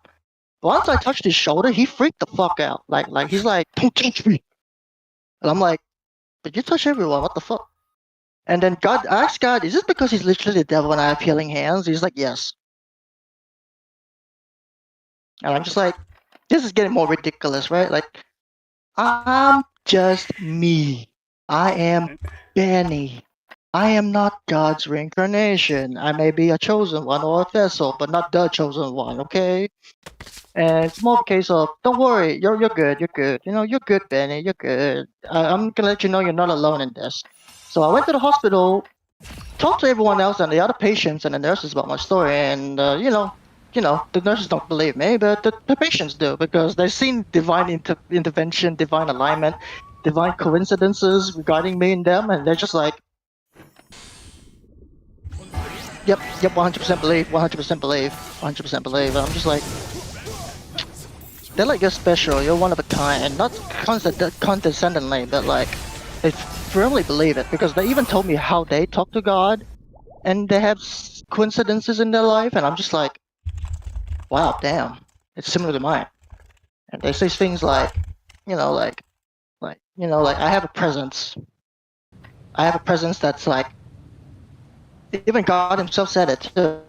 Once I touched his shoulder, he freaked the fuck out. Like he's like, "Don't touch me," and I'm like, "But you touch everyone. What the fuck?" And then God, I asked God, "Is this because he's literally the devil and I have healing hands?" He's like, "Yes." And I'm just like, "This is getting more ridiculous, right?" Like, I'm just me. I am Benny. I am not God's reincarnation. I may be a chosen one or a vessel, but not the chosen one, okay? And it's more of a case of, don't worry, you're good, you're good. You know, you're good, Benny, you're good. I'm gonna let you know you're not alone in this. So I went to the hospital, talked to everyone else and the other patients and the nurses about my story, and the nurses don't believe me, but the patients do because they've seen divine intervention, divine alignment, divine coincidences regarding me and them, and they're just like, yep, 100% believe, 100% believe, 100% believe. And I'm just like, they're like, you're special, you're one of a kind, not condescendingly, but like, they firmly believe it because they even told me how they talk to God, and they have coincidences in their life, and I'm just like, wow, damn, it's similar to mine. And they say things like, like I have a presence. I have a presence that's like, even God himself said it too.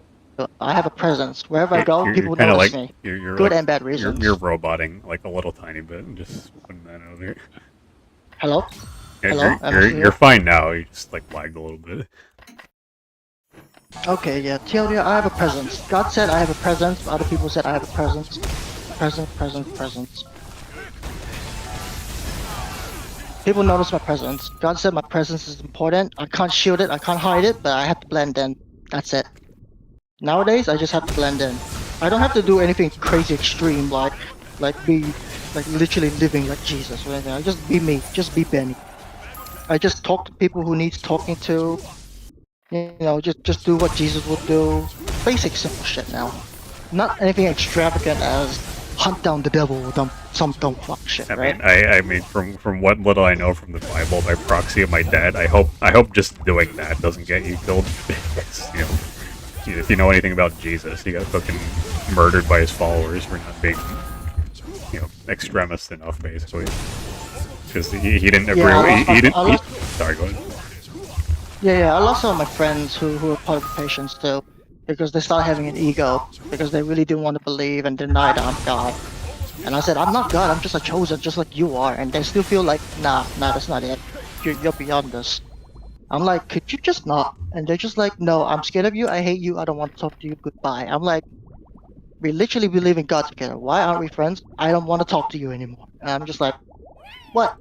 I have a presence. Wherever I go, You're people kind of notice like me. you're Good like and bad reasons. you're roboting like a little tiny bit, and just putting that out there. Hello? Yeah, Hello? Am I still you're here? fine now. You just like lagged a little bit. Okay, yeah. Tell you, I have a presence. God said I have a presence. Other people said I have a presence. Presence. People notice my presence. God said my presence is important. I can't shield it. I can't hide it, but I have to blend in. That's it. Nowadays, I just have to blend in. I don't have to do anything crazy extreme like be like literally living like Jesus or anything. I just be me. Just be Benny. I just talk to people who needs talking to. Just do what Jesus would do. Basic simple shit now. Not anything extravagant as hunt down the devil or some dumb fuck shit, right? I mean, from what little I know from the Bible by proxy of my dad, I hope just doing that doesn't get you killed. Because, if you know anything about Jesus, he got fucking murdered by his followers for not being, extremist enough, basically. Because he didn't agree. Yeah, Sorry, go ahead. Yeah, I lost some of my friends who were part of the patients too, because they started having an ego, because they really didn't want to believe and deny that I'm God. And I said, I'm not God, I'm just a chosen, just like you are. And they still feel like, nah, that's not it. You're beyond this. I'm like, could you just not? And they're just like, no, I'm scared of you, I hate you, I don't want to talk to you, goodbye. I'm like, we literally believe in God together. Why aren't we friends? I don't want to talk to you anymore. And I'm just like, what?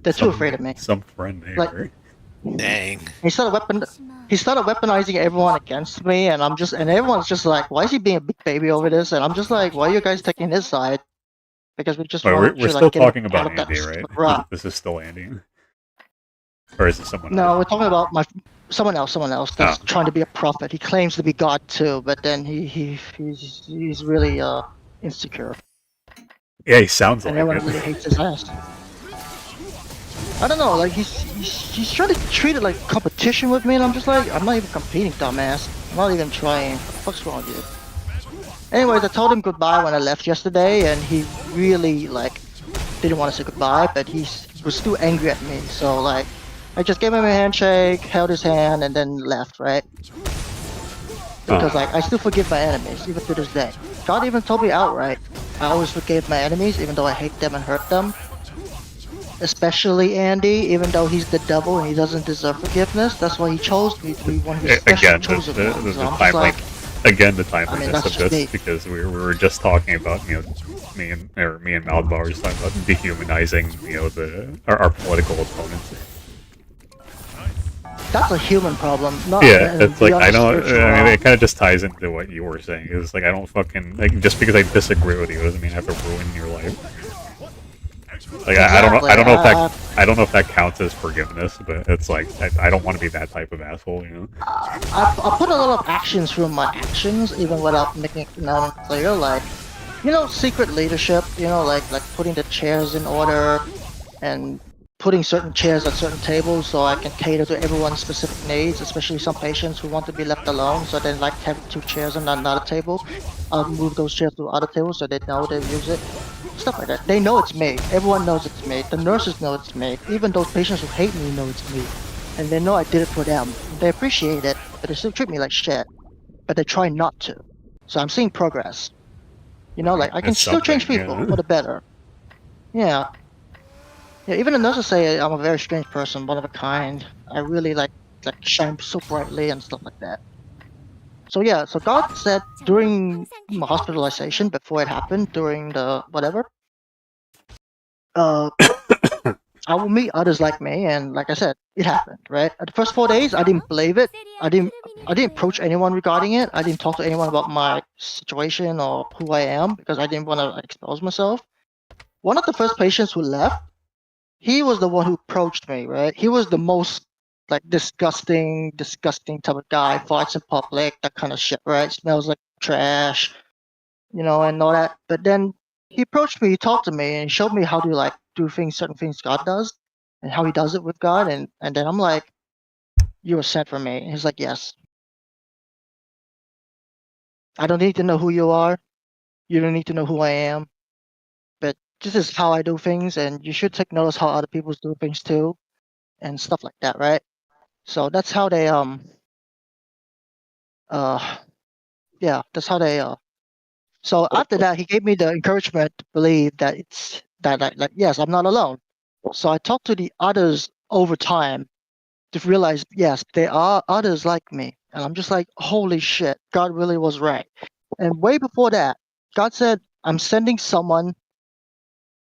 They're too afraid of me. Some friend there. Like, Dang. He started weaponizing everyone against me, and everyone's just like, why is he being a big baby over this? And I'm just like, why are you guys taking his side? Because we just Wait, want we're to still like get him talking about out of Andy, that right? rut. This is still Andy, or is it someone No, else? we're talking about someone else that's Oh. trying to be a prophet. He claims to be God too, but then he's really insecure, Yeah, he sounds and like everyone it. really hates his ass. I don't know, like he's trying to treat it like competition with me, and I'm just like, I'm not even competing, dumbass. I'm not even trying. What the fuck's wrong with you? Anyways, I told him goodbye when I left yesterday, and he really didn't want to say goodbye, but he was still angry at me. So like, I just gave him a handshake, held his hand, and then left, right? Because like, I still forgive my enemies even to this day. God even told me outright, I always forgave my enemies, even though I hate them and hurt them. Especially Andy, even though he's the devil and he doesn't deserve forgiveness. That's why he chose me to be one of his special chosen ones. So I'm just like, the timeliness that's of just this, me. because we were just talking about, me and Malbar were just talking about dehumanizing, our political opponents. that's a human problem. Not Yeah, it's like beyond I a don't. spiritual I mean, realm. it kind of just ties into what you were saying. It's like I don't fucking like just because I disagree with you doesn't mean I have to ruin your life. Like I don't know. Exactly. I don't know if that. I don't know if that counts as forgiveness, but it's like I don't want to be that type of asshole, you know. I put a lot of actions through my actions, even without making it known and clear. Like, secret leadership. Like putting the chairs in order and putting certain chairs at certain tables so I can cater to everyone's specific needs, especially some patients who want to be left alone. So they like having 2 chairs on another table. I'll move those chairs to other tables so they know they use it. Stuff like that. They know it's me. Everyone knows it's me. The nurses know it's me. Even those patients who hate me know it's me. And they know I did it for them. They appreciate it, but they still treat me like shit. But they try not to. So I'm seeing progress. Like I can It's still change something, people yeah. for the better. Yeah. Yeah, even the nurses say I'm a very strange person, one of a kind. I really like shine so brightly and stuff like that. So yeah, so God said during my hospitalization, before it happened, during the whatever, I will meet others like me, and like I said, it happened, right? At the first 4 days, I didn't believe it. I didn't approach anyone regarding it. I didn't talk to anyone about my situation or who I am because I didn't want to expose myself. One of the first patients who left, he was the one who approached me, right? He was the most like disgusting type of guy, farts in public, that kind of shit, right? Smells like trash, and all that. But then he approached me, he talked to me, and showed me how to like do certain things God does, and how he does it with God. And then I'm like, "You were sent for me." And he's like, "Yes. I don't need to know who you are. You don't need to know who I am. But this is how I do things, and you should take notice how other people do things too, and stuff like that, right?" So that's how they yeah, that's how they So after that, he gave me the encouragement to believe that it's that like yes, I'm not alone. So I talked to the others over time to realize yes, there are others like me, and I'm just like, holy shit, God really was right. And way before that, God said, I'm sending someone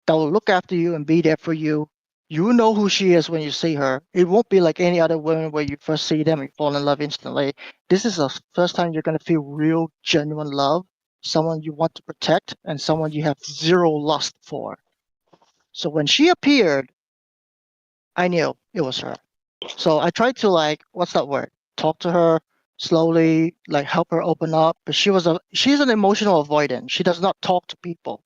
that will look after you and be there for you. You know who she is when you see her. It won't be like any other woman where you first see them and fall in love instantly. This is the first time you're going to feel real, genuine love, someone you want to protect, and someone you have zero lust for. So when she appeared, I knew it was her. So I tried to like, what's that word? Talk to her slowly, like help her open up. But she's an emotional avoidant. She does not talk to people.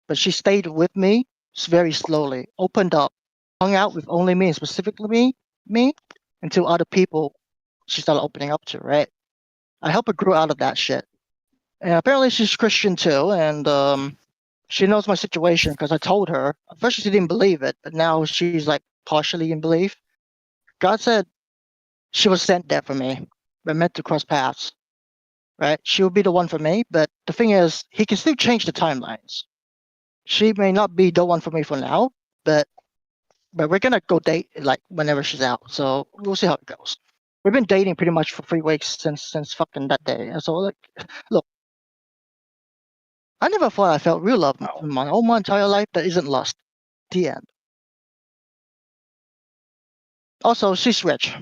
But she stayed with me very slowly, opened up, hung out with only me, and specifically me, until other people she started opening up to, right? I helped her grow out of that shit. And apparently she's Christian too, and she knows my situation because I told her. At first she didn't believe it, but now she's like partially in belief. God said she was sent there for me. We're meant to cross paths, right? She will be the one for me, but the thing is, he can still change the timelines. She may not be the one for me for now, but we're gonna go date like whenever she's out. So we'll see how it goes. We've been dating pretty much for 3 weeks since fucking that day. And so like, look, I never thought I felt real love in my whole entire life that isn't lust. The end. Also, she's rich.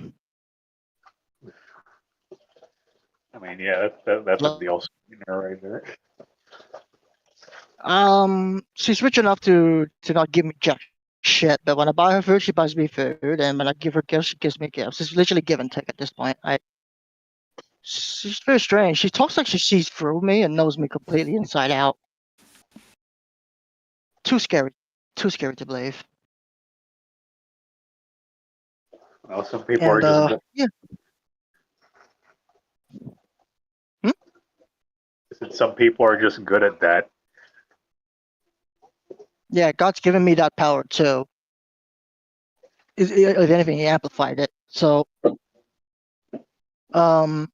I mean, yeah, that's a deal right there. She's rich enough to not give me jack shit, but when I buy her food, she buys me food, and when I give her gifts, she gives me gifts. It's literally give and take at this point. She's very strange. She talks like she sees through me and knows me completely inside out. Too scary to believe. Well, some people And are just yeah. some people are just good at that. Yeah, God's given me that power too. If anything, he amplified it. So, I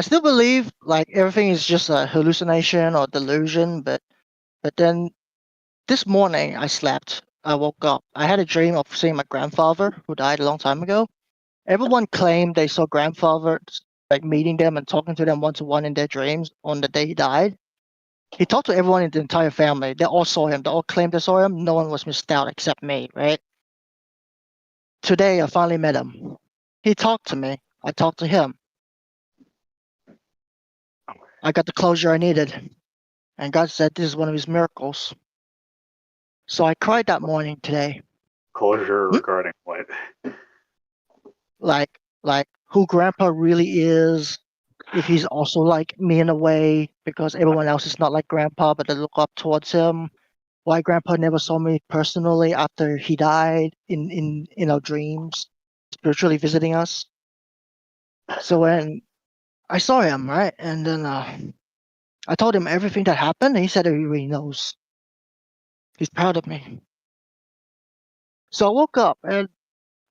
still believe like everything is just a hallucination or delusion, but then this morning I slept. I woke up. I had a dream of seeing my grandfather who died a long time ago. Everyone claimed they saw grandfather like meeting them and talking to them one-to-one in their dreams on the day he died. He talked to everyone in the entire family. They all saw him. They all claimed they saw him. No one was missed out except me, right? today I finally met him. He talked to me. I talked to him. I got the closure I needed. And God said this is one of his miracles. So I cried that morning today. Closure regarding what? Like who Grandpa really is, if he's also like me in a way, because everyone else is not like Grandpa, but they look up towards him. Why Grandpa never saw me personally after he died in our dreams, spiritually visiting us. So when I saw him, right, and then I told him everything that happened, and he said that he really knows. He's proud of me. So I woke up and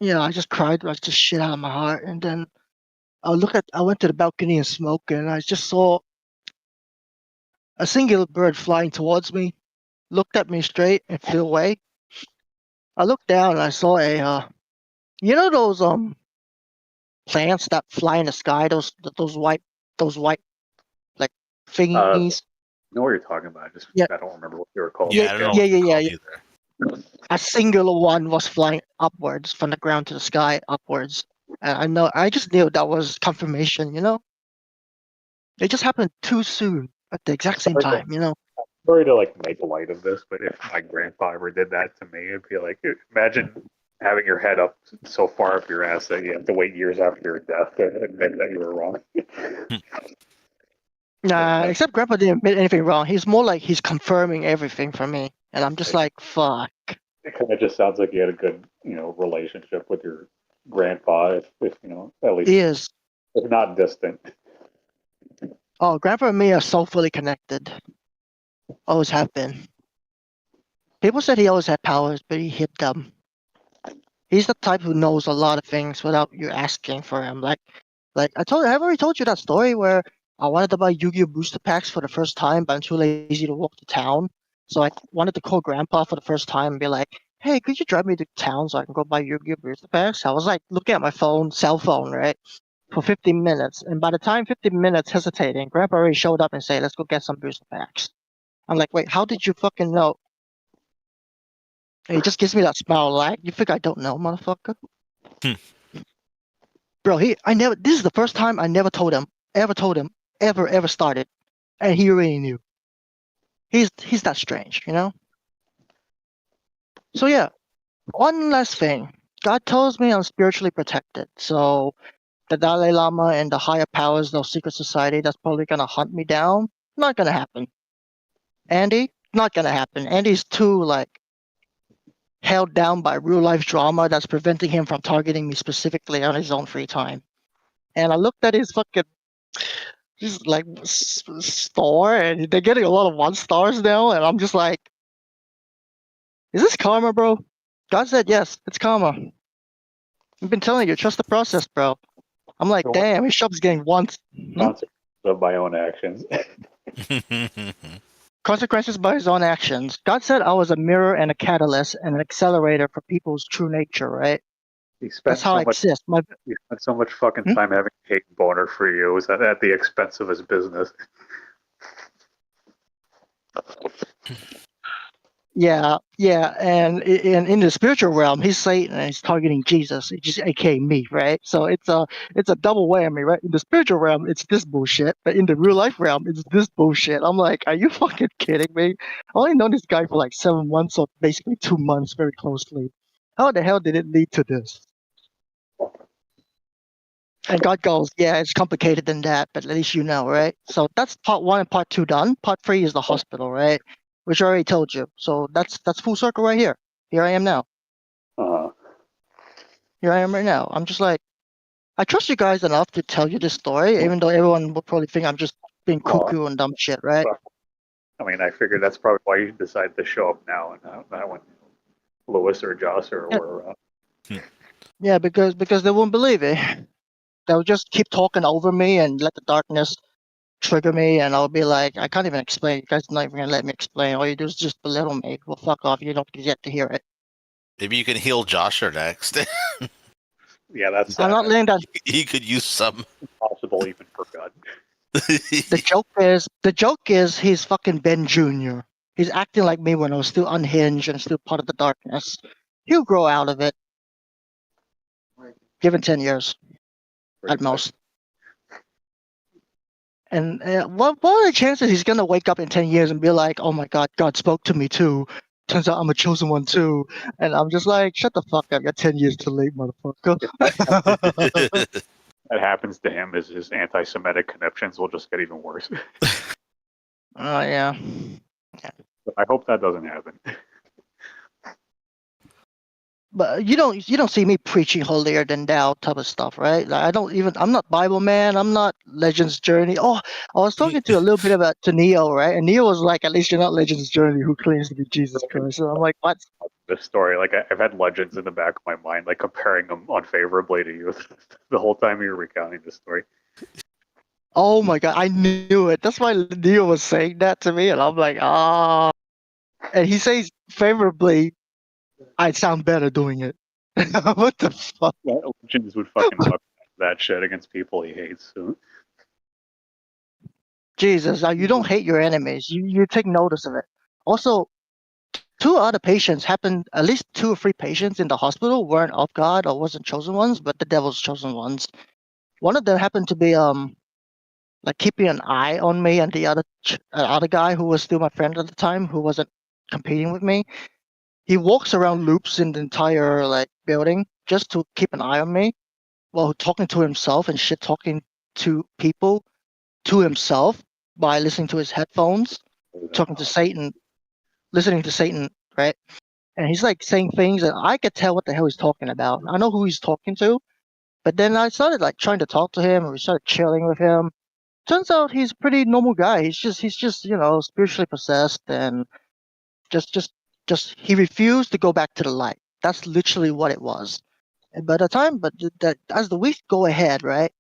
I just cried, like just shit out of my heart, and then I went to the balcony and smoked, and I just saw a singular bird flying towards me, looked at me straight and flew away. I looked down and I saw a those plants that fly in the sky, those white like thingies. I know what you're talking about. I don't remember what they were called. Yeah, I don't know. Yeah. Either. A singular one was flying upwards from the ground to the sky upwards. And I just knew that was confirmation, It just happened too soon at the exact same time, Sorry to like make light of this, but if my grandpa ever did that to me, it'd be like, imagine having your head up so far up your ass that you have to wait years after your death to admit that you were wrong. Nah, except Grandpa didn't admit anything wrong. He's more like he's confirming everything for me. And I'm just like, fuck. It kind of just sounds like you had a good, relationship with your grandpa, if at least He is. if not distant. Oh, Grandpa and me are so fully connected. Always have been. People said he always had powers, but he hid them. He's the type who knows a lot of things without you asking for him. Like I've already told you that story where I wanted to buy Yu-Gi-Oh! Booster packs for the first time, but I'm too lazy to walk to town. So I wanted to call Grandpa for the first time and be like, hey, could you drive me to town so I can go buy Yu-Gi-Oh! Booster packs? I was like looking at my cell phone, right, for 15 minutes. And by the time 15 minutes hesitating, Grandpa already showed up and said, let's go get some booster packs. I'm like, wait, how did you fucking know? And he just gives me that smile like, you think I don't know, motherfucker? Bro, this is the first time I ever told him, ever started. And he already knew. He's that strange, So yeah, one last thing. God tells me I'm spiritually protected. So the Dalai Lama and the higher powers, those secret society, that's probably gonna hunt me down. Not gonna happen. Andy, not gonna happen. Andy's too held down by real life drama that's preventing him from targeting me specifically on his own free time. And I looked at his fucking store, and they're getting a lot of 1 stars now, and I'm just like, is this karma, bro? God said yes, it's karma. I've been telling you, trust the process, bro. I'm like, damn, his shop's getting 1. Consequences of my own actions. Consequences by his own actions. God said I was a mirror and a catalyst and an accelerator for people's true nature, right? That's how I exist. He spent so much fucking time having a hate boner for you. Was that at the expense of his business? Yeah, and in the spiritual realm, he's Satan and he's targeting Jesus, just aka me, right? So it's a double whammy, right? In the spiritual realm, it's this bullshit, but in the real life realm, it's this bullshit. I'm like, are you fucking kidding me? I only known this guy for like 7 months, or basically 2 months, very closely. How the hell did it lead to this? And God goes, yeah, it's complicated than that, but at least you know, right? So that's part 1 and part 2 done. Part 3 is the hospital, right? Which I already told you. So that's full circle right here. Here I am now. Here I am right now. I'm just like, I trust you guys enough to tell you this story, even though everyone will probably think I'm just being cuckoo and dumb shit, right? I mean, I figured that's probably why you decided to show up now and not when Lewis or Joss were around. Yeah, because they won't believe it. They'll just keep talking over me and let the darkness trigger me, and I'll be like, I can't even explain. You guys are not even gonna let me explain. All you do is just belittle me. Well, fuck off. You don't get to hear it. Maybe you can heal Joshua next. Yeah, that's. I'm not letting that. He could use some. Impossible even for God. The joke is he's fucking Ben Jr. He's acting like me when I was still unhinged and still part of the darkness. He'll grow out of it. Given 10 years Pretty at good. most. And what are the chances he's gonna wake up in 10 years and be like, "Oh my God, God spoke to me too. Turns out I'm a chosen one too." And I'm just like, "Shut the fuck up! You're 10 years too late, motherfucker." That happens to him, is his anti-Semitic conniptions will just get even worse. Oh yeah. But I hope that doesn't happen. But you don't see me preaching holier than thou type of stuff, right? Like I'm not Bible man, I'm not Legends Journey. Oh, I was talking to a little bit about to Neo, right? And Neo was like, "At least you're not Legends Journey who claims to be Jesus Christ." So I'm like, what? This story, like I've had legends in the back of my mind, like comparing them unfavorably to you the whole time you were recounting this story. Oh my God, I knew it. That's why Neo was saying that to me, and I'm like, ah. And he says favorably, I sound better doing it. What the fuck? Yeah, legends would fucking talk that shit against people he hates. So. Jesus, you don't hate your enemies. You take notice of it. Also, two other patients happened, at least 2 or 3 patients in the hospital weren't of God or wasn't chosen ones, but the devil's chosen ones. One of them happened to be like keeping an eye on me, and the other guy who was still my friend at the time, who wasn't competing with me, he walks around loops in the entire like building just to keep an eye on me, while talking to himself and shit talking to people to himself by listening to his headphones, talking to Satan, listening to Satan, right? And he's like saying things and I could tell what the hell he's talking about. I know who he's talking to, but then I started like trying to talk to him and we started chilling with him. Turns out he's a pretty normal guy. He's just spiritually possessed and just he refused to go back to the light. That's literally what it was. And by the time, that as the weeks go ahead, right,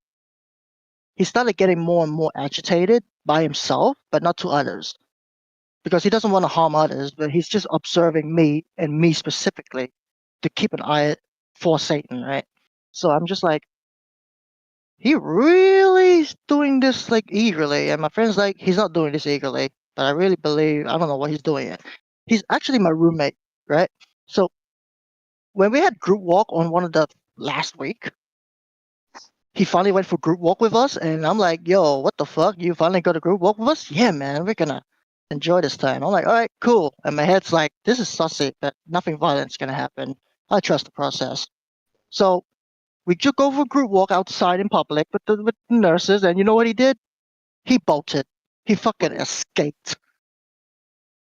he started getting more and more agitated by himself, but not to others, because he doesn't want to harm others. But he's just observing me and me specifically to keep an eye for Satan, right? So I'm just like, he really is doing this like eagerly, and my friend's like, he's not doing this eagerly, but I really believe I don't know what he's doing. It. He's actually my roommate, right? So when we had group walk on one of the last week, he finally went for group walk with us, and I'm like, yo, what the fuck? You finally got a group walk with us? Yeah, man, we're gonna enjoy this time. I'm like, all right, cool. And my head's like, this is sussy, but nothing violent's gonna happen. I trust the process. So we took go for a group walk outside in public with the nurses, and you know what he did? He bolted. He fucking escaped.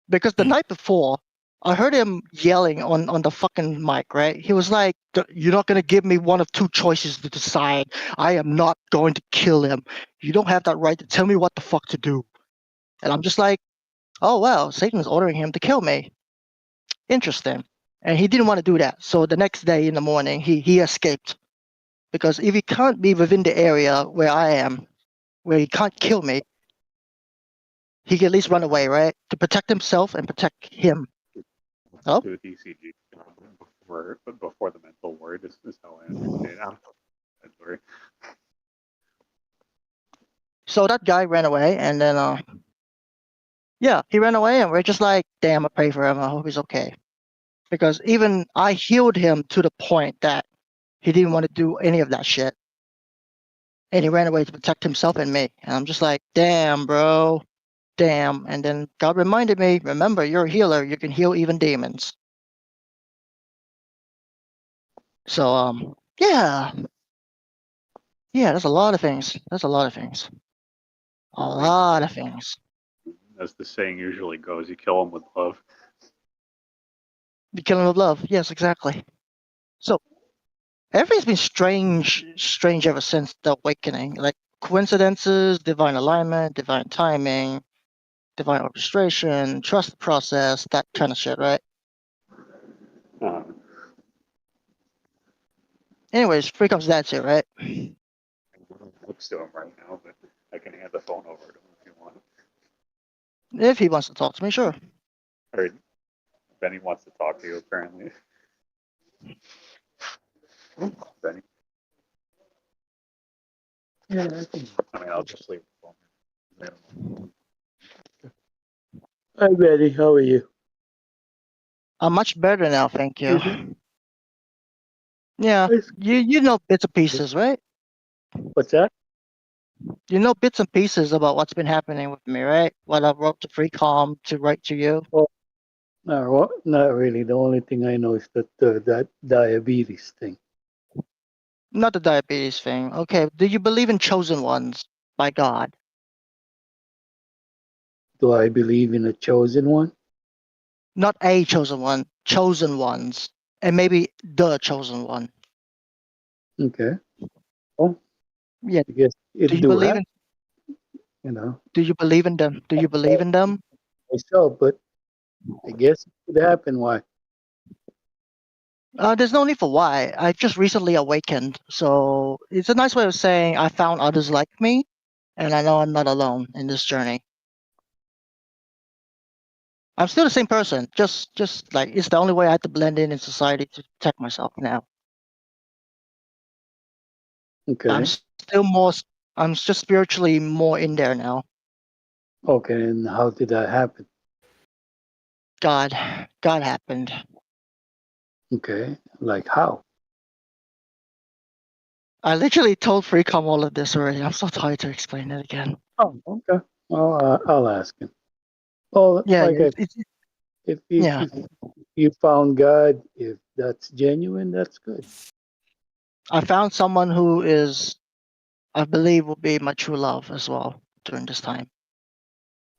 Because the night before, I heard him yelling on the fucking mic, right? He was like, "You're not going to give me one of 2 choices to decide. I am not going to kill him. You don't have that right to tell me what the fuck to do." And I'm just like, oh, well, Satan's ordering him to kill me. Interesting. And he didn't want to do that. So the next day in the morning, he escaped. Because if he can't be within the area where I am, where he can't kill me, he can at least run away, right? To protect himself and protect him. Oh? To the ECG before the mental word is how I understand. I'm sorry. So that guy ran away, and then yeah, he ran away, and we're just like, damn, I pray for him. I hope he's okay. Because even I healed him to the point that he didn't want to do any of that shit. And he ran away to protect himself and me. And I'm just like, damn, bro. Damn. And then God reminded me, remember, you're a healer. You can heal even demons. So, yeah. Yeah, there's a lot of things. There's a lot of things. A lot of things. As the saying usually goes, you kill them with love. The killing of love. Yes, exactly. So everything's been strange ever since the awakening. Like coincidences, divine alignment, divine timing, divine orchestration, trust the process, that kind of shit, right? Anyways, free comes that shit, right? Looks to him right now, but I can hand the phone over to him if you want. If he wants to talk to me, sure. Or Benny wants to talk to you, apparently. Benny. Yeah, I mean, I'll just leave the phone. Hi, Betty. How are you? I'm much better now, thank you. Yeah, It's- you know bits and pieces, right? What's that? You know bits and pieces about what's been happening with me, right? What I wrote to Freecom to write to you. No, not really. The only thing I know is that diabetes thing. Not the diabetes thing. Okay, do you believe in chosen ones by God? Do I believe in a chosen one? Not a chosen one, chosen ones, and maybe the chosen one. Okay. Well, Yeah. I guess Do it you do believe happen, in? you know, Do you believe in them? Do you believe in them? myself, but I guess it could happen. Why? There's no need for why. I just recently awakened, so it's a nice way of saying I found others like me, and I know I'm not alone in this journey. I'm still the same person. Just like it's the only way I have to blend in society to protect myself now. I'm Okay. still more. I'm just spiritually more in there now. Okay. And how did that happen? God happened. Okay. Like how? I literally told Freecom all of this already. I'm so tired to explain it again. Oh, okay. Well, I'll ask him. Well, Yeah, like if yeah. you found God, if that's genuine, that's good. I found someone who is, I believe, will be my true love as well during this time.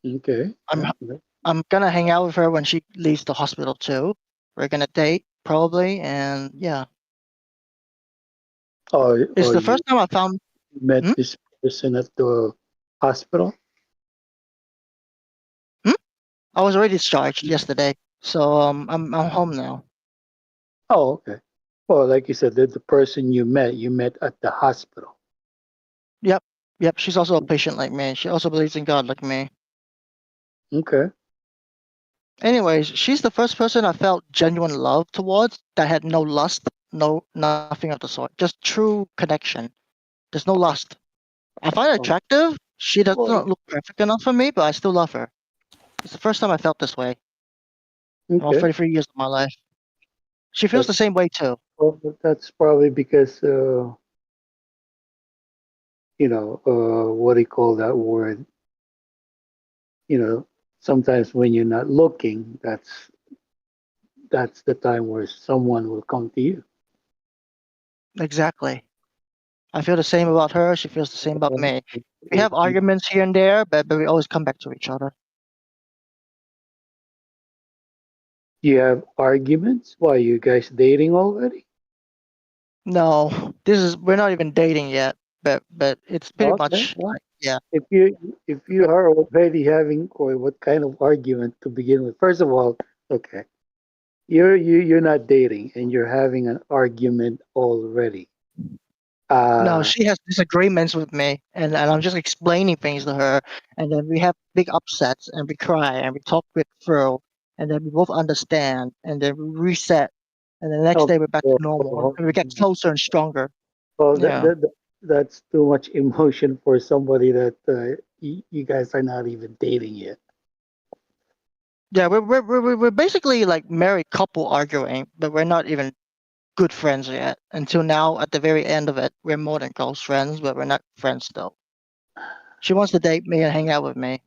Okay. I'm Yeah. I'm gonna hang out with her when she leaves the hospital too. We're gonna date probably, and yeah, it's Or the you first time I found. met Hmm? this person at the hospital? Hmm? I was already discharged yesterday, so I'm home now. Oh, okay. Well, like you said, the person you met at the hospital. Yep, yep. She's also a patient like me. She also believes in God like me. Okay. Anyways, she's the first person I felt genuine love towards that had no lust, no nothing of the sort. Just true connection. There's no lust. I find her Oh, attractive. She does well, not look perfect enough for me, but I still love her. It's the first time I felt this way in all okay. 33 years of my life. She feels the That's same way too. that's probably because what do you call that word? You know, sometimes when you're not looking, that's the time where someone will come to you. Exactly. I feel the same about her. She feels the same about me. We If have arguments here and there, but we always come back to each other. you have arguments, why you guys dating already? No, we're not even dating yet, but it's pretty Okay. much Well, like yeah. if you are already having, or what kind of argument to begin with? First of all, okay, you're not dating and you're having an argument already. No, Uh she has disagreements with me, and I'm just explaining things to her, and then we have big upsets, and we cry, and we talk it through, and then we both understand, and then we reset, and the next day okay. we're back to normal, and we get closer and stronger. Well, Yeah, that's too much emotion for somebody that you guys are not even dating yet. yeah, we're basically like married couple arguing, but we're not even good friends yet. Until now, at the very end of it, we're more than close friends, but we're not friends still. She wants to date me and hang out with me.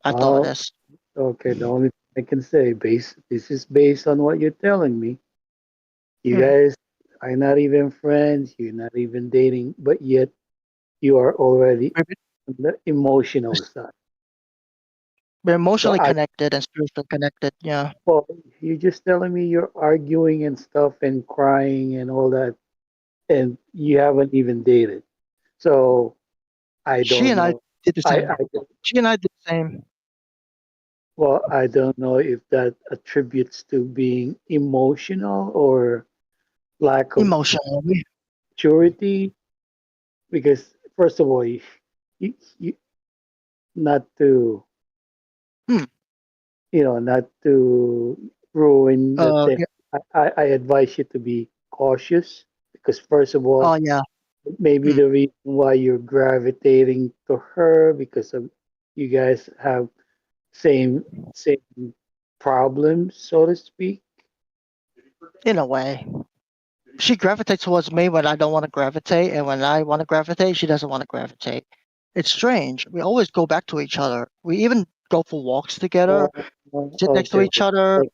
I told her Oh, this. okay. The only thing I can say, this is based on what you're telling me. You Hmm. guys are not even friends. You're not even dating, but yet you are already We're, on the emotional side. we're So emotionally connected and spiritually connected. Yeah. well, you're just telling me you're arguing and stuff and crying and all that, and you haven't even dated. So I She don't and I know. did the I, same. I She and I did the same. well, I don't know if that attributes to being emotional or lack of Emotionally. maturity. Because first of all, you not to Hmm. not to ruin the thing. Yeah. I advise you to be cautious because first of all, Oh yeah. maybe Hmm. the reason why you're gravitating to her because of you guys have same problems, so to speak. In a way. she gravitates towards me when I don't want to gravitate, and when I want to gravitate, she doesn't want to gravitate. It's strange. We always go back to each other. We even go for walks together, sit next to Okay. each other.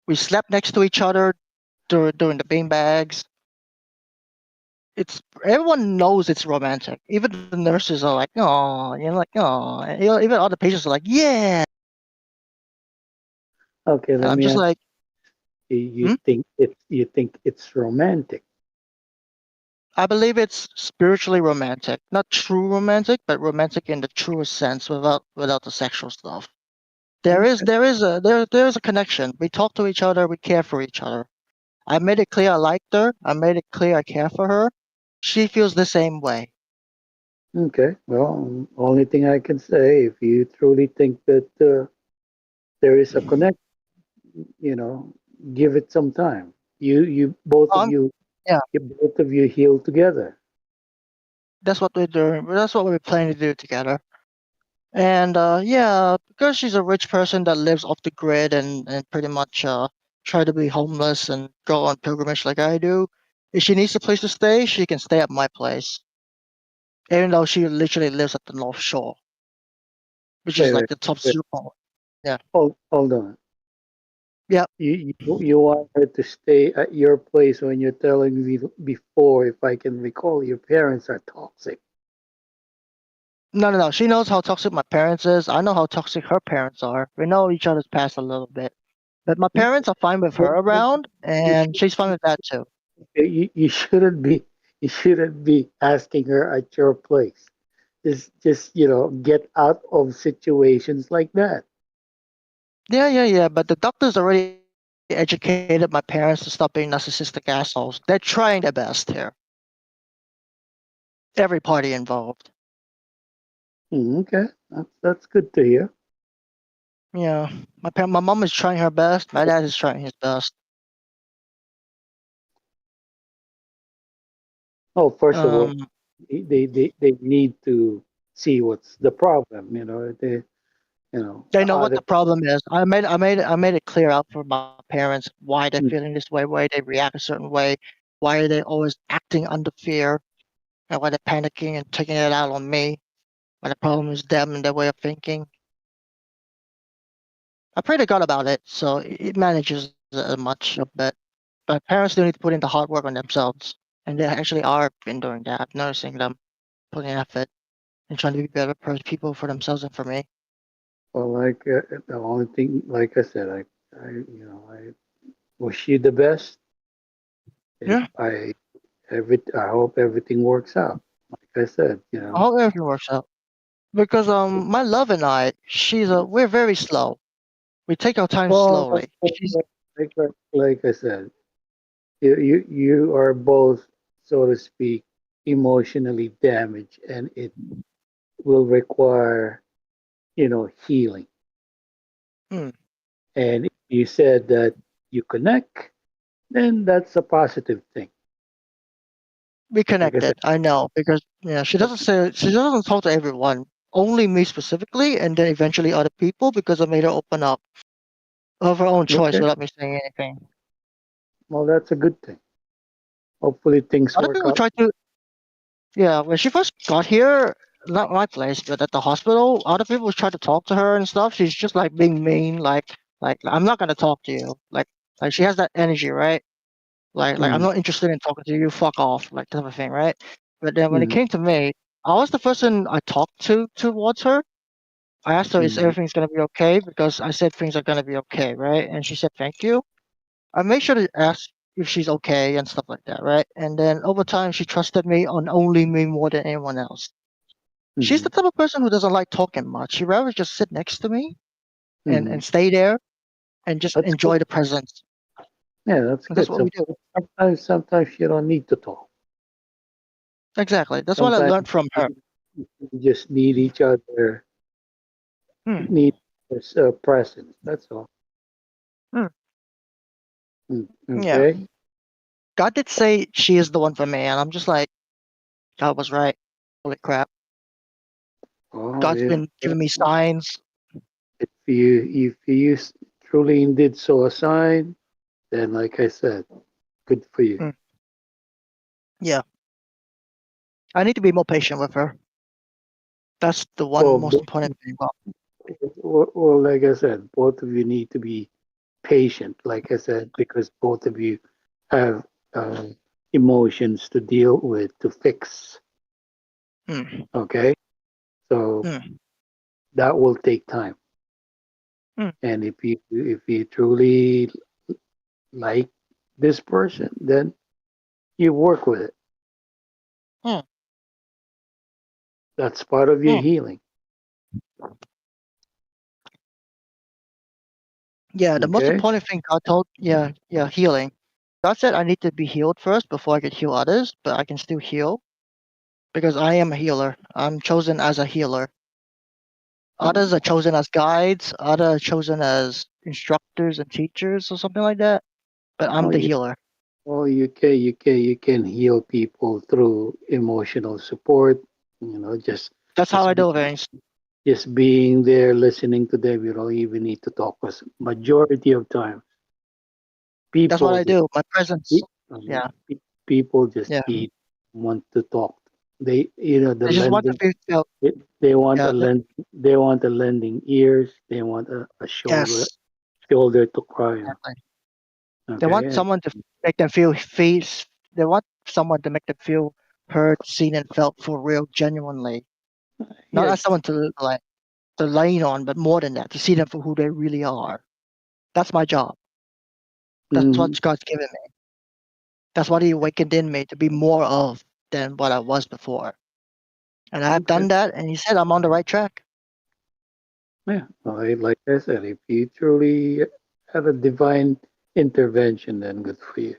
We slept next to each other during the bean bags. It's everyone knows it's romantic. Even the nurses are like, "Oh," like, "Oh," even other patients are like, "Yeah." Okay, And let I'm me just ask like, you. hmm? You think it's romantic? I believe it's spiritually romantic, not true romantic, but romantic in the truest sense, without the sexual stuff. There is a connection. We talk to each other. We care for each other. I made it clear I liked her. I made it clear I care for her. She feels the same way. Okay. Well, only thing I can say, if you truly think that there is a connection, you know, give it some time. You both of Um, you, yeah, heal together. that's what we're doing. That's what we're planning to do together. And yeah, because she's a rich person that lives off the grid and pretty much try to be homeless and go on pilgrimage like I do. If she needs a place to stay, she can stay at my place. Even though she literally lives at the North Shore, which is Wait, like the top wait. zero point. Yeah. Hold on. Yeah. You want her to stay at your place when you're telling me before, if I can recall, your parents are toxic. No. She knows how toxic my parents is. I know how toxic her parents are. We know each other's past a little bit. But my parents are fine with her around, You and she's fine with that too. you shouldn't be asking her at your place. Just get out of situations like that. Yeah. But the doctors already educated my parents to stop being narcissistic assholes. They're trying their best here. Every party involved. Okay, that's good to hear. Yeah. My mom is trying her best. My dad is trying his best. Oh, first of all, Um, they need to see what's the problem. they know what Other. the problem is. I made it clear out for my parents why they're Mm, feeling this way, why they react a certain way, why are they always acting under fear, and why they're panicking and taking it out on me. Why the problem is them and their way of thinking. I pray to God about it, so it manages much of it. But parents do need to put in the hard work on themselves, and they actually are been doing that. I'm noticing them putting effort and trying to be better people for themselves and for me. Well, like the only thing, like I said, I wish you the best. If Yeah, I hope everything works out. Like I said, I hope everything works out. Because my love and I, we're very slow. We take our time Well, slowly. She's like I said, you are both, so to speak, emotionally damaged, and it will require, healing. hmm, And if you said that you connect, then that's a positive thing. we Like I said, connected. I know because she doesn't talk to everyone. Only me specifically, and then eventually other people because I made her open up of her own choice okay, without me saying anything. well, that's a good thing. Hopefully things Other work people out. try to, yeah, when she first got here, not my place, but at the hospital, other people try to talk to her and stuff. She's just like being mean, like I'm not gonna talk to you. Like she has that energy, right? Like I'm Mm, not interested in talking to you. Fuck off, like type of thing, right? But then when it mm, came to me, I was the person I talked to towards her. I asked her, "Is mm, everything's gonna be okay?" Because I said things are gonna be okay, right? And she said, "Thank you." I made sure to ask if she's okay and stuff like that, right? And then over time, she trusted me on only me more than anyone else. She's the mm, type of person who doesn't like talking much. She'd rather just sit next to me mm. and stay there and just That's good. enjoy the presence. Yeah, that's And that's good. what we do. Sometimes you don't need to talk. Exactly. That's what I Sometimes learned from her. you just need each other, Hmm. need this presence. That's all. Hmm. Yeah. Okay. God did say she is the one for me, and I'm just like, God was right. Holy crap. Well, God's been giving me signs. if you truly indeed saw a sign, then like I said, Good for you. Mm. Yeah. I need to be more patient with her. That's the one Well, most important thing. well, like I said, both of you need to be patient, like I said, because both of you have emotions to deal with, to fix. Mm. Okay? So Mm. that will take time. Mm. And if you truly like this person, then you work with it. Mm. That's part of your Mm. healing. Yeah, the most Okay? important thing God told, healing. God said I need to be healed first before I could heal others, but I can still heal because I am a healer. I'm chosen as a healer. Others are chosen as guides, others are chosen as instructors and teachers or something like that. But I'm Oh, the yeah. healer. Well, you can heal people through emotional support. You know, That's how just I do things. just being there, listening to them. You don't even need to talk. Because majority of time, That's what people I just do. My presence. Yeah, people just yeah. need want to talk. They you know the I just want to lending. feel felt. They want Yeah. they want a lending ears. They want a Yes. shoulder to cry on. Exactly. They Okay, want someone to make them feel face. They want someone to make them feel heard, seen, and felt for real, genuinely. Not yeah. as someone to lean on, but more than that, to see them for who they really are. That's my job. That's Mhm. what God's given me. That's what He awakened in me to be more of than what I was before. And I've Okay. done that, and He said I'm on the right track. Yeah, like I said, if you truly have a divine intervention, then good for you.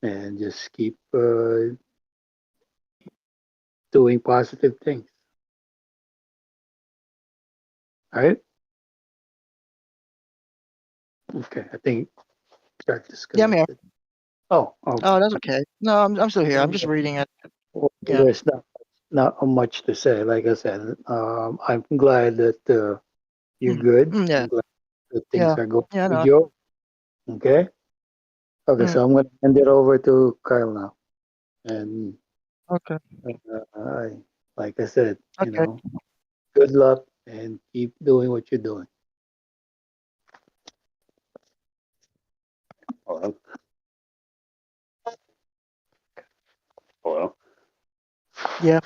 And just keep doing positive things. All right. Okay. I think got Yeah, I'm here. disconnected. Oh, okay. Oh, that's okay. No, I'm still here. I'm just reading it. Well, Yeah. there's not much to say. Like I said, I'm glad that you're Mm. good. Yeah. I'm glad that things Yeah. are going Yeah. with No. you. Okay. Okay. Mm. So I'm gonna hand it over to Kyle now. And Okay. like I said, Okay. good luck and keep doing what you're doing. Hello. Hello. Yeah.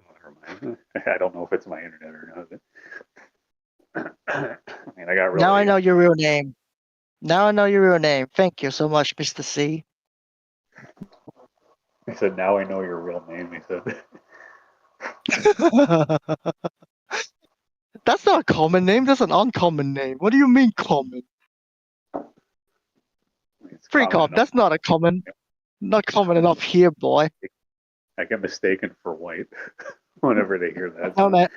Never mind. I don't know if it's my internet or not. I mean, I got Now I really. know your real name. Now I know your real name. Thank you so much, Mr. C. He said, "Now I know your real name." He said, That's not a common name. That's an uncommon name. What do you mean common? "It's Pretty common common. enough." That's not a common. Not common enough here, boy. I get mistaken for white whenever they hear that. No, man.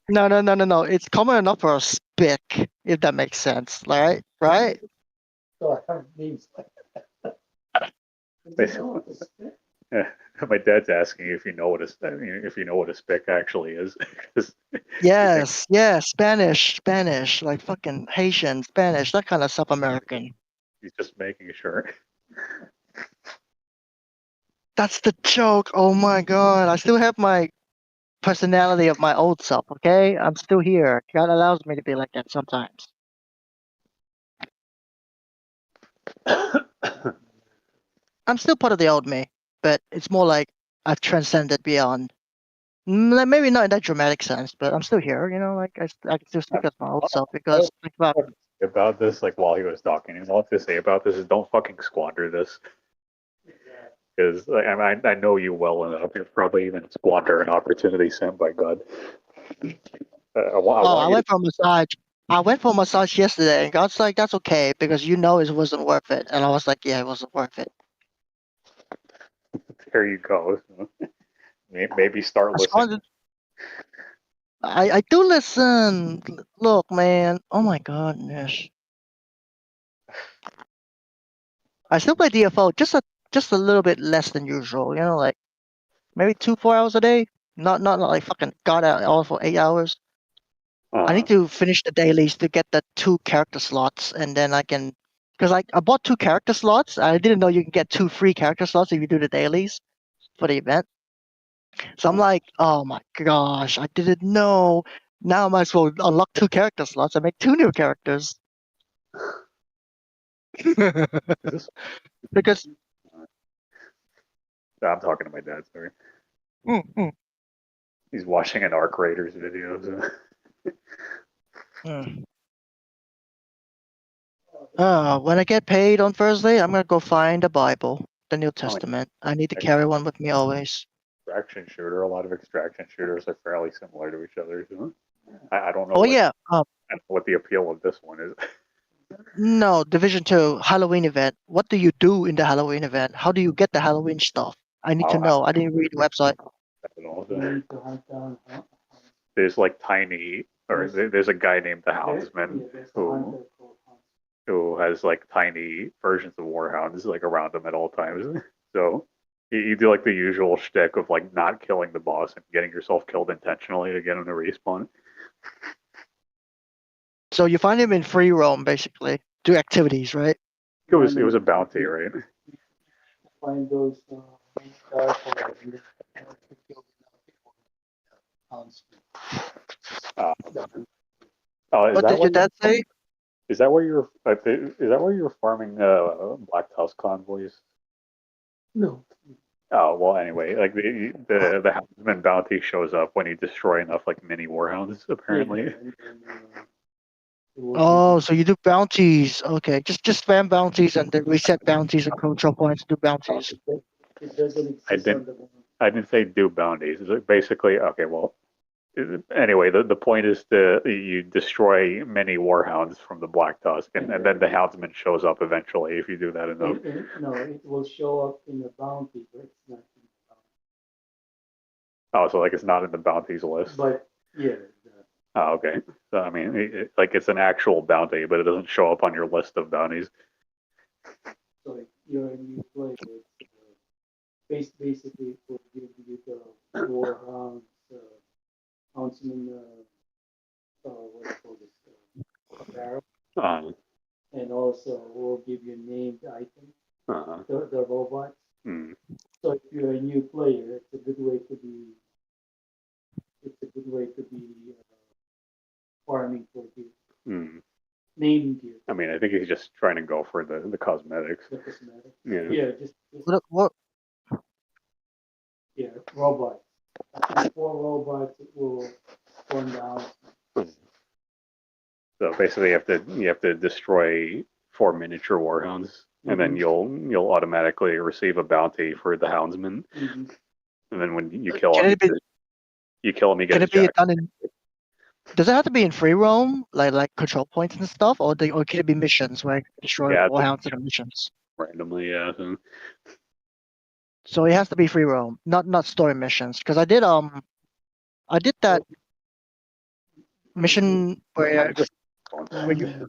No. It's common enough for a spick, if that makes sense. Right? Right? So I have names Yeah, my dad's asking if you know what if you know what a spick actually is. 'Cause he thinks Yes. Yes. Spanish. Like fucking Haitian, Spanish, that kind of South American. he's just making sure. That's the joke. Oh my god. I still have my personality of my old self, okay? I'm still here. God allows me to be like that sometimes. I'm still part of the old me, but it's more like I've transcended beyond. Maybe not in that dramatic sense, but I'm still here. Like I can still speak as my old self because think about About this, like while he was talking, and all to say about this is don't fucking squander this. Because like, I know you well enough. You'll probably even squander an opportunity sent by God. I oh, I want you to. went for a massage. I went for a massage yesterday, and God's like, "That's okay because it wasn't worth it." And I was like, "Yeah, it wasn't worth it." There you go. Maybe start I listening. squandered. I do listen. Look, man. Oh my goodness. I still play DFO just a little bit less than usual. Like maybe 4 hours a day. Not like fucking god out all for 8 hours. I need to finish the dailies to get the 2 character slots, and then I can. Because I bought 2 character slots. I didn't know you can get 2 free character slots if you do the dailies for the event. So I'm like, oh my gosh, I didn't know. Now I might as well unlock 2 character slots and make 2 new characters. Is this? Because I'm talking to my dad. Sorry, mm, mm, he's watching an Arc Raiders video. So. mm. When I get paid on Thursday, I'm gonna go find the Bible, the New Testament. I need to carry one with me always. Extraction shooter. A lot of extraction shooters are fairly similar to each other. So I don't know. Oh yeah. What the appeal of this one is. No, Division 2 Halloween event. What do you do in the Halloween event? How do you get the Halloween stuff? I need to know. I didn't read the website. There's like tiny, or there's a guy named the Houndsman who has like tiny versions of warhounds like around him at all times. So you do like the usual shtick of like not killing the boss and getting yourself killed intentionally to get him to respawn. So you find him in free roam, basically. Do activities, right? It was a bounty, right? Find those Oh, What did your dad say? is that where you're? Is that where you're farming Black Tusk convoys? No. Oh well. Anyway, like the Houndsman bounty shows up when you destroy enough like mini warhounds. Apparently. Oh, so you do bounties. Okay, just spam bounties and then reset bounties and control points. Do bounties. It doesn't I exist didn't. on the moment. I didn't say do bounties. It's basically okay. Well, anyway, the point is to you destroy many warhounds from the Black Tusk, and then the Houndsman shows up eventually if you do that enough. No, it will show up in the bounty, but it's not in the bounty. Oh, so like it's not in the bounties list. But yeah, Oh, okay. So I mean, like it's an actual bounty, but it doesn't show up on your list of bounties. so if you're a new player, basically it will give you the warhounds, houndsman, what do you call this, barrel, Um, and also will give you named items, uh, the robots. hmm, So if you're a new player, it's a good way to be. It's a good way to be farming for gear, hmm. naming gear, I mean, I think he's just trying to go for the cosmetics. the cosmetics. Yeah. Yeah, just What? yeah, robots. I think 4 robots will spawn down. So basically, you have to destroy 4 miniature warhounds, and then Mhm. you'll automatically receive a bounty for the houndsman. Mm-hmm. And then when you kill Can him, it be? you kill him, he Can gets it be jacked. done in? Does it have to be in free roam, like control points and stuff, or can it be missions where I can destroy Yeah, warhounds in the missions? randomly. Yeah. So it has to be free roam, not story missions. Because I did that mission where you.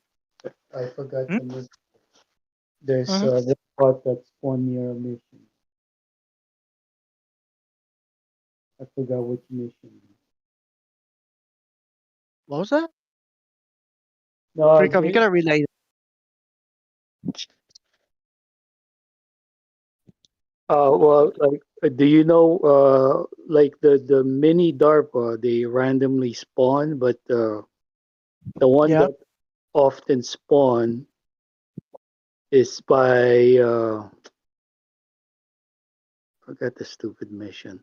I forgot Hmm? the mission. There's Mhm. a robot that's on your mission. I forgot which mission. What was that? No, Freakum, you gotta relay. well, like, do you know, like the mini DARPA, they randomly spawn, but the one Yeah. that often spawn is by forgot the stupid mission.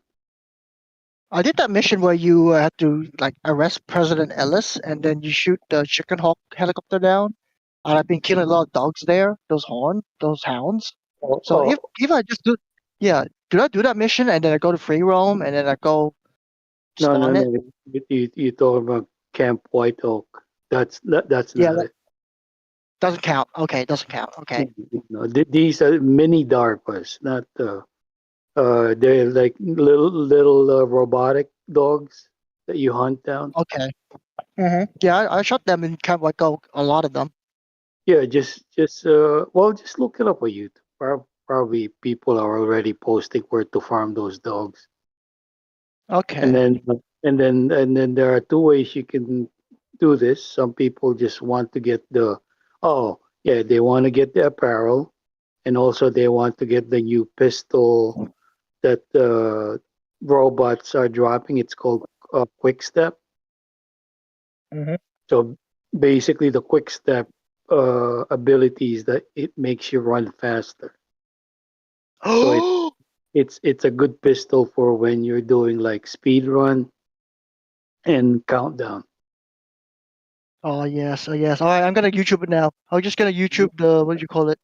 I did that mission where you had to like arrest President Ellis and then you shoot the Chicken Hawk helicopter down. And I've been killing a lot of dogs there. Those hounds. So Oh, if I just do, yeah, do I do that mission and then I go to free roam and then I go no, spawn it? You talk about Camp White Oak. That's Yeah, not it. doesn't count. Okay, doesn't count. Okay. No, these are mini DARPAs, not they're like little robotic dogs that you hunt down. Okay. Yeah, I shot them in kind of like a lot of them. Yeah, just well, just look it up on YouTube. Probably people are already posting where to farm those dogs. Okay. And then there are 2 ways you can do this. Some people just want to get they want to get the apparel, and also they want to get the new pistol that the robots are dropping. It's called Quick Step. Mhm. So basically, the Quick Step ability is that it makes you run faster. So it's a good pistol for when you're doing like speed run and countdown. Oh yes, oh yes. All right, I'm gonna YouTube it now. I'm just gonna YouTube the what do you call it?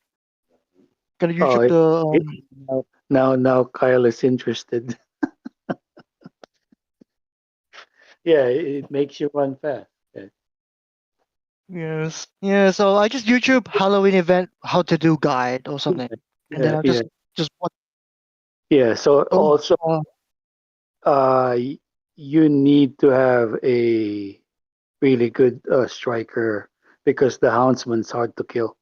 Gonna Oh, YouTube the now Kyle is interested. Yeah, it makes you run fast. Yeah. yes, yeah. So I just YouTube Halloween event how to do guide or something, and then Yeah, I'll yeah, just watch. yeah. So Oh, also, you need to have a really good striker because the houndsman's hard to kill.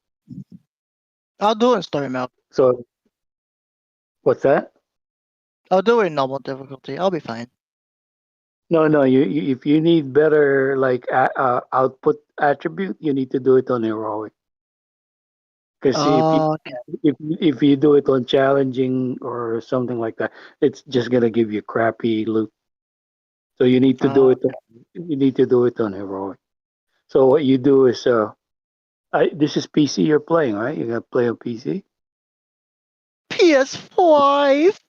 I'll do it in story mode. So what's that? I'll do it in normal difficulty. I'll be fine. No. You if you need better like output attribute, you need to do it on heroic. Because Okay. if you do it on challenging or something like that, it's just gonna give you crappy loot. So you need to do it. Okay. You need to do it on heroic. So what you do is this is PC you're playing, right? You gotta play on PC. PS5.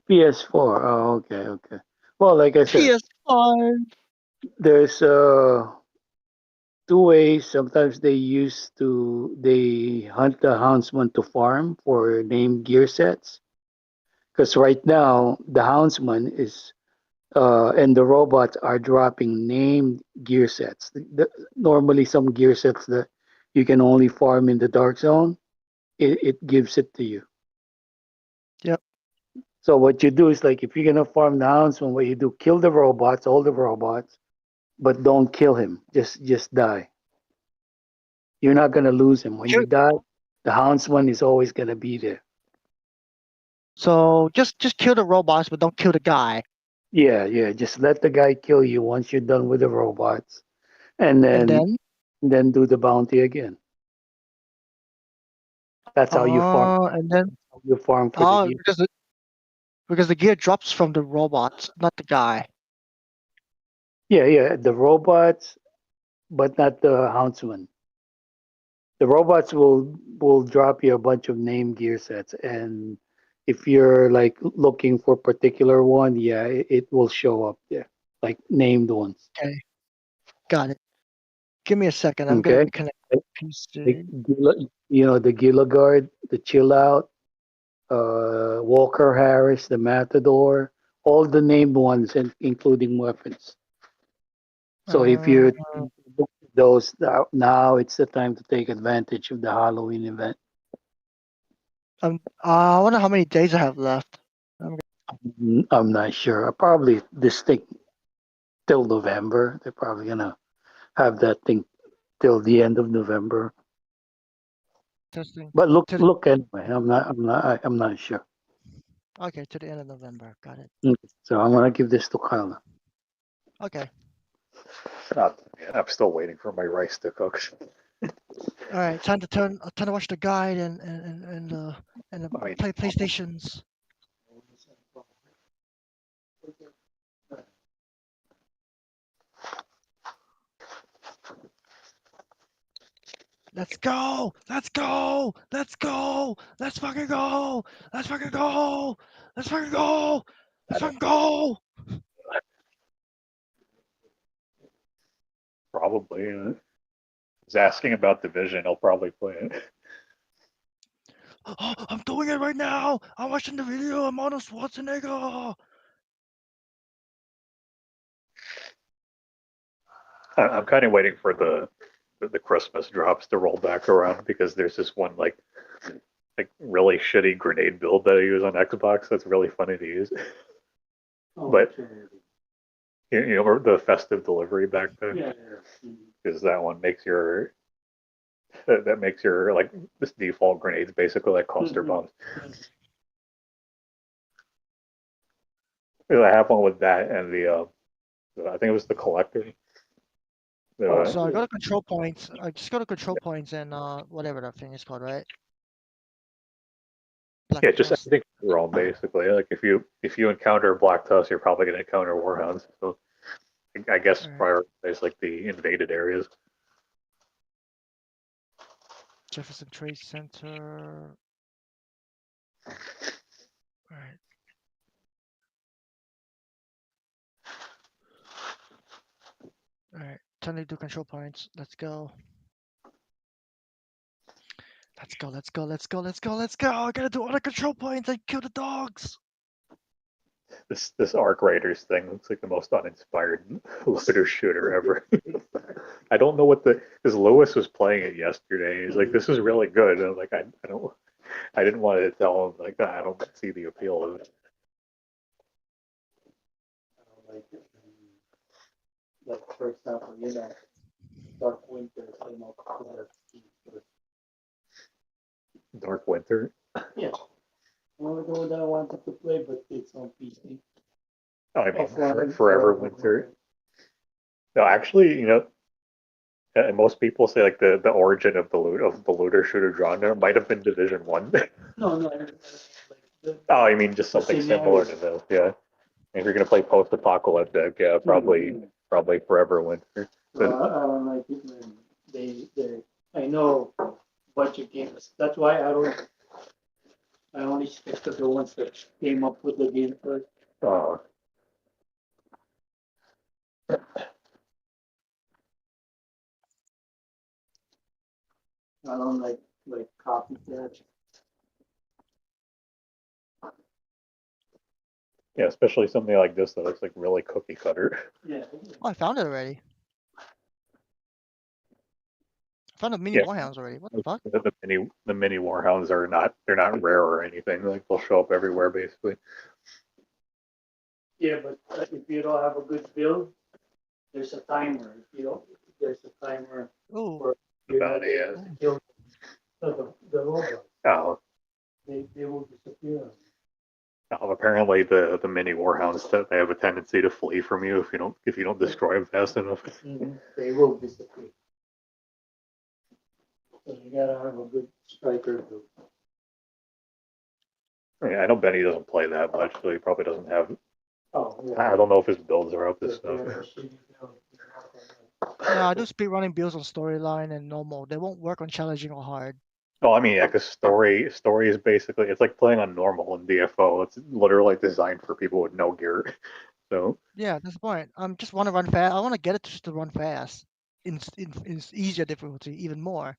PS4. Oh, okay. Well, like I said, PS5. there's two ways. Sometimes they hunt the houndsman to farm for named gear sets. Because right now the houndsman is and the robots are dropping named gear sets. Normally, some gear sets that you can only farm in the dark zone, it gives it to you. Yep. So what you do is like if you're gonna farm the houndsman, what you do, kill the robots, all the robots, but don't kill him. Just die. You're not gonna lose him. When you Sure. die, the houndsman is always gonna be there. So just kill the robots, but don't kill the guy. Yeah. Just let the guy kill you once you're done with the robots, and And then do the bounty again. That's how you farm. and then You farm for the gear. because the gear drops from the robots, not the guy. Yeah. The robots, but not the houndsman. The robots will drop you a bunch of name gear sets, and if you're like looking for a particular one, yeah, it will show up there, like named ones. Okay, got it. Give me a second. I'm gonna Okay, reconnect like, PC. the Gila Guard, the Chill Out, Walker Harris, the Matador, all the named ones, and including weapons. So if Uh, you look at those now, it's the time to take advantage of the Halloween event. I wonder how many days I have left. I'm not sure. Probably this thing till November. They're probably gonna have that thing till the end of November. Testing. But To the, look anyway. I'm not sure. okay, to the end of November. Got it. Okay, so I'm gonna give this to Kyle now. Okay. I'm still waiting for my rice to cook. All right. Time to watch the guide and I mean, play PlayStations. Let's go! Let's go! Let's go! Let's fucking go! Let's fucking go! Let's fucking go! Let's fucking go! probably. He's asking about Division. He'll probably play it. Oh, I'm doing it right now! I'm watching the video. I'm Arnold Schwarzenegger. I'm kind of waiting for the Christmas drops to roll back around because there's this one like really shitty grenade build that I use on Xbox that's really funny to use. But you know the festive delivery back then, because that one makes your that makes your like this default grenades basically like cluster bombs. I have one with that and the I think it was the collector. So I got a control points. I just got a control points and whatever that thing is called, right? Black Yeah, just Tusk. everything wrong basically. Like if you encounter Black Tusk, you're probably going to encounter Warhounds. So I guess Alright. prioritize like the invaded areas. Jefferson Trade Center. Alright. Alright. Time to do control points. Let's go. Let's go, let's go, let's go, let's go, let's go. I gotta do all the control points and kill the dogs. This Arc Raiders thing looks like the most uninspired looter shooter ever. I don't know what because Lewis was playing it yesterday. He's like, "This is really good." And I'm like, I didn't want to tell him like I don't see the appeal of it. Like for example, Dark Winter came out Dark Winter. Yeah. One of the one that I wanted to play, but it's on PC. Oh, I mean, Forever Winter. No, actually, and most people say like the origin of the looter shooter genre might have been Division 1. No, Oh, I mean just something similar to this, yeah. If you're gonna play post-apocalyptic, yeah, probably Forever Winter. I don't like it when they I know budget games. That's why I only stick to the ones that came up with the game first. Oh, I don't like copycat. yeah, especially something like this that looks like really cookie cutter. Yeah. Oh, I found it already. I found the mini Yeah. warhounds already. What the fuck? The mini warhounds they're not rare or anything. Like they'll show up everywhere basically. Yeah, but if you don't have a good build, there's a timer. If you don't, there's a timer Oh, for About it, to kill the robots. Oh, They will disappear. apparently the mini warhounds that they have a tendency to flee from you if you don't destroy them fast enough. They will disappear. So you gotta have a good striker build. I know Benny doesn't play that much, so he probably doesn't have. Oh, I don't know if his builds are up to yeah. stuff. no, I do speedrunning builds on storyline and normal. They won't work on challenging or hard. Oh, I mean, yeah, because story is basically it's like playing on normal in DFO. It's literally designed for people with no gear. So Yeah, that's the point. Just want to run fast. I want to get it just to run fast. In easier difficulty, even more.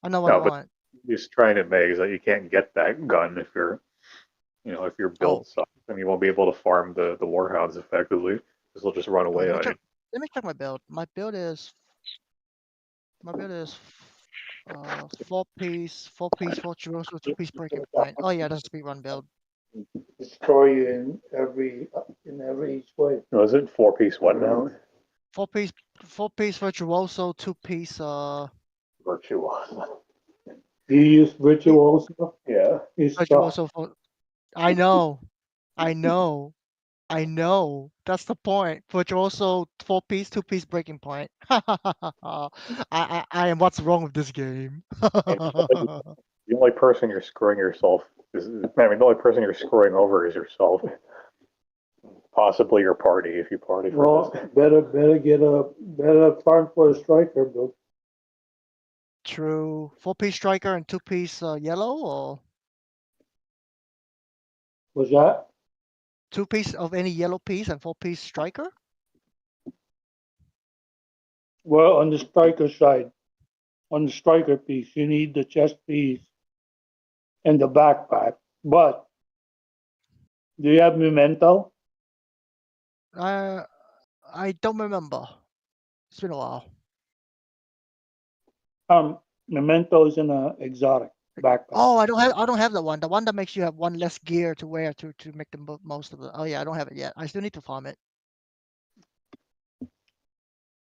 I know what I no, but want. just trying to make is that you can't get that gun if your build sucks, and you won't be able to farm the warhounds effectively because they'll just run away on you. Let me check my build. My build is 4-piece, 4 Jerusalem, 2-piece breaking point. Oh yeah, that's a speedrun build. Destroy you in every way. Was it 4-piece what now? 4-piece virtuoso, 2-piece Virtuoso. Do you use virtuoso? Yeah. virtuoso. I know. That's the point. Virtuoso 4-piece, 2-piece breaking point. I am what's wrong with this game. The only person you're screwing yourself the only person you're screwing over is yourself. Possibly your party if you party for this. Better farm for a striker, bro. True. 4-piece striker and 2-piece yellow, or Was that? 2-piece of any yellow piece and 4-piece striker? Well, on the striker side, on the striker piece, you need the chest piece and the backpack. But do you have Memento? I don't remember. It's been a while. Memento is in an exotic backpack. Oh, I don't have the one. The one that makes you have one less gear to wear to make the most of it. Oh yeah, I don't have it yet. I still need to farm it.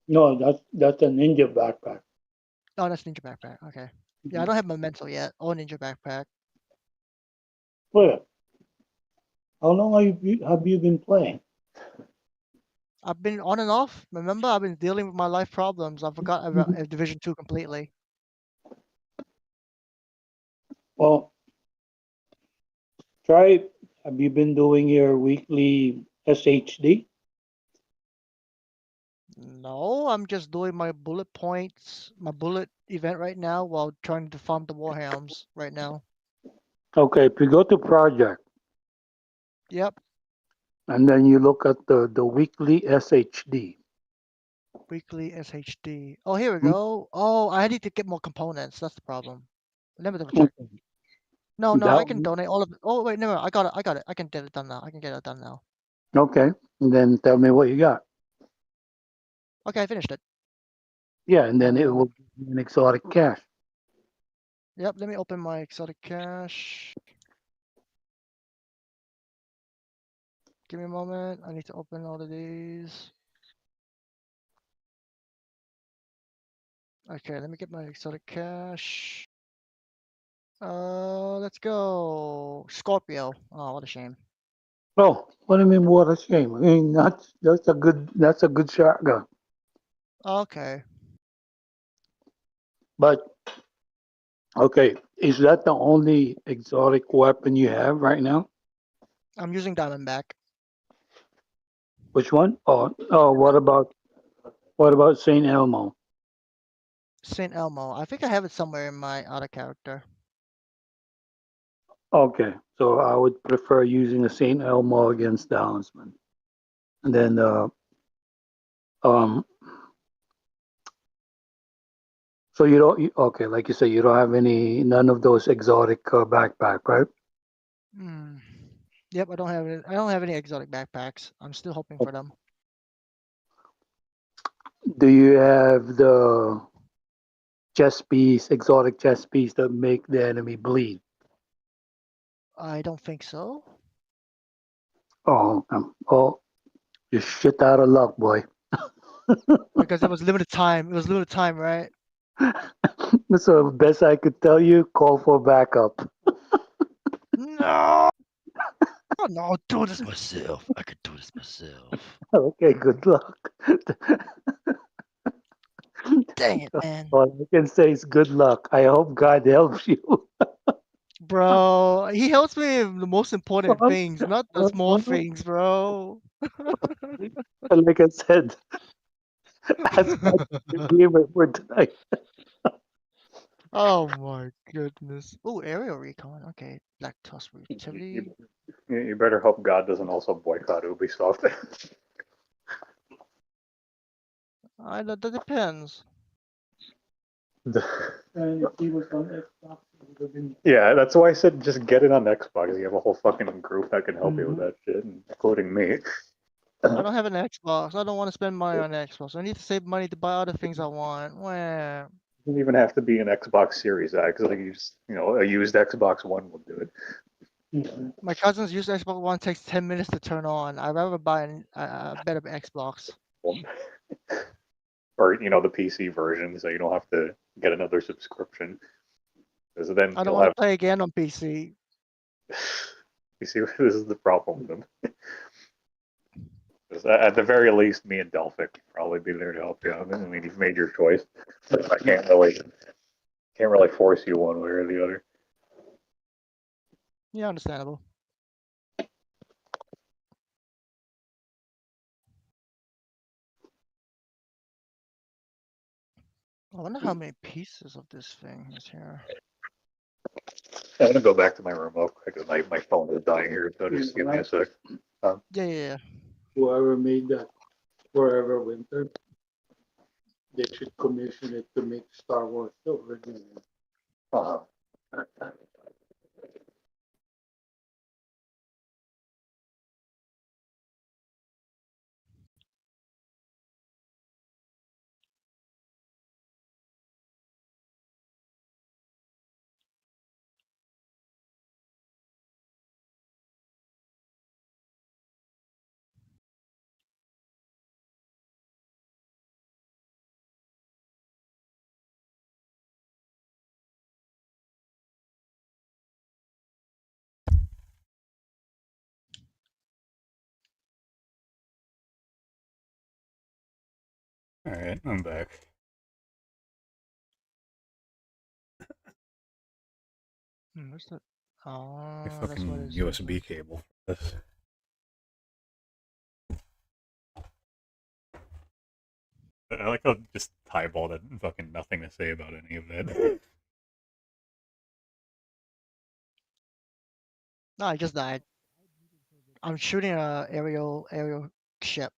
No, that's a ninja backpack. Oh, that's ninja backpack. Okay. Yeah, I don't have Memento yet or ninja backpack. Well, how long have you been playing? I've been on and off. Remember, I've been dealing with my life problems. I forgot about Division 2 completely. Well, try. Have you been doing your weekly SHD? No, I'm just doing my bullet points, my bullet event right now while trying to farm the warhounds right now. Okay, if you go to project Yep, and then you look at the weekly SHD. weekly SHD. Oh, here we Hmm? go. Oh, I need to get more components. That's the problem. Let me double check. Okay. No, I can That donate all of it. Oh, wait, no, I got it. I can get it done now. I can get it done now. okay. And then tell me what you got. Okay, I finished it. Yeah, and then it Uh, will give you an exotic cash. Yep, let me open my exotic cache. Give me a moment. I need to open all of these. Okay, let me get my exotic cache. Let's go. Scorpio. Oh, what a shame. Oh, what do you mean? What a shame. I mean, that's a good shotgun. Okay. But okay, is that the only exotic weapon you have right now? I'm using Diamondback. Which one? Oh, what about Saint Elmo? Saint Elmo. I think I have it somewhere in my other character. Okay, so I would prefer using a Saint Elmo against the Houndsman. And then um so okay, like you say, you don't have none of those exotic backpack, right? Hmm. Yep, I don't have it. I don't have any exotic backpacks. I'm still hoping for them. Do you have the exotic chest piece that make the enemy bleed? I don't think so. Oh, you're shit out of luck, boy. Because it was limited time. It was limited time, right? So best I could tell you, call for backup. No! Oh, no, I'll do this myself. I can do this myself. Okay, good luck. Dang it, man. All I can say is good luck. I hope God helps you. Bro, he helps me with the most important Well, things, not the small things, bro. like I said, that's my agreement for tonight. Oh my goodness. Oh, aerial recon. Okay, black tusk You, reactivity. you better hope God doesn't also boycott Ubisoft. That depends. Yeah, that's why I said just get it on Xbox. You have a whole fucking group that can help you with that shit, including me. I don't have an Xbox. I don't want to spend money on Xbox. I need to save money to buy other things I want. Where? It doesn't even have to be an Xbox Series X. Like a used Xbox One will do it. My cousin's used Xbox One takes 10 minutes to turn on. I'd rather buy a better Xbox. Or the PC version, so you don't have to get another subscription. Because then I don't you'll want have. to play again on PC. You see, this is the problem with them. At the very least, me and Delphic will probably be there to help you out. I mean, you've made your choice. I can't really force you one way or the other. Yeah, understandable. I wonder how many pieces of this thing is here. I'm gonna go back to my room real quick because my phone is dying here. So just give me a sec. Yeah. Whoever made that Forever Winter, they should commission it to make Star Wars over again. Uh, Alright, I'm back. What's that? A Oh, that's fucking what it is. USB cable for this. I like how just Tyeball had fucking nothing to say about any of that. No, I just died. I'm shooting a aerial ship.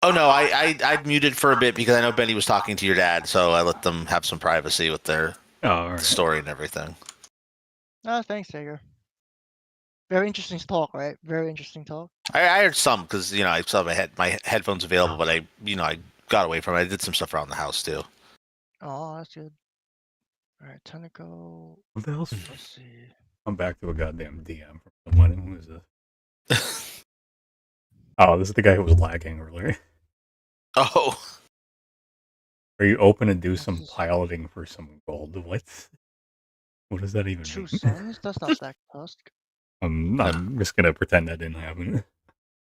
Oh no, I muted for a bit because I know Benny was talking to your dad, so I let them have some privacy with their Oh, alright. story and everything. Oh, thanks, Sager. Very interesting talk, right? Very interesting talk. I heard some because I still have my headphones available, but I got away from it. I did some stuff around the house too. Oh, that's good. All right, tentacle. What the hell's... Let's see. I'm back to a goddamn DM from someone. Who is this? Oh, this is the guy who was lagging earlier. Oh, Are you open to do What's some this? piloting for some gold? What does that even True mean? Sons? That's not Black Tusk. I'm just gonna pretend that didn't happen.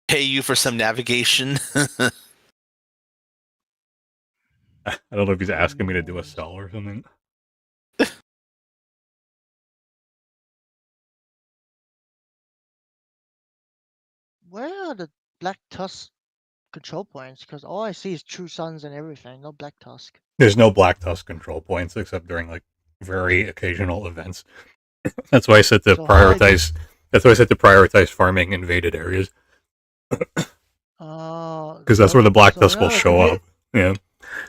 pay you for some navigation. I don't know if he's asking me to do a cell or something. Where are the Black Tusk control points? Because all I see is True Sons and everything. No Black Tusk. There's no Black Tusk control points except during like very occasional events. That's why I said to So how do I get- prioritize. That's why I said to prioritize farming invaded areas because that's where the Black so Tusk in will other words, show up. Yeah.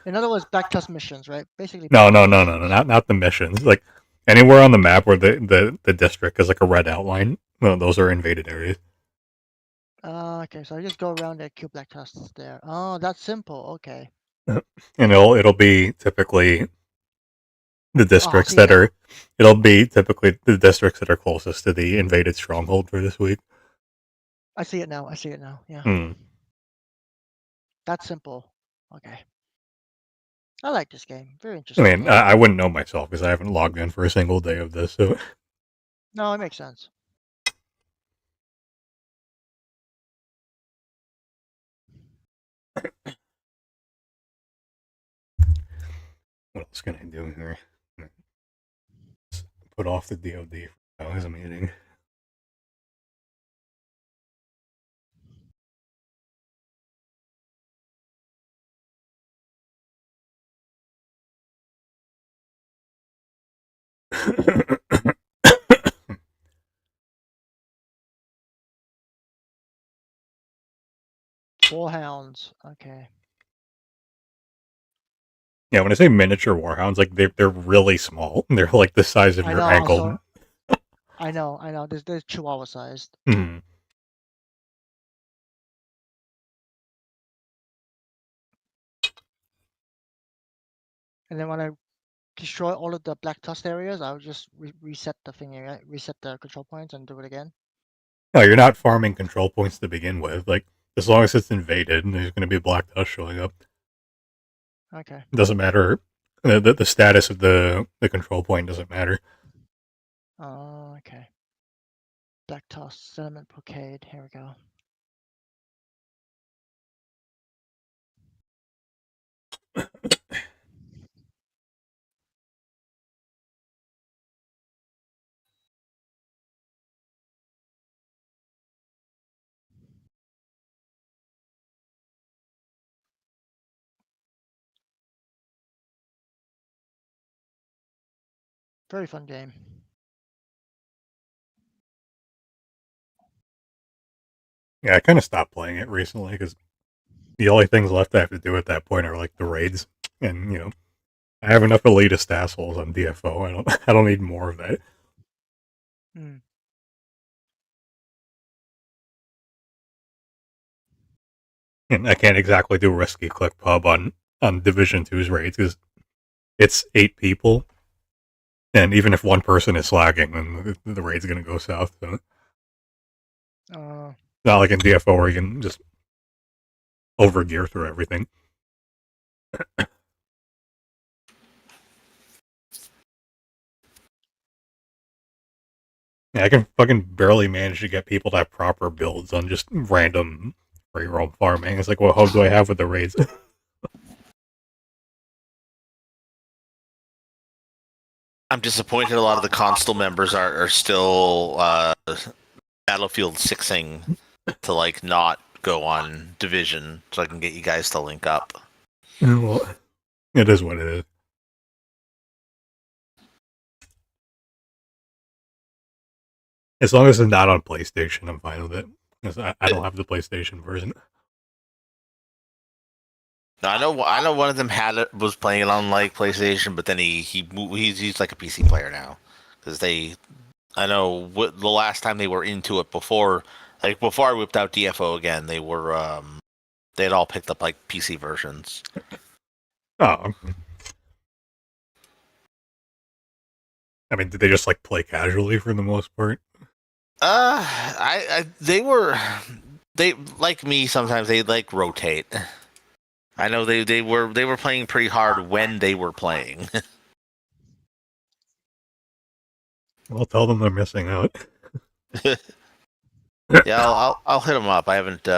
In other words, Black Tusk missions, right? Basically. No, Black Tusk missions. not the missions. Like anywhere on the map where the district is like a red outline, well, those are invaded areas. Okay, so I just go around there, kill Black Tusks there. Oh, that's simple. Okay. And it'll be typically the districts see that now. are. It'll be typically the districts that are closest to the invaded stronghold for this week. I see it now. I see it now. Yeah. Hmm. That's simple. Okay. I like this game. Very I interesting. mean, I wouldn't know myself because I haven't logged in for a single day of this. So No, it makes sense. what else can I do here? Let's put off the DoD for now as a meeting. Warhounds. Okay. Yeah, when I say miniature warhounds, like they're really small. They're like the size of I your know. ankle. I know. There's Chihuahua sized. Hmm. And then when I destroy all of the Black Tusk areas, I'll just reset the thingy, right? Reset the control points and do it again. No, you're not farming control points to begin with. Like as long as it's invaded, there's going to be a Black Tusk showing up. Okay. It doesn't matter. The status of the control point doesn't matter. Oh, okay. Black Tusk, Sediment Brocade. Here we go. Very fun game. Yeah, I kind of stopped playing it recently because the only things left I have to do at that point are like the raids, and I have enough elitist assholes on DFO. I don't need more of that. Hmm. And I can't exactly do risky click pub on Division 2's raids because it's 8 people, and even if one person is slacking, then the raid's gonna go south. So not like in DFO where you can just overgear through everything. Yeah, I can fucking barely manage to get people to have proper builds on just random free roam farming. It's like, what hope do I have with the raids? I'm disappointed a lot of the Constable members are still Battlefield 6ing to like not go on Division so I can get you guys to link up. Well, it is what it is. As long as it's not on PlayStation, I'm fine with it. 'Cause I don't have the PlayStation version. Now, I know one of them was playing it on like PlayStation, but then he's like a PC player now because I know the last time they were into it before I whipped out DFO again, they had all picked up like PC versions. Oh. I mean, did they just like play casually for the most part? They like me sometimes they like rotate. I know they were playing pretty hard when they were playing. Well, tell them they're missing out. Yeah, I'll hit them up. I haven't.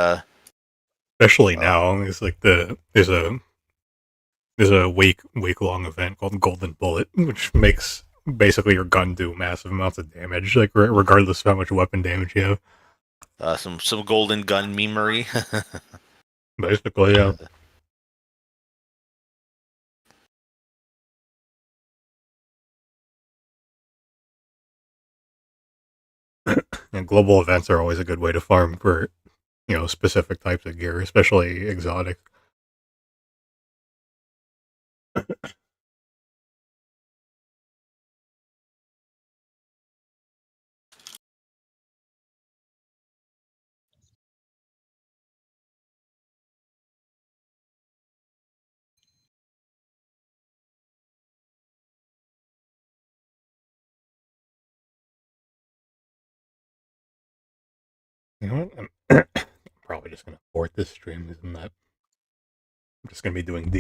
Especially now, it's like there's a week long event called Golden Bullet, which makes basically your gun do massive amounts of damage, like regardless of how much weapon damage you have. Some golden gun memery. Basically, yeah. And global events are always a good way to farm for, specific types of gear, especially exotic. You know what? I'm probably just gonna port this stream, isn't that? I'm just gonna be doing